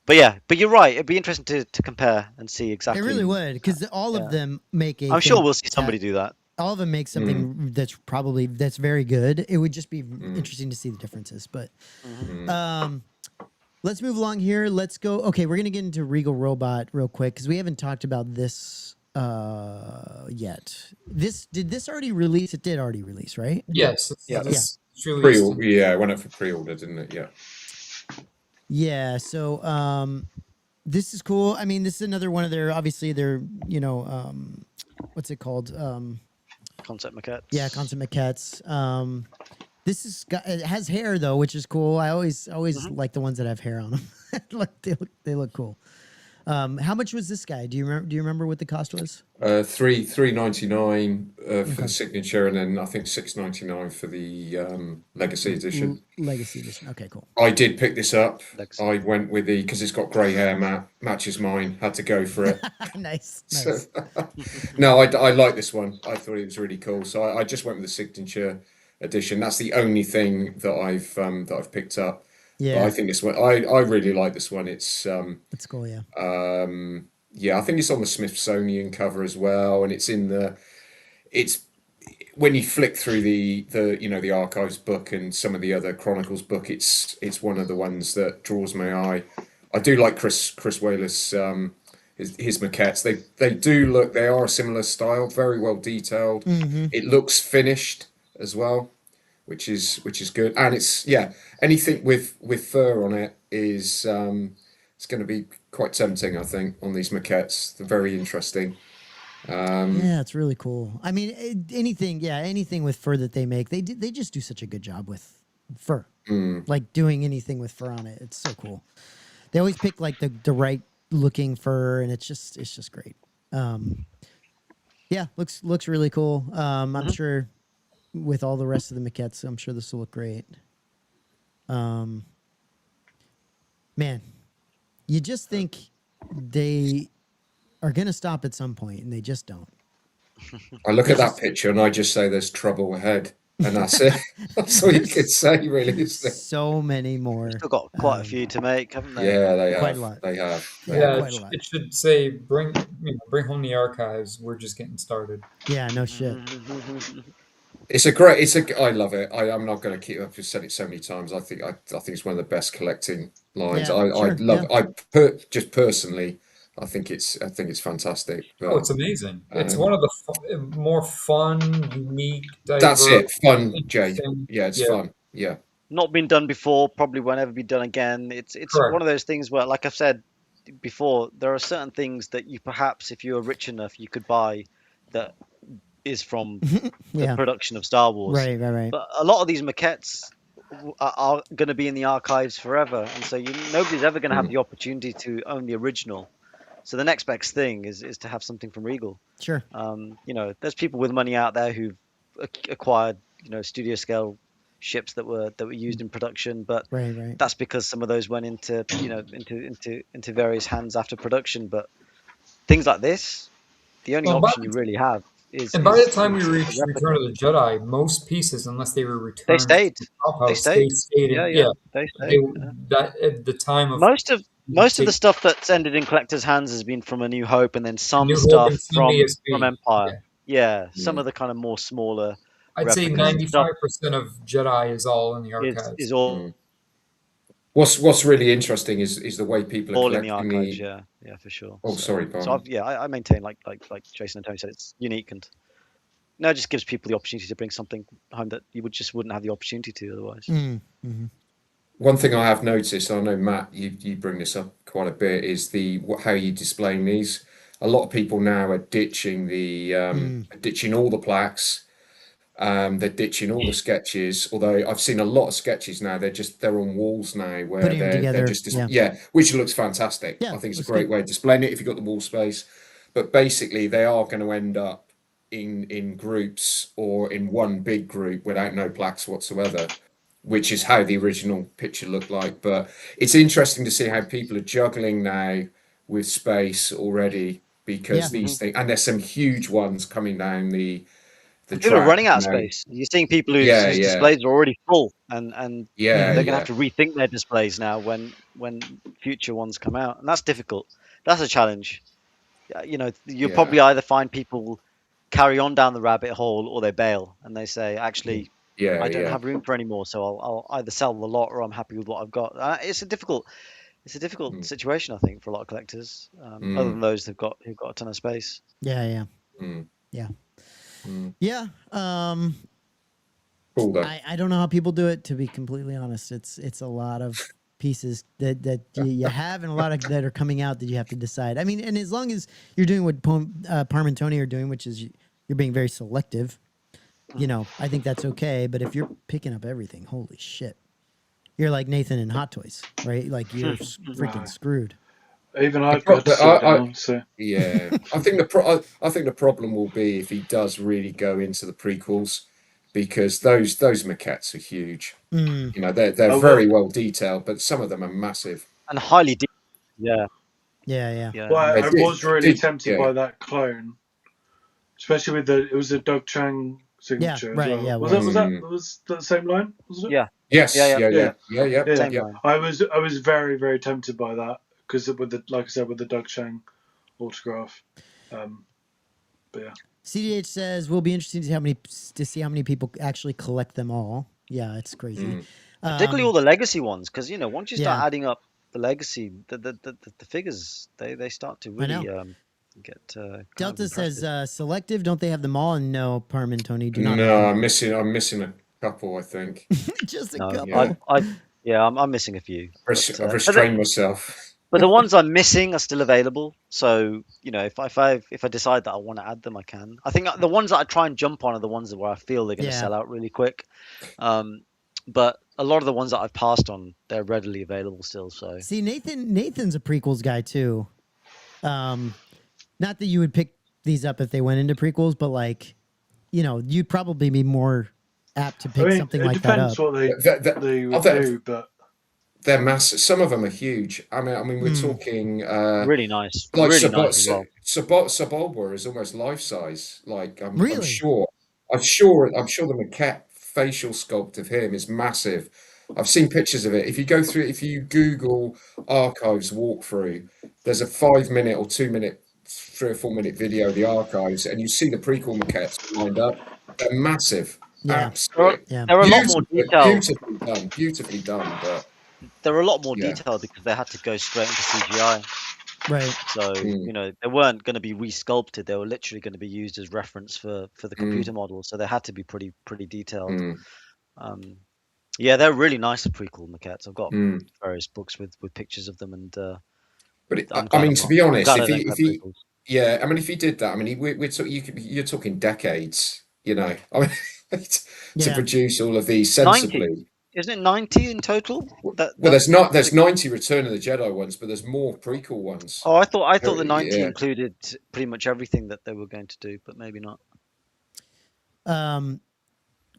But yeah, but you're right. It'd be interesting to compare and see
It
exactly.
really would, because all of
Yeah.
them make a
I'm sure we'll see somebody do that.
all of them make something that's very good. It would just be interesting to see the differences. But let's move along here. Let's go. Okay, we're gonna get into Regal Robot real quick because we haven't talked about this yet. Did this already release? It did already release, right?
Yes,
Yeah.
it's released.
Yeah, it went up for pre-order, didn't it? Yeah.
Yeah. So this is cool. I mean, this is another one of their obviously their what's it called?
Concept maquettes.
Yeah, concept maquettes. This is it has hair though, which is cool. I always like the ones that have hair on them. They look cool. How much was this guy? Do you remember what the cost was?
$3.99 for the signature, and then I think $6.99 for the Legacy edition.
Legacy edition. Okay, cool.
I did pick this up.
Legacy.
I went with because it's got grey hair, matches mine. Had to go for it.
Nice.
So, no, I like this one. I thought it was really cool, so I just went with the signature edition. That's the only thing that I've picked up.
Yeah,
But I think this one, I really like this one. It's
that's cool. Yeah.
yeah, I think it's on the Smithsonian cover as well, and it's when you flick through the archives book and some of the other Chronicles book, it's one of the ones that draws my eye. I do like Chris Whalers, his maquettes. They are a similar style, very well detailed. It looks finished as well, which is good. And it's anything with fur on it is it's going to be quite tempting, I think, on these maquettes. They're very interesting.
Yeah, it's really cool. I mean, anything with fur that they make, they just do such a good job with fur. Like doing anything with fur on it, it's so cool. They always pick like the right looking fur, and it's just great. Yeah, looks really cool. I'm sure with all the rest of the maquettes, I'm sure this will look great. Man, you just think they are going to stop at some point, and they just don't.
I look at that picture and I just say there's trouble ahead, and that's it. That's all you could say, really, isn't it?
So many more.
Still got quite a few to make, haven't they?
Yeah, they
Quite
have.
a lot.
They have.
Yeah,
quite a lot.
it should say bring home the archives. We're just getting started.
Yeah, no shit.
I love it. I'm not going to keep. I've said it so many times. I think it's one of the best collecting lines.
Yeah,
I
sure,
love.
yeah.
Just personally, I think it's fantastic.
Oh, it's amazing. It's
Um,
one of the more fun, unique,
That's it.
diverse,
Fun, Jay.
interesting.
Yeah, it's
Yeah,
fun. Yeah.
Not been done before, probably won't ever be done again. It's
correct.
one of those things where, like I've said before, there are certain things that you perhaps, if you were rich enough, you could buy that is from the
Yeah.
production of Star Wars.
Right.
But a lot of these maquettes are going to be in the archives forever, and so nobody's ever going to have the opportunity to own the original. So the next best thing is to have something from Regal.
Sure.
There's people with money out there who've acquired, studio scale ships that were used in production, but
Right.
that's because some of those went into into various hands after production. But things like this, the only
Well,
option you really have is.
And by the time we
is
reach
replica.
Return of the Jedi, most pieces, unless they were returned
They stayed.
to the Top House,
They stayed.
Yeah,
They
they,
stayed.
that at the time of
Most of the stuff that's ended in collectors' hands has been from A New Hope, and then some
New Hope
stuff
and some ESP.
from Empire. Yeah, some of the kind of more smaller.
I'd say
replicas and stuff
95% of Jedi is all in the archives.
is all
What's really interesting is the way people are
in the
collecting
archives. Yeah, for sure.
Oh, sorry,
So
pardon.
I maintain like Jason and Tony said, it's unique, and it just gives people the opportunity to bring something home that you wouldn't have the opportunity to otherwise.
One thing I have noticed, I know Matt, you bring this up quite a bit, is how you displaying these. A lot of people now are ditching all the plaques, They're ditching all the sketches, although I've seen a lot of sketches now. They're on walls now where
Putting them
they're
together,
just
yeah.
which looks fantastic.
Yeah,
I think it's a
looks
great
good.
way of displaying it if you've got the wall space. But basically, they are going to end up in groups or in one big group without no plaques whatsoever, which is how the original picture looked like. But it's interesting to see how people are juggling now with space already
Yeah.
because these things, and there's some huge ones coming down the
People are
track,
running out
you
of
know.
space. You're seeing people
Yeah,
whose
yeah,
displays are already full, and
yeah,
they're going to have
yeah,
to rethink their displays now when future ones come out, and that's difficult. That's a challenge. You'll
yeah,
probably either find people carry on down the rabbit hole or they bail and they say, actually,
yeah,
I don't
yeah.
have room for any more, so I'll either sell the lot or I'm happy with what I've got. It's a difficult
Mm,
situation, I think, for a lot of collectors. Other than
mm,
those who've got a ton of space.
Yeah, yeah,
mm,
yeah,
mm.
yeah.
Cool though.
I don't know how people do it. To be completely honest, it's a lot of pieces that you have, and a lot of that are coming out that you have to decide. I mean, and as long as you're doing what Parm and Tony are doing, which is you're being very selective, I think that's okay. But if you're picking up everything, holy shit, you're like Nathan in Hot Toys, right? Like you're freaking
No.
screwed.
Even I've
Pro-
got to
the-
sit down. So
yeah, I think the problem will be if he does really go into the prequels, because those maquettes are huge.
Mm,
They're
I will.
very well detailed, but some of them are massive.
And highly deep. Yeah,
yeah, yeah,
yeah.
Well, I was really
Did
tempted
yeah.
by that clone, especially with it was a Doug Chang
yeah.
signature as
Right.
well.
Yeah, it
Was that
was.
was that
Mm.
was that the same line? Was it?
Yeah, yeah,
Yes,
yeah.
yeah,
Yeah,
yeah, yeah, yeah,
yeah.
Same
yeah.
line.
I was very very tempted by that because with the like I said with the Doug Chang autograph. But yeah,
CDH says will be interesting to see how many people actually collect them all. Yeah, it's crazy.
Mm.
Particularly all the legacy ones, because once you start
Yeah,
adding up the legacy, the figures they start to
I know.
really get kind of
Delta says
impressive.
selective. Don't they have them all? And no, Parm and Tony do not have
No,
them
I'm missing a couple, I think.
all. Just a
No,
Yeah.
couple.
I'm missing a few,
I've
but
restrained myself.
the ones I'm missing are still available. So if I decide that I want to add them, I can. I think the ones that I try and jump on are the ones where I feel they're going to
Yeah.
sell out really quick. But a lot of the ones that I've passed on, they're readily available still. So
See, Nathan's a prequels guy too. Not that you would pick these up if they went into prequels, but like, you'd probably be more apt to
I
pick
mean
something
it
like that
depends
up.
what they
Oh,
would do, but
they're massive. Some of them are huge. I mean, we're talking
really nice,
like
really nice as well.
Subalba is almost life size. Like I'm
Really?
sure the maquette facial sculpt of him is massive. I've seen pictures of it. If you Google archives walkthrough, there's a 5 minute or 2 minute, 3 or 4 minute video of the archives, and you see the prequel maquettes lined up. They're massive.
Yeah.
Absolutely.
Yeah.
They're a lot more detailed.
Beautifully done, but
They're a lot more
yeah.
detailed because they had to go straight into CGI.
Right.
So
Mm,
they weren't going to be resculpted. They were literally going to be used as reference for the computer
mm,
model. So they had to be pretty detailed.
mm,
Um, yeah, they're really nice prequel maquettes. I've got
mm.
various books with pictures of them, and
But
I'm
I
glad
mean,
I'm
to
not.
be
I'm
honest,
glad I don't have prequels.
yeah, I mean, if he did that, I mean, you're talking decades, I mean, to
Yeah.
produce all of these
90,
sensibly.
isn't it 90 in total?
Well, there's 90 Return of the Jedi ones, but there's more prequel ones.
Oh, I thought the 90
Yeah,
included pretty much everything that they were going to do, but maybe not.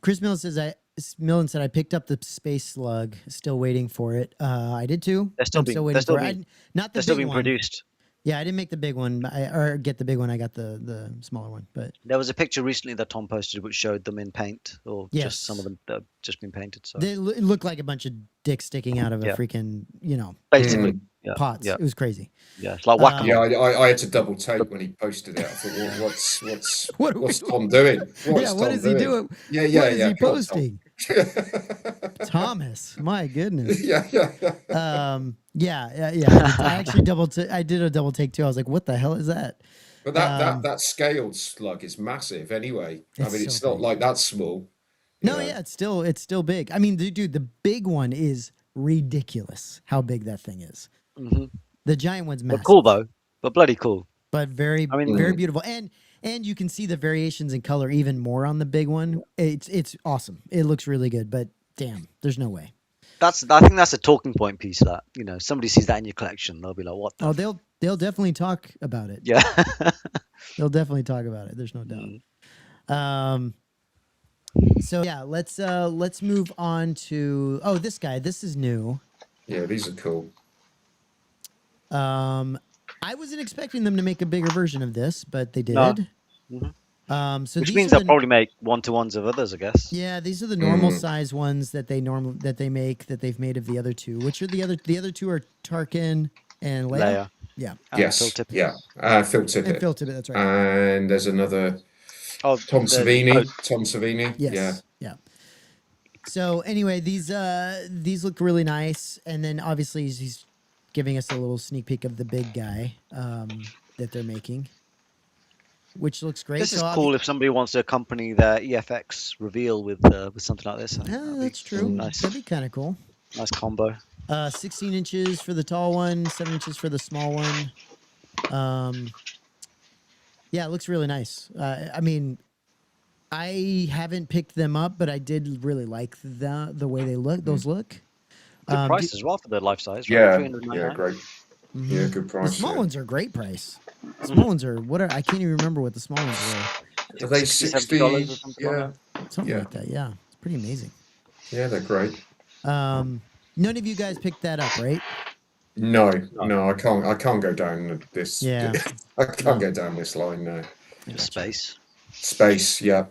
Chris Millen said I picked up the Space Slug. Still waiting for it. I did too.
They're still
I'm
being
still
they're
waiting
still
for
being
it. Not the
they're still
big
being
one.
produced.
Yeah, I didn't make the big one, or get the big one. I got the smaller one. But
There was a picture recently that Tom posted which showed them in paint, or just some of
yes,
them that have just been painted. So
they looked like a bunch of dicks sticking out of a
yeah,
freaking
basically,
mm,
yeah,
pots.
yeah,
It was crazy.
yeah. It's like
yeah.
whack-a-mole.
I had to double take when he posted it. I thought,
What are we?
what's Tom doing?
Yeah,
What's
what
Tom
is he
doing?
doing?
Yeah,
What
yeah,
is
yeah.
he
Come on, Tom.
posting? Thomas, my goodness.
Yeah, yeah, yeah.
Yeah. I actually I did a double take too. I was like, what the hell is that?
But
Um,
that scaled slug is massive anyway. I
it's
mean,
so
it's not
big.
like that small.
No, yeah, it's still big. I mean, dude, the big one is ridiculous. How big that thing is.
Hmm.
The giant one's
But
massive,
cool though, but bloody cool.
but very,
I mean,
very
Mm,
beautiful. And And you can see the variations in color even more on the big one. It's awesome. It looks really good, but damn, there's no way.
I think that's a talking point piece. That somebody sees that in your collection, they'll be like, "What the?"
Oh, they'll definitely talk about it.
Yeah.
They'll definitely talk about it. There's no doubt. So yeah, let's move on to this guy. This is new.
Yeah, these are cool.
I wasn't expecting them to make a bigger version of this, but they did.
No. Mm-hmm.
So
Which
these
means
are
they'll probably make one-to-ones of others, I guess.
Yeah, these are the normal size ones that they make that they've made of the other two. Which are the other? The other two are Tarkin and Leia. Yeah.
Yes.
Phil Tippett.
Yeah. Phil Tippett.
And Phil Tippett. That's right.
And there's another.
Oh,
Tom Savini. Tom Savini.
Yes. Yeah. So anyway, these look really nice, and then obviously he's giving us a little sneak peek of the big guy that they're making, which looks great.
This is
So
cool if somebody wants to accompany their EFX reveal with something like this.
That's true.
Nice.
That'd be kind of cool.
Nice combo.
16 inches for the tall one, 7 inches for the small one. Yeah, it looks really nice. I mean, I haven't picked them up, but I did really like the way they look. Those look.
Good price as well for the life size. Right?
Yeah.
$399.
Yeah. Great.
Mm-hmm.
Yeah. Good price.
The small ones are great price. Small ones are I can't even remember what the small ones were.
Are they
$60 or something?
Yeah.
Something like that. Yeah, it's pretty amazing.
Yeah, they're great.
None of you guys picked that up, right?
No, I can't go down this.
Yeah.
I can't go down this line. No.
Space.
Yeah.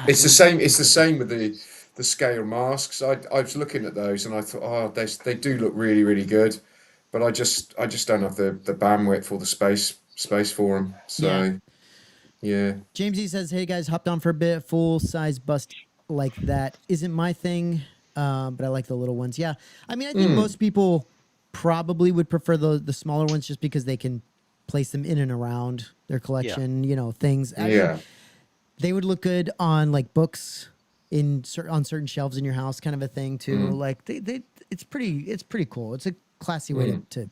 It's the same. It's the same with the scale masks. I was looking at those and I thought, they do look really, really good, but I just don't have the bandwidth or the space for them. So, yeah.
James E says, "Hey guys, hopped on for a bit. Full size bust like that isn't my thing, but I like the little ones." Yeah, I mean, I think most people probably would prefer the smaller ones just because they can place them in and around their collection. You know, things. I mean, they would look good on like books on certain shelves in your house, kind of a thing too. Like it's pretty cool. It's a classy way to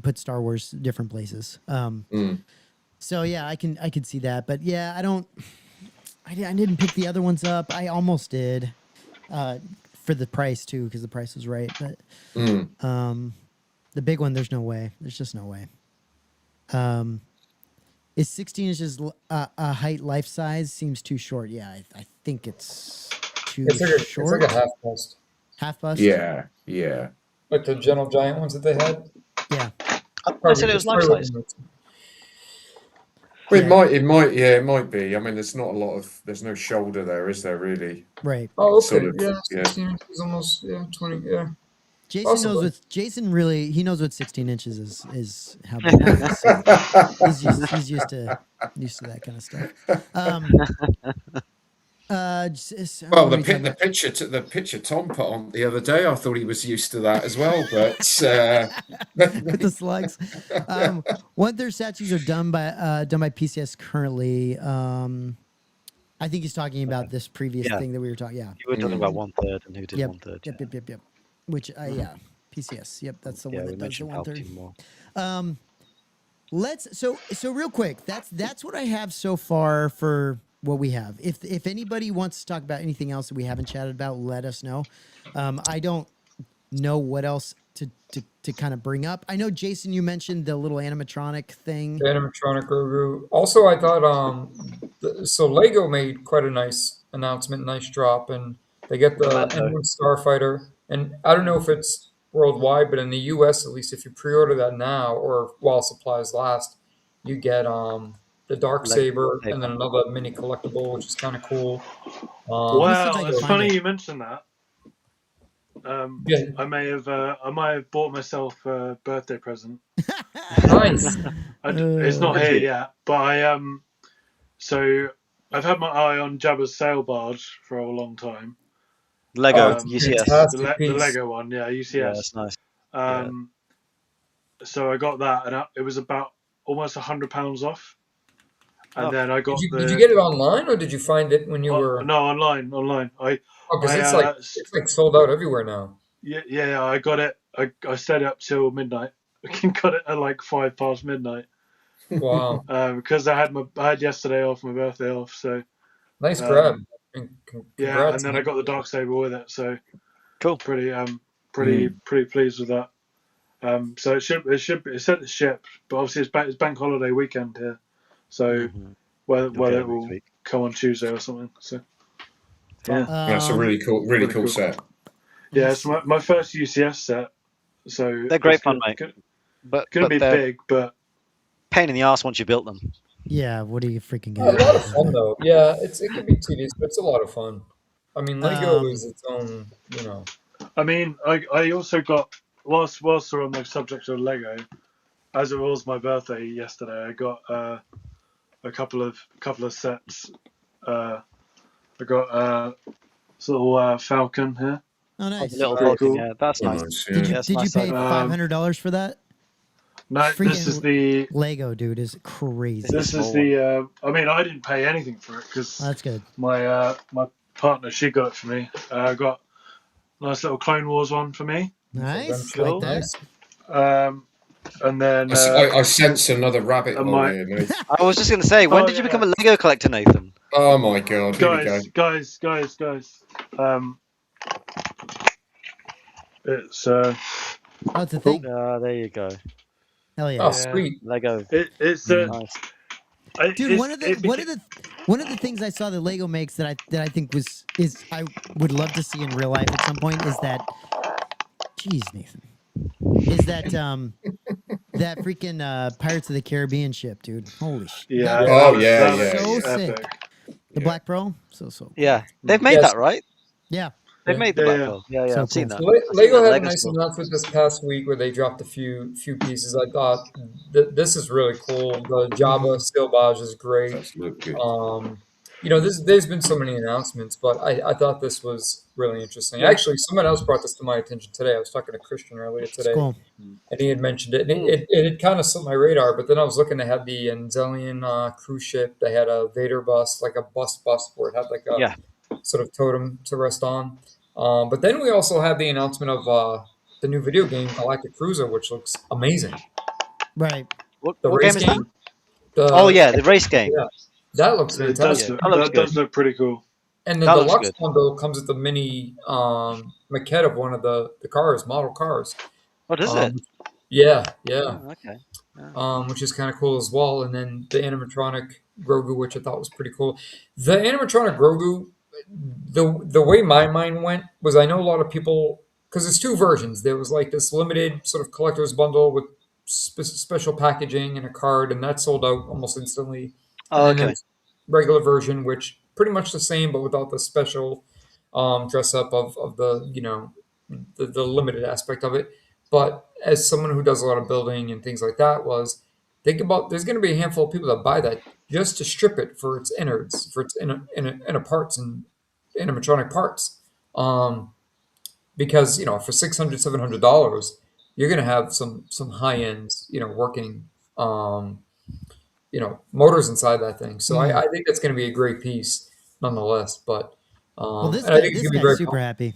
put Star Wars different places. So yeah, I could see that, but yeah, I didn't pick the other ones up. I almost did, for the price too, because the price was right. But the big one, there's no way. There's just no way. Is 16 inches a height life size? Seems too short. Yeah, I think it's too short.
It's like a half bust.
Half bust?
Yeah.
Like the Gentle Giant ones that they had?
Yeah.
I said it was life size.
Well, it might be. I mean, there's no shoulder there, is there really?
Right.
Oh, okay.
Sort of,
16 inches almost, 20,
Jason
Possibly.
knows what Jason really he knows what 16 inches is how big it is. So he's used to that kind of stuff.
Well, the picture Tom put on the other day, I thought he was used to that as well, but
with the slugs. One third statues are done by PCS currently. I think he's talking about this previous thing that we were talking. Yeah,
you were talking about 1/3 and who did 1/3.
Yep. Which PCS. Yep, that's the one that does the 1/3. So real quick, that's what I have so far for what we have. If anybody wants to talk about anything else that we haven't chatted about, let us know. I don't know what else to kind of bring up. I know, Jason, you mentioned the little animatronic thing.
The animatronic Grogu. Also, I thought so Lego made quite a nice announcement, nice drop, and they get the N1 Starfighter. And I don't know if it's worldwide, but in the US at least, if you pre-order that now or while supplies last, you get the Dark Saber and then another mini collectible, which is kind of cool.
Wow, it's funny you mentioned that. I might have bought myself a birthday present.
Nice.
It's not here yet, but so I've had my eye on Jabba's sail barge for a long time.
Lego UCS.
The Lego one, UCS.
Yeah, that's nice.
So I got that, and it was about almost £100 off. And then I got.
Did you get it online, or did you find it when you were?
No, online.
Because it's like sold out everywhere now.
Yeah. I got it. I stayed up till midnight. I got it at like 5 past midnight.
Wow.
because I had yesterday off, my birthday off. So
Nice grab. And
yeah,
congrats.
and then I got the dark saber with it. So
Cool.
pretty pleased with that. So it said it's shipped, but obviously it's bank holiday weekend here, so whether
You'll get it
it
next
will
week.
come on Tuesday or something. So yeah,
That's a really
Really
cool
cool.
set.
yeah, it's my first UCS set, so
They're great
it's
fun, mate.
Gonna
But
be
they're
big, but
pain in the ass once you built them.
Yeah, what are you freaking
A
gonna
lot of
do?
fun though. Yeah, it can be tedious, but it's a lot of fun. I mean, Lego
Um,
is its own, you know.
I mean, I also got whilst we're on the subject of Lego, as it was my birthday yesterday, I got a couple of sets. I got a little
Oh,
falcon here.
Oh,
nice.
the little
Pretty
Falcon,
cool.
yeah, that's
Oh,
nice.
nice,
Did
yeah.
you
Yeah, it's
did you
nice
pay
size.
$500 for that?
No, this is the
Lego, dude, is crazy.
this is
small
the. I mean, I didn't pay anything for it
Oh,
because
that's good.
my partner, she got it for me. I got a nice little Clone Wars one for me,
Nice,
Cool.
like that.
Nice.
and then
I sense another rabbit
and
hole
my
here, mate.
I was just going to say, when
Oh,
did you
yeah.
become a Lego collector, Nathan?
Oh my god, here we go.
guys. It's
Oh, it's a thing.
There you go.
Hell
Oh,
yeah,
sweet.
Lego.
it's
Nice.
dude.
it's,
One of the things I saw that Lego makes that I think is I would love to see in real life at some point is that. Jeez, Nathan. Is that that freaking Pirates of the Caribbean ship, dude? Holy shit!
yeah.
Oh,
that
yeah,
is
so
yeah.
sick.
epic.
The Black Pearl, so cool.
Yeah, they've made
Yes.
that, right?
Yeah.
They've
Yeah.
made the
Yeah,
Black
yeah.
Pearl. Yeah,
So
I've seen
cool.
that.
Le-
I've seen
Lego
that
had a
Lego
nice
store.
announcement this past week where they dropped a few pieces. I thought this is really cool. The Java Stillbage is great.
That's look good.
There's been so many announcements, but I thought this was really interesting. Actually, someone else brought this to my attention today. I was talking to Christian earlier
It's
today,
cool.
and he had mentioned it. And it had kind of slipped my radar, but then I was looking. They had the Anzelian cruise ship. They had a Vader bust, like a bust where it had like a
Yeah.
sort of totem to rest on. But then we also had the announcement of the new video game Galactic Cruiser, which looks amazing.
Right.
What
The
game
race
is
game.
that? Oh yeah, the race game.
Yeah, that looks
It does
fantastic.
look,
that looks
that does
good.
look pretty cool.
And the
That looks
deluxe
good.
bundle comes with the mini maquette of one of the model cars.
What is it?
Yeah,
Oh, okay.
which is kind of cool as well. And then the animatronic Grogu, which I thought was pretty cool. The animatronic Grogu, the way my mind went was I know a lot of people, because there's two versions. There was like this limited sort of collector's bundle with special packaging and a card, and that sold out almost instantly.
Oh,
And then
okay.
there's regular version, which pretty much the same, but without the special dress up of the the limited aspect of it. But as someone who does a lot of building and things like that, was think about there's going to be a handful of people that buy that just to strip it for its innards, for its inner parts and animatronic parts. Because for $600-$700, you're going to have some high end working motors inside that thing. So I think that's going to be a great piece nonetheless. But
Well,
and I think it's
this
going to be
guy's
very
super happy.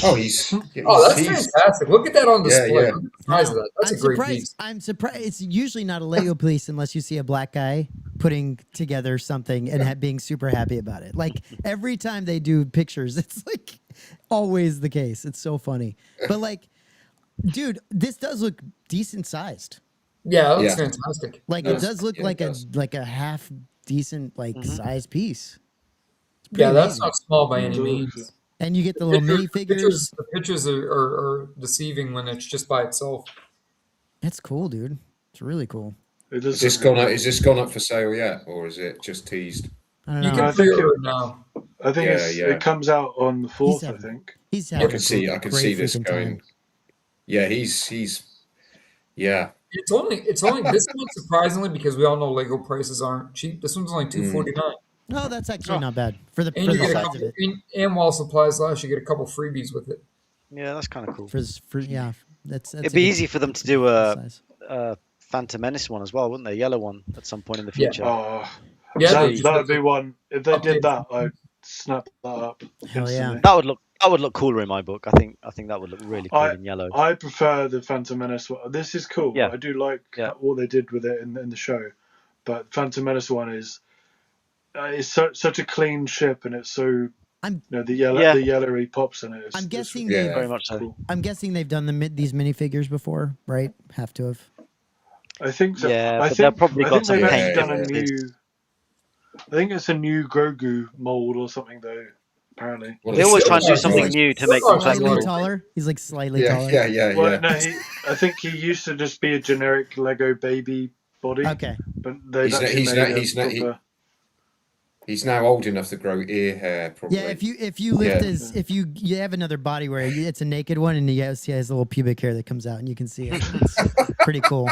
Oh, he's
Oh, that's fantastic! Look at that on display.
yeah.
Look at the size of that. That's
I'm
a great
surprised.
piece.
I'm surprised. It's usually not a Lego piece unless you see a black guy putting together something and being super happy about it. Like every time they do pictures, it's like always the case. It's so funny. But like, dude, this does look decent sized.
Yeah, that looks
Yeah.
fantastic.
Like
It
it
does.
does look
Yeah,
like
it does.
a half decent size piece. It's pretty
Yeah, that's
amazing.
not small by any
It does,
means.
And you get the little minifigures.
The pictures are deceiving when it's just by itself.
That's cool, dude. It's really cool.
It does
Is this
look
gone
really
up?
cool.
Is this gone up for sale yet, or is it just teased?
I don't
You
know.
can
I think
pre-order it now.
I think
Yeah.
it comes out on the 4th. I
having-
think.
He's
I
having
can
a
see.
great-
I can
great
see this
freaking
going.
time.
Yeah, he's. Yeah,
It's only this one surprisingly because we all know Lego prices aren't cheap. This one's only $249,
No, that's actually not bad for the
and
for
you
the
get a
size
couple.
of it.
And while supplies last, you get a couple freebies with it.
Yeah, that's kind of cool.
For yeah, that's
It'd
a
be
good
easy for them to do a
size.
Phantom Menace one as well, wouldn't they? Yellow one at some point in the
Yeah.
future.
Oh,
Yeah,
that,
they just
that'd be one. If they
update.
did that, I'd snap that up.
Hell yeah.
instantly.
That would look That would look cooler in my book. I think that would look really cool in yellow.
I prefer the Phantom Menace one. This is cool.
Yeah.
I do like
Yeah.
what they did with it in the show, but Phantom Menace one is such a clean ship, and it's so the yellowy pops in it.
I'm guessing
Yeah.
they
Very much so.
cool.
I'm guessing they've done these minifigures before, right? Have to have.
I think so.
Yeah,
I
but
think
they've probably got some
they've
paint
actually done a
differences.
new. I think it's a new Grogu mold or something though. Apparently.
Well,
They
it
always
should
try and do
be
something
nice.
new to make
Oh,
them
slightly
Slightly
flexible.
taller. He's like slightly
Yeah,
taller.
yeah.
Well, no, I think he used to just be a generic Lego baby body.
Okay.
But they've
He's
actually made
He's now old enough to grow ear hair. Probably.
Yeah, if you lift his if you have another body where it's a naked one and he has a little pubic hair that comes out and you can see it. It's pretty cool.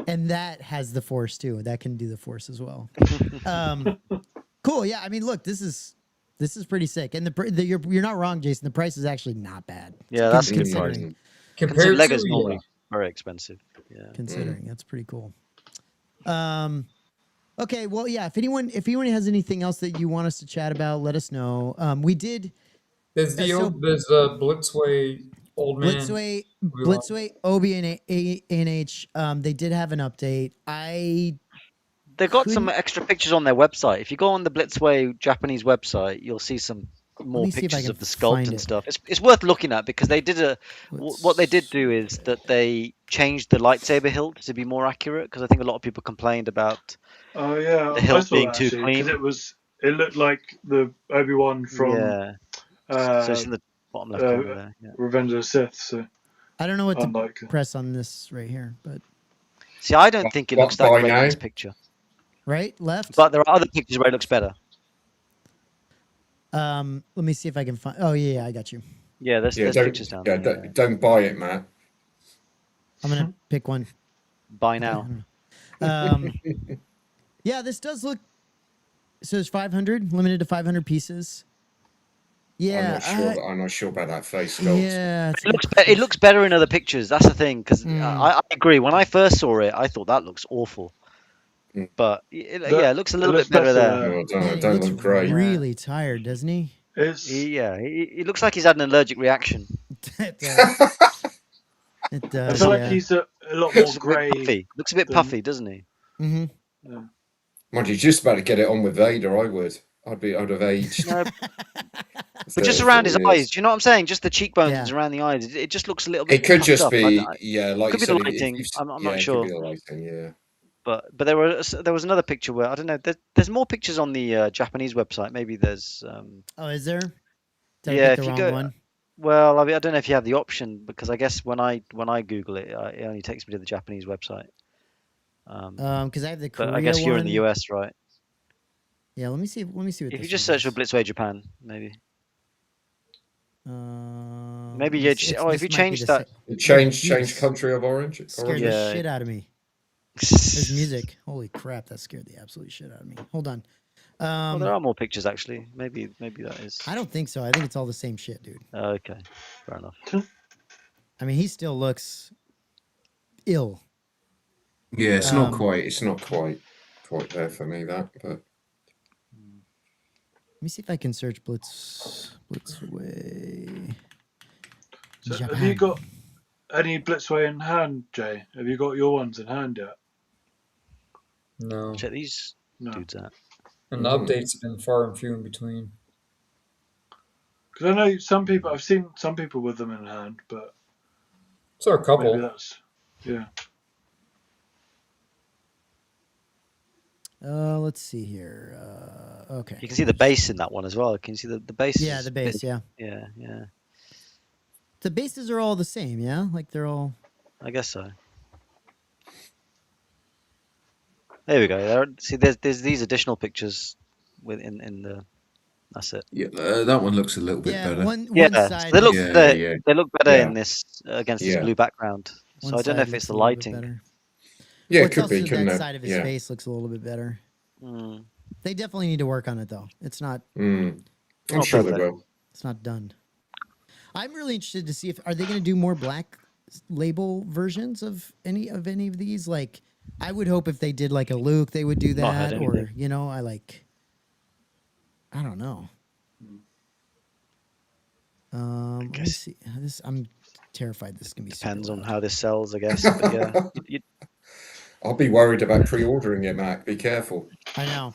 And that has the Force too. That can do the Force as well. Cool. Yeah. I mean, look, this is pretty sick. And you're not wrong, Jason. The price is actually not bad.
Yeah, that's good
considering.
Compared
Lego's
to
normally very expensive. Yeah.
Considering that's pretty cool. Okay. Well, yeah. If anyone has anything else that you want us to chat about, let us know. We did.
there's there's Blitzway old man.
Blitzway, Obi, and ANH. They did have an update.
They've got some extra pictures on their website. If you go on the Blitzway Japanese website, you'll see some more
me see if I
pictures
can
of the sculpt
find
and
it.
stuff. It's worth looking at because they did what they did do is that they changed the lightsaber hilt to be more accurate because I think a lot of people complained about
Oh yeah,
the
I
hilt
saw
being
that
too
actually,
clean.
because it looked like the Obi-Wan from
so it's in the bottom left corner there. Yeah.
Revenge of the Sith. So
I don't know what to
unlike
press on this right here, but
See, I don't think it
What,
looks that
by
great
now?
in this picture,
right, left.
but there are other pictures where it looks better.
Let me see if I can find. Oh yeah, I got you.
Yeah, there's pictures down
yeah,
there.
don't buy it, Matt.
I'm gonna pick one.
Buy now.
Yeah, this does look. So it's 500, limited to 500 pieces. Yeah,
I'm not sure about that face sculpt.
yeah.
It looks better in other pictures. That's the thing, because I agree. When I first saw it, I thought that looks awful. But it looks a little bit better there.
No,
Man,
don't
he looks
look great.
really tired, doesn't he?
it's
He looks like he's had an allergic reaction.
It does. It
I
does.
feel like
Yeah.
he's a lot more
Looks a bit
grey.
puffy. Looks a bit puffy, doesn't he?
Mm-hmm.
Mind you, just about to get it on with Vader. I'd have aged.
No,
30,
but just around his
40 years.
eyes. Do you know what I'm saying? Just the cheekbones
Yeah.
around the eyes. It just looks a little bit.
It could
puffed
just
up.
be,
I-
yeah, like
could
you
be the
said.
lighting. I'm
yeah,
not
it
sure.
Could be the lighting, yeah.
But there was another picture where I don't know. There's more pictures on the Japanese website. Maybe there's.
Oh, is there? Did
Yeah,
I
if
pick the
you
wrong
go-
one?
Well, I mean, I don't know if you have the option because I guess when I Google it, it only takes me to the Japanese website.
Because I have the Korea
But I guess you're in the
one.
US, right?
Yeah, let me see. Let me see what.
If you
this
just
one
search for
is.
Blitzway Japan, maybe. Maybe
this-
you just.
it's-
Oh, if
this
you
might be
change
the
that.
sa-
Change
Jeez.
country of origin.
Scared
origin.
the
Yeah.
shit out of me. There's music. Holy crap, that scared the absolute shit out of me. Hold on.
Well, there are more pictures actually. Maybe that is.
I don't think so. I think it's all the same shit, dude.
Okay, fair enough.
I mean, he still looks ill.
Yeah, it's
Um,
not quite. It's not quite there for me. That, but
Let me see if I can search Blitzway.
So
Japan.
have you got any Blitzway in hand, Jay? Have you got your ones in hand yet?
No,
Check these
No.
dudes out.
and the updates have been far and few in between.
Because I know some people. I've seen some people with them in hand, but
So a
maybe
couple.
that's yeah.
Let's see here. Okay.
You can see the base in that one as well. Can you see the base?
Yeah,
is
the base.
big.
Yeah,
Yeah.
the bases are all the same. Yeah, like they're all.
I guess so. There we go. See, there's these additional pictures in the. That's it.
yeah, that one looks a little bit
Yeah,
better.
one
Yeah,
side.
so they look
Yeah,
better.
yeah.
They look better
Yeah.
in this against this
Yeah.
blue background. So
one
I don't know
side
if it's
looks
the
a little bit
lighting.
better.
Yeah,
Well,
it could be,
also
couldn't
that
it?
side of his
Yeah.
face looks a little bit better.
Mm.
They definitely need to work on it though. It's not.
I'm
Not
sure they
perfect.
will.
It's not done. I'm really interested to see if are they going to do more black label versions of any of these. Like, I would hope if they did like a Luke, they would do
Not heard
that, or
anything.
I like. I don't know. Let me
guess-
see. I'm terrified this is gonna be
Depends
super
on
loud.
how this sells, I guess. But yeah,
I'll be worried about pre-ordering it, Mac. Be careful.
I know.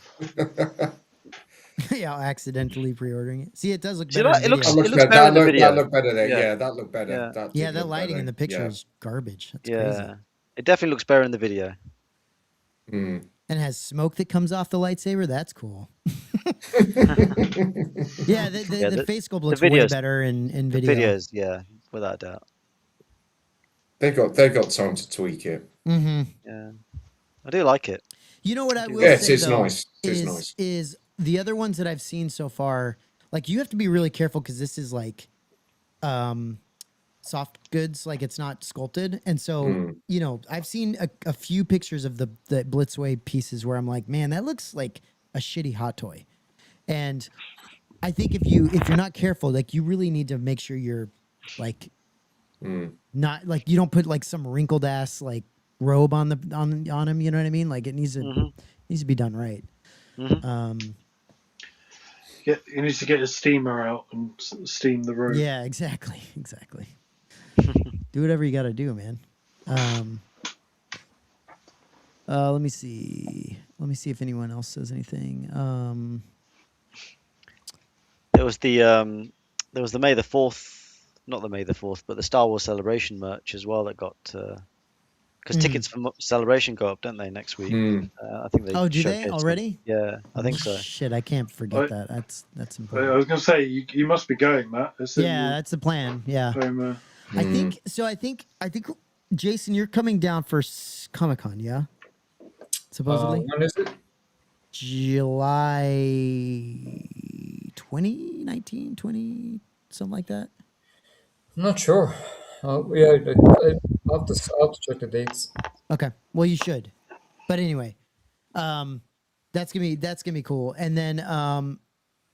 Yeah, accidentally pre-ordering it. See, it does look
See,
better in
it looks
video.
it looks better in the video.
That looked better there.
Yeah,
Yeah, that looked better.
yeah,
That
Yeah,
did
that
look
lighting
better.
in the picture
Yeah.
is garbage. That's
yeah.
crazy.
It definitely looks better in the video.
Mm.
And it has smoke that comes off the lightsaber. That's cool. Yeah,
Yeah,
the
the-
face sculpt
the
looks way
videos-
better in
The
video.
videos, yeah, without a doubt.
They got time to tweak it.
Mm-hmm.
Yeah, I do like it.
You know what I will
Yes,
say
it's
though
nice. It's nice.
is the other ones that I've seen so far. Like you have to be really careful because this is like soft goods, like it's not sculpted, and so you know I've seen a few pictures of the Blitzway pieces where I'm like, man, that looks like a shitty hot toy, and I think if you're not careful, like you really need to make sure you're like not like you don't put like some wrinkled ass like robe on him. You know what I mean? Like it needs to be done right.
He needs to get his steamer out and steam the room.
Yeah, exactly. Do whatever you got to do, man. Let me see. Let me see if anyone else says anything.
There was the May the 4th, not the May the 4th, but the Star Wars Celebration merch as well that got because tickets for Celebration go up, don't they, next week? I think they.
Oh, do they
showcased them.
already?
Yeah, I think so.
Shit, I can't forget that. That's
I
important.
was going to say you must be going, Matt.
Yeah, that's the plan. Yeah. I think so. I think Jason, you're coming down for Comic-Con, yeah? Supposedly
When is it?
July 2019, 20, something like that.
I'm not sure. Yeah, I'll have to check the dates.
Okay. Well, you should. But anyway, that's gonna be cool. And then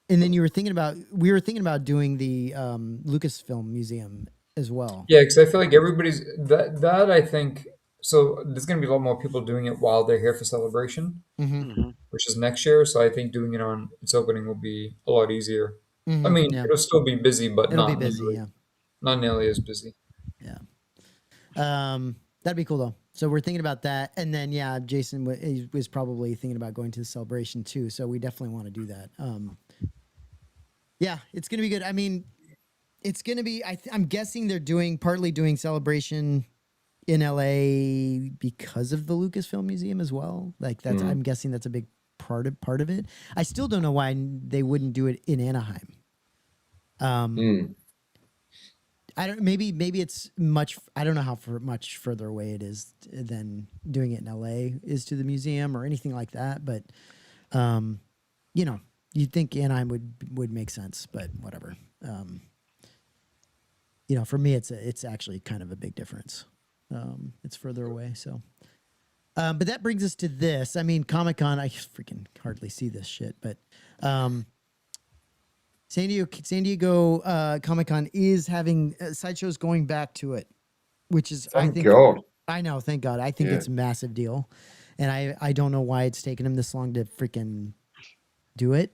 we were thinking about doing the Lucasfilm Museum as well.
Yeah, because I feel like everybody's that I think so. There's gonna be a lot more people doing it while they're here for Celebration, which is next year. So I think doing it on its opening will be a lot easier. I mean,
yeah.
it'll still be busy, but
It'll
not
be busy,
nearly,
yeah.
not nearly as busy.
Yeah. That'd be cool though. So we're thinking about that, and then yeah, Jason was probably thinking about going to the Celebration too. So we definitely want to do that. Yeah, it's gonna be good. I mean, it's gonna be. I'm guessing they're partly doing Celebration in LA because of the Lucasfilm Museum as well. Like that's. I'm guessing that's a big part of it. I still don't know why they wouldn't do it in Anaheim. I don't. Maybe it's much. I don't know how much further away it is than doing it in LA is to the museum or anything like that. But, you know, you'd think Anaheim would make sense, but whatever. You know, for me, it's actually kind of a big difference. It's further away, so. But that brings us to this. I mean, Comic-Con. I freaking hardly see this shit, but. San Diego Comic-Con is having Sideshow's going back to it, which is
Thank God.
I know, thank God. I think it's a massive deal, and I don't know why it's taken them this long to freaking do it.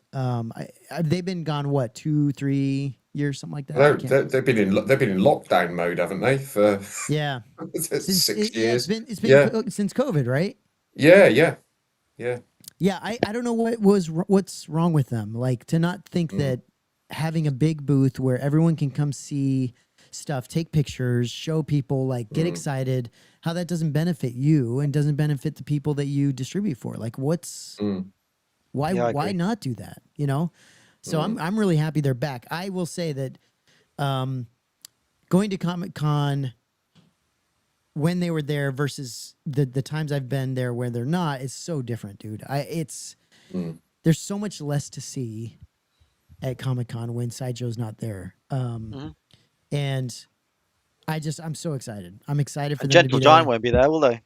They've been gone what 2-3 years, something like that.
They've been in lockdown mode, haven't they? For
Yeah,
6 years.
Yeah, it's been since COVID, right?
Yeah.
Yeah, I don't know what's wrong with them. Like to not think that having a big booth where everyone can come see stuff, take pictures, show people, like get excited, how that doesn't benefit you and doesn't benefit the people that you distribute for. Like why not do that? You know? So I'm really happy they're back. I will say that going to Comic-Con when they were there versus the times I've been there where they're not is so different, dude. There's so much less to see at Comic-Con when Sideshow's not there. And I'm so excited. I'm excited for them to be
Gentle
there.
Giant won't be there, will they?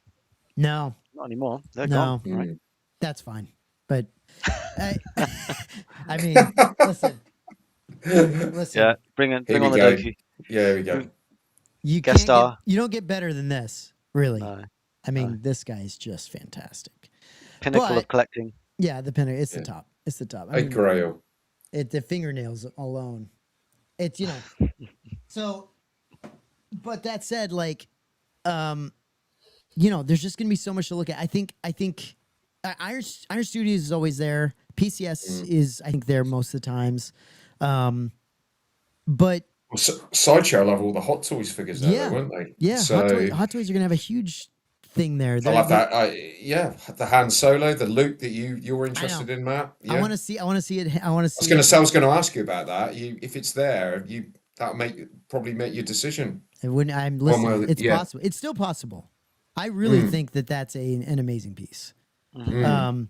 No,
Not anymore. They're
No.
gone. Right?
that's fine. But I mean, listen.
Yeah, bring on
Here we
the
go.
Doku.
Yeah, here we go.
You
Guest star.
you don't get better than this, really.
No,
I mean, this guy's just fantastic.
pinnacle
But-
of collecting.
Yeah, the pinnacle. It's the top. It's the top. I
A
mean,
grail.
the fingernails alone. It's so. But that said, like, there's just gonna be so much to look at. I think Iron Studios is always there. PCS is, I think, there most of the times. But
Sideshow will have all the Hot Toys figures there, won't they?
Yeah,
So
Hot Toys are gonna have a huge thing there.
they'll have that. The Han Solo, the Luke that you're interested in, Matt. Yeah.
I want to see it. I want to see.
I was going to ask you about that. If it's there, that'll probably make your decision.
I'm listening. It's possible. It's still possible. I really think that that's an amazing piece. And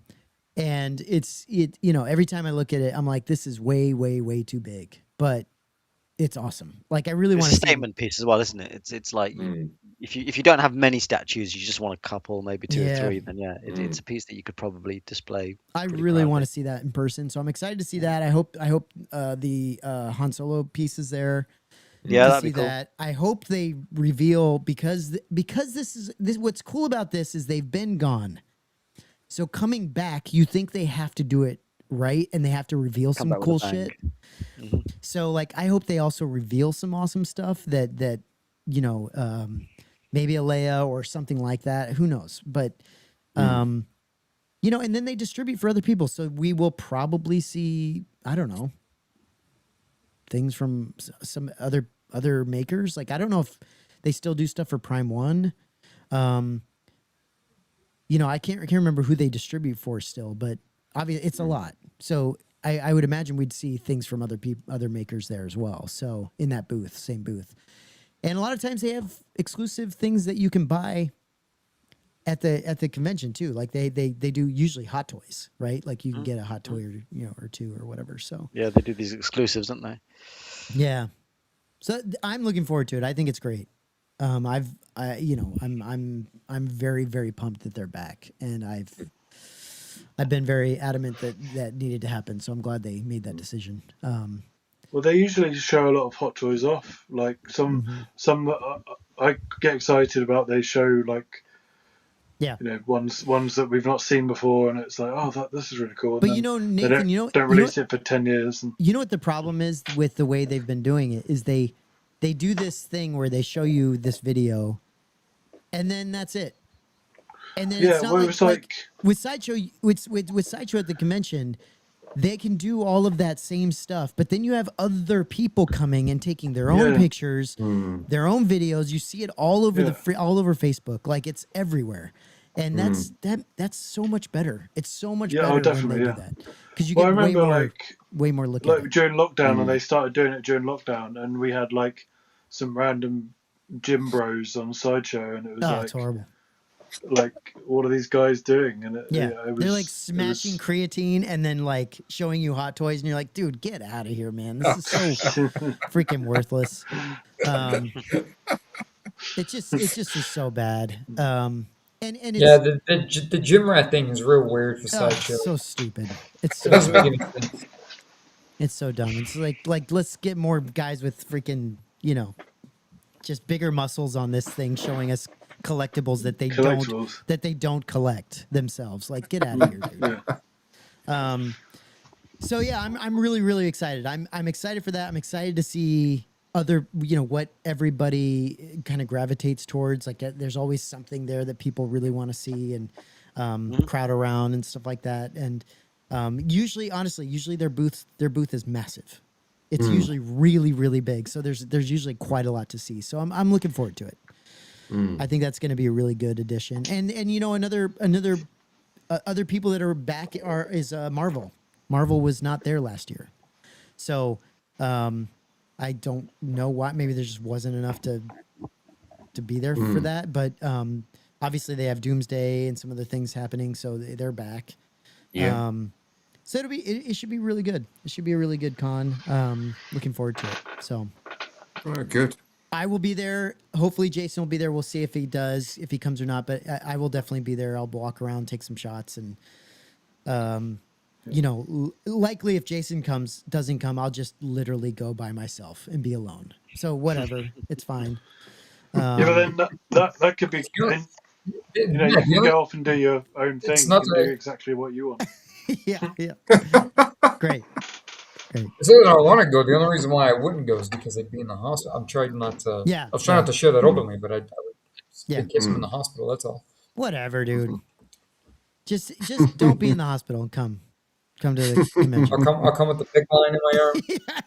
every time I look at it, I'm like, this is way, way, way too big. But it's awesome. Like, I really want to
see a statement piece as well, isn't it? It's like if you don't have many statues, you just want a couple, maybe 2 or 3. Then it's a piece that you could probably display.
I really want to see that in person, so I'm excited to see that. I hope the Han Solo piece is there.
Yeah, that'd be cool.
That. I hope they reveal because this what's cool about this is they've been gone. So coming back, you think they have to do it right and they have to reveal some cool shit. So like, I hope they also reveal some awesome stuff that maybe a Leia or something like that. Who knows? But and then they distribute for other people. So we will probably see, I don't know, things from some other makers. Like, I don't know if they still do stuff for Prime One. I can't remember who they distribute for still, but obviously it's a lot. So I would imagine we'd see things from other makers there as well. So in that booth, same booth. And a lot of times they have exclusive things that you can buy at the convention too. Like they do usually Hot Toys, right? Like you can get a Hot Toy or two or whatever. So
yeah, they do these exclusives, don't they?
Yeah. So I'm looking forward to it. I think it's great. I'm very, very pumped that they're back, and I've been very adamant that needed to happen. So I'm glad they made that decision.
Well, they usually show a lot of Hot Toys off. Like some I get excited about. They show like ones that we've not seen before, and it's like, oh, this is really cool.
But Nathan,
don't release it for 10 years. And
you know what the problem is with the way they've been doing it is they do this thing where they show you this video, and then that's it. And then it's not like with Sideshow, with Sideshow at the convention, they can do all of that same stuff, but then you have other people coming and taking their own pictures, their own videos. You see it all over all over Facebook, like it's everywhere, and that's so much better. It's so much better when they do that because you get way more look at it.
During lockdown, and they started doing it during lockdown, and we had like some random gym bros on Sideshow, and it was
it's horrible.
Like, what are these guys doing? And
they're like smashing creatine and then like showing you Hot Toys, and you're like, dude, get out of here, man. This is so freaking worthless. It just is so bad. And it's,
the gym rat thing is real weird for Sideshow.
It's so stupid. It's so
it doesn't make any sense.
It's so dumb. It's like let's get more guys with freaking just bigger muscles on this thing, showing us collectibles that they don't collect themselves. Like, get out of here, dude. So yeah, I'm really, really excited. I'm excited for that. I'm excited to see other, what everybody kind of gravitates towards. Like, there's always something there that people really want to see and crowd around and stuff like that. And usually their booth is massive. It's usually really, really big. So there's usually quite a lot to see. So I'm looking forward to it. I think that's going to be a really good addition. And another other people that are back is Marvel. Marvel was not there last year, so I don't know why. Maybe there just wasn't enough to be there for that. But obviously they have Doomsday and some other things happening, so they're back.
Yeah.
So it should be really good. It should be a really good con. Looking forward to it. So.
Good.
I will be there. Hopefully Jason will be there. We'll see if he comes or not, but I will definitely be there. I'll walk around, take some shots, and likely if Jason doesn't come, I'll just literally go by myself and be alone. So whatever, it's fine.
But then that could be good. You can go off and do your own thing. You can do exactly what you want.
yeah. Great. Great.
It's not that I want to go. The only reason why I wouldn't go is because I'd be in the hospital. I'm trying not to.
Yeah,
I was trying not to share that openly, but I would,
Yeah.
in case I'm in the hospital. That's all.
Whatever, dude. Just don't be in the hospital and come to the convention.
I'll come with the PICC line in my arm.
Yeah,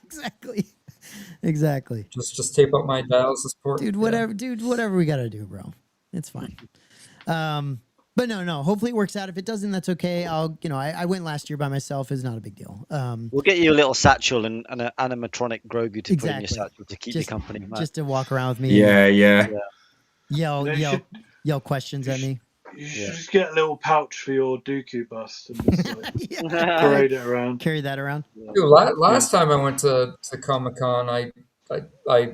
exactly.
Just tape up my dialysis port.
Dude, whatever we gotta do, bro. It's fine. But no. Hopefully it works out. If it doesn't, that's okay. I went last year by myself. It's not a big deal.
We'll get you a little satchel and an animatronic Grogu to put in your
Exactly.
satchel to keep you company. Matt.
Just to walk around with me.
Yeah.
And yell questions at me.
You should just get a little pouch for your Dooku bust and just like, parade it around.
Carry that around.
Dude, last time I went to Comic-Con, I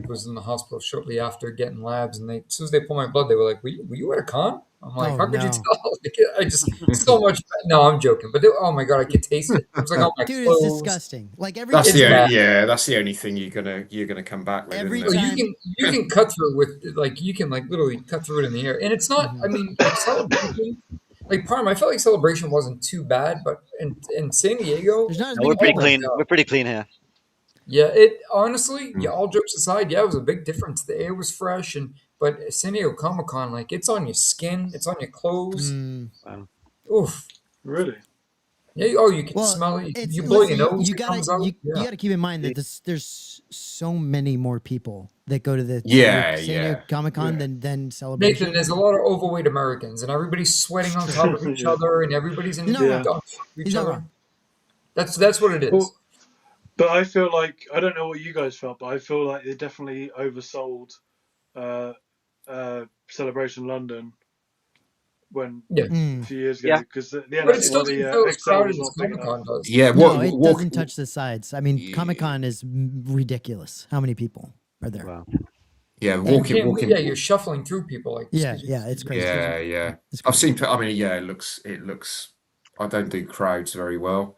was in the hospital shortly after getting labs, and as soon as they pulled my blood, they were like, "Were you at a con?" I'm like,
Oh,
"How could you
no.
tell?" Like, I just so much. No, I'm joking, but oh my god, I could taste it. It was like, "Oh my
Dude,
clothes."
it's disgusting. Like every
That's
It's
the
bad.
only, that's the only thing you're gonna come back with.
Every
isn't it?
time-
You can cut through it with you can literally cut through it in the air, and it's not. I mean, like Celebration, like Prime. I felt like Celebration wasn't too bad, but in San Diego,
there's not as
No,
many
we're pretty
people.
clean.
God.
We're pretty clean here.
Yeah, it honestly, yeah, all jokes aside, yeah, it was a big difference. The air was fresh, but San Diego Comic Con, like it's on your skin, it's on your clothes. Oof.
Really?
Yeah. Oh, you can
Well,
smell it.
it's-
You blow
listen,
your nose.
You
it comes out.
gotta
Yeah.
keep in mind that there's so many more people that go to the
Yeah,
San Diego
yeah.
Comic Con than Celebration.
Nathan, there's a lot of overweight Americans, and everybody's sweating on top of each
Yeah.
other, and everybody's in
He's not wrong.
on
He's
each
not
other.
wrong.
That's what it is.
Well, but I feel like, I don't know what you guys felt, but I feel like they definitely oversold Celebration London when
Yeah.
a few years ago,
Yeah.
because
But it still
the
doesn't feel as
XL
crowded
was
as
not big
Comic Con
enough.
does.
Yeah,
No, it doesn't touch the sides. I mean,
Yeah.
Comic Con is ridiculous. How many people are there?
Wow.
Yeah,
Yeah,
walking.
yeah, you're shuffling through people like.
Yeah, it's crazy.
Yeah.
It's
I've
crazy.
seen. I mean, yeah, it looks. I don't do crowds very well,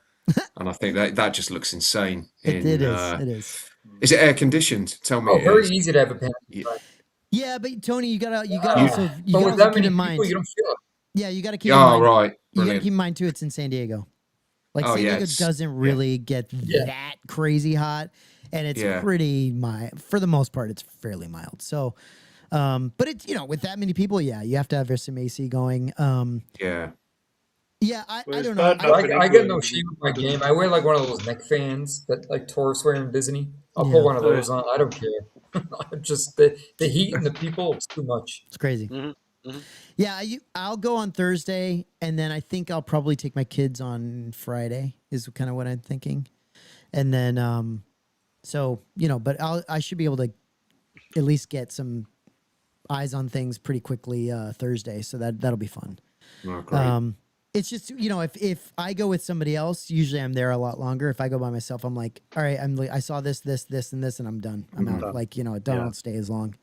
and I think that just looks insane.
It is.
Is it air conditioned? Tell me.
Oh,
it
very
is.
easy to have a panic
Yeah.
attack.
Yeah, but Tony, you gotta
But
also
with
gotta
that
keep
many
in mind.
people, you don't feel it.
Yeah, you gotta keep in
Oh,
mind.
right.
You gotta
Brilliant.
keep in mind too. It's in San Diego. Like
Oh,
San
yeah,
Diego
it's-
doesn't really get that crazy hot, and it's
Yeah.
pretty mild for the most part. It's fairly mild. So, but it's with that many people, yeah, you have to have some AC going.
Yeah.
Yeah, I
Well, it's
don't know.
bad enough in
I get no
England.
shame with my game. I wear like one of those neck fans that like tourists wear in Disney. I'll
Yeah.
put one of those on. I don't care. Just the heat and the people, it's too much.
It's crazy.
Mhm.
Yeah, I'll go on Thursday, and then I think I'll probably take my kids on Friday. Is kind of what I'm thinking, and then so but I should be able to at least get some eyes on things pretty quickly Thursday, so that'll be fun.
Oh, great.
It's just if I go with somebody else, usually I'm there a lot longer. If I go by myself, I'm like, all right, I saw this, and this, and I'm done. I'm out. Like don't stay as long.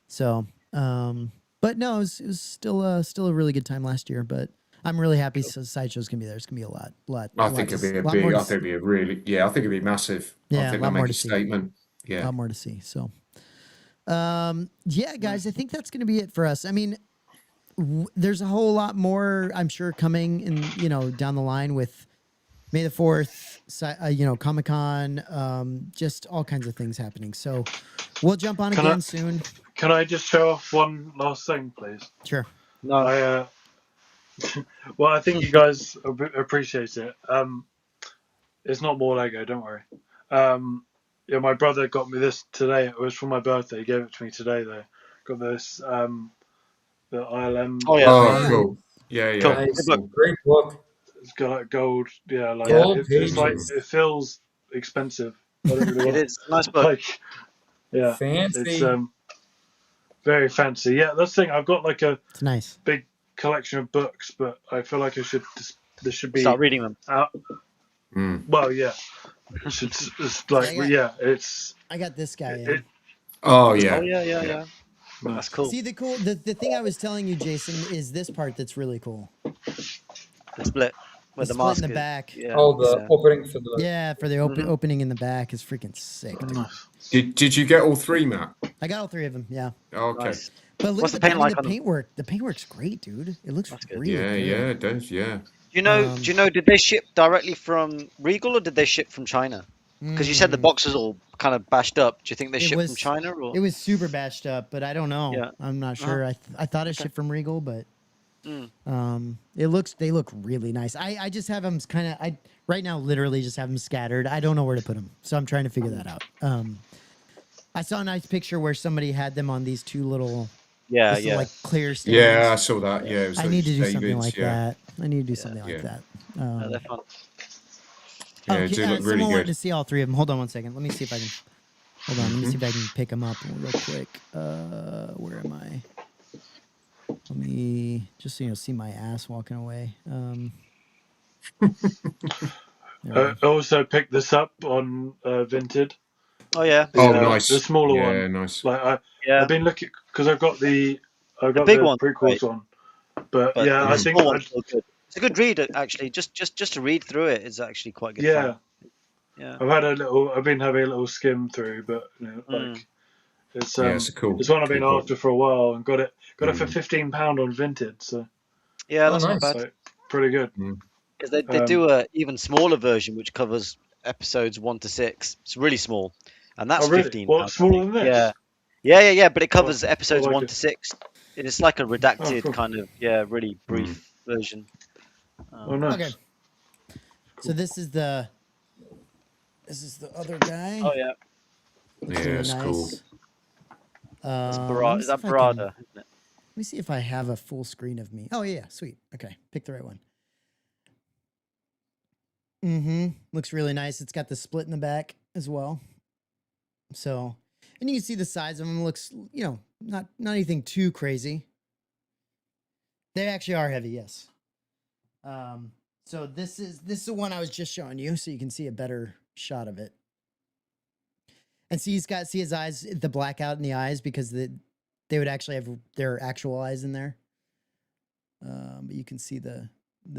So, but no, it was still a really good time last year. But I'm really happy. So Sideshow's gonna be there. It's gonna be a lot.
I think it'd be a
lot
big.
more
I
to
think it'd be a really. Yeah, I think it'd be massive.
Yeah,
I think
a lot
they'll
more
make a
to see.
statement.
a
Yeah.
lot more to see. So, yeah, guys, I think that's gonna be it for us. I mean, there's a whole lot more I'm sure coming in down the line with May the 4th, Comic-Con, just all kinds of things happening. So we'll jump on
Can
again
I-
soon.
Can I just show off one last thing, please?
Sure.
No.
I well, I think you guys appreciate it. It's not more Lego, don't worry. Yeah, my brother got me this today. It was for my birthday. He gave it to me today, though. Got this the ILM.
Oh, yeah.
Oh,
Yeah.
cool. Yeah.
Cool.
Nice.
Good
Great book.
It's got like gold. Yeah, like
Gold
it's like
pages.
it feels expensive. I don't really
It
want
is. Nice book.
like yeah,
Fancy.
it's very fancy. Yeah, that's the thing. I've got like a
It's nice.
big collection of books, but I feel like this should be
Start reading them.
out.
Mm.
Well, yeah, it's like
Yeah,
it's
I got this guy.
it,
Oh yeah.
Oh, yeah. That's cool.
See the thing I was telling you, Jason, is this part that's really cool.
The split with
The
the
split
mask.
in the back.
Yeah.
Oh, the
yeah.
opening for the.
Yeah, for the opening in the back is freaking sick. Dude.
Did you get all three, Matt?
I got all three of them. Yeah.
Okay.
But look
What's
at
the paint like
the
on them?
paintwork. The paintwork's great, dude. It looks
That's good.
really
Yeah,
good.
yeah, it does. Yeah.
you know? Do you know? Did they ship directly from Regal or did they ship from China? Because you said the box was all kind of bashed up. Do you think they
It
shipped from
was
China or?
it was super bashed up, but I don't know.
Yeah.
I'm not
Uh-huh.
sure. I thought it
Okay.
shipped from Regal, but
Mm.
they look really nice. I just have them kind of I right now literally just have them scattered. I don't know where to put them, so I'm trying to figure that out. I saw a nice picture where somebody had them on these two little
Yeah,
this little,
yeah.
like clear
Yeah, I
stands.
saw that. Yeah, it was
I need to
those
do something
Davids.
like
Yeah,
that. I need to do
Yeah.
something like
yeah,
that.
No, they're fun.
yeah. They
Okay,
do look really
someone wanted
good.
to see all three of them. Hold on one second. Let me see if I can. Hold on. Let me see if I can pick them up real quick. Where am I? Let me just so you know, see my ass walking away. There we
I
go.
also picked this up on Vinted.
Oh yeah.
Oh,
The
nice.
smaller
Yeah,
one.
nice.
Like
Yeah.
I've been looking because I
The
got
big
the
one's great,
prequels on, but
but
yeah,
the
I think
small one's still good. It's a good read actually. Just to read through it is actually quite good
yeah,
fun. Yeah.
I've been having a little skim through, but
Mm.
Yeah, it's a
it's one I've
cool
been
book.
after for a while and got it for
Mm,
£15 on Vinted, so
Yeah,
Oh,
that's not
nice.
bad.
like pretty good.
mm.
Because they
Um,
do a even smaller version which covers episodes 1 to 6. It's really small, and
oh
that's
really? What,
£15, I
smaller
think.
than this?
Yeah, yeah. But it
Oh,
covers
I
episodes
like
one
it.
to six. It's like a
Oh,
redacted
cool.
kind of really
Mm.
brief version.
Oh,
Okay,
nice.
so
Cool.
this is the other guy.
Oh yeah,
Looks
Yeah,
really
it's cool.
nice.
that's
Let
Barada.
me
Is
see
that
if I can.
Barada? Isn't it?
Let me see if I have a full screen of me. Oh yeah, sweet. Okay, pick the right one. Looks really nice. It's got the split in the back as well. So, and you can see the size of them. Looks, not anything too crazy. They actually are heavy, yes. So this is the one I was just showing you, so you can see a better shot of it. And see his eyes, the blackout in the eyes because they would actually have their actual eyes in there. But you can see the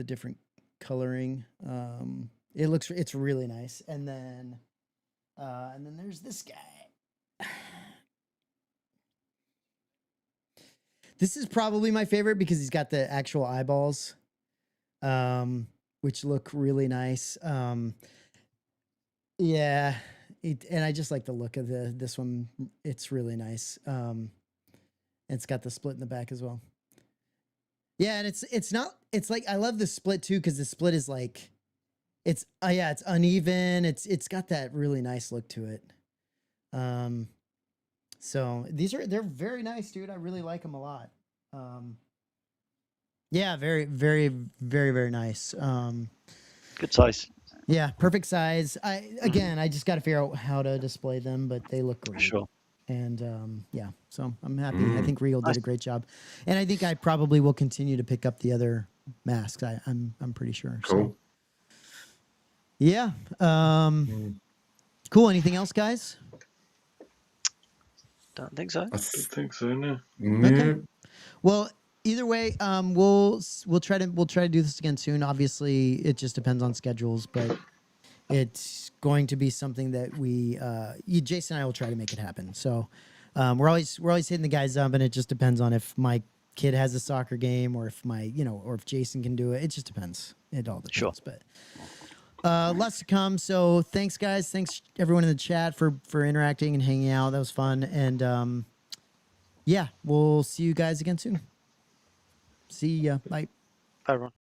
different coloring. It's really nice. And then there's this guy. This is probably my favorite because he's got the actual eyeballs, which look really nice. Yeah, and I just like the look of this one. It's really nice. It's got the split in the back as well. Yeah, and it's like I love the split too because the split is like it's uneven. It's got that really nice look to it. So they're very nice, dude. I really like them a lot. Yeah, very, very, very, very nice.
Good size.
Yeah, perfect size. I just got to figure out how to display them, but they look great.
Sure.
And yeah, so I'm happy. I
Mm.
think Regal
Nice.
did a great job, and I think I probably will continue to pick up the other masks. I'm pretty sure. So
Cool.
yeah, cool. Anything else, guys?
Don't think so.
I
Don't think so, no.
Okay. Well, either way, we'll try to do this again soon. Obviously, it just depends on schedules, but it's going to be something that Jason and I will try to make it happen. So we're always hitting the guys up, and it just depends on if my kid has a soccer game or if or if Jason can do it. It just depends. It all depends.
Sure.
But lots to come. So thanks, guys. Thanks everyone in the chat for interacting and hanging out. That was fun. And yeah, we'll see you guys again soon. See ya. Bye.
Bye, everyone.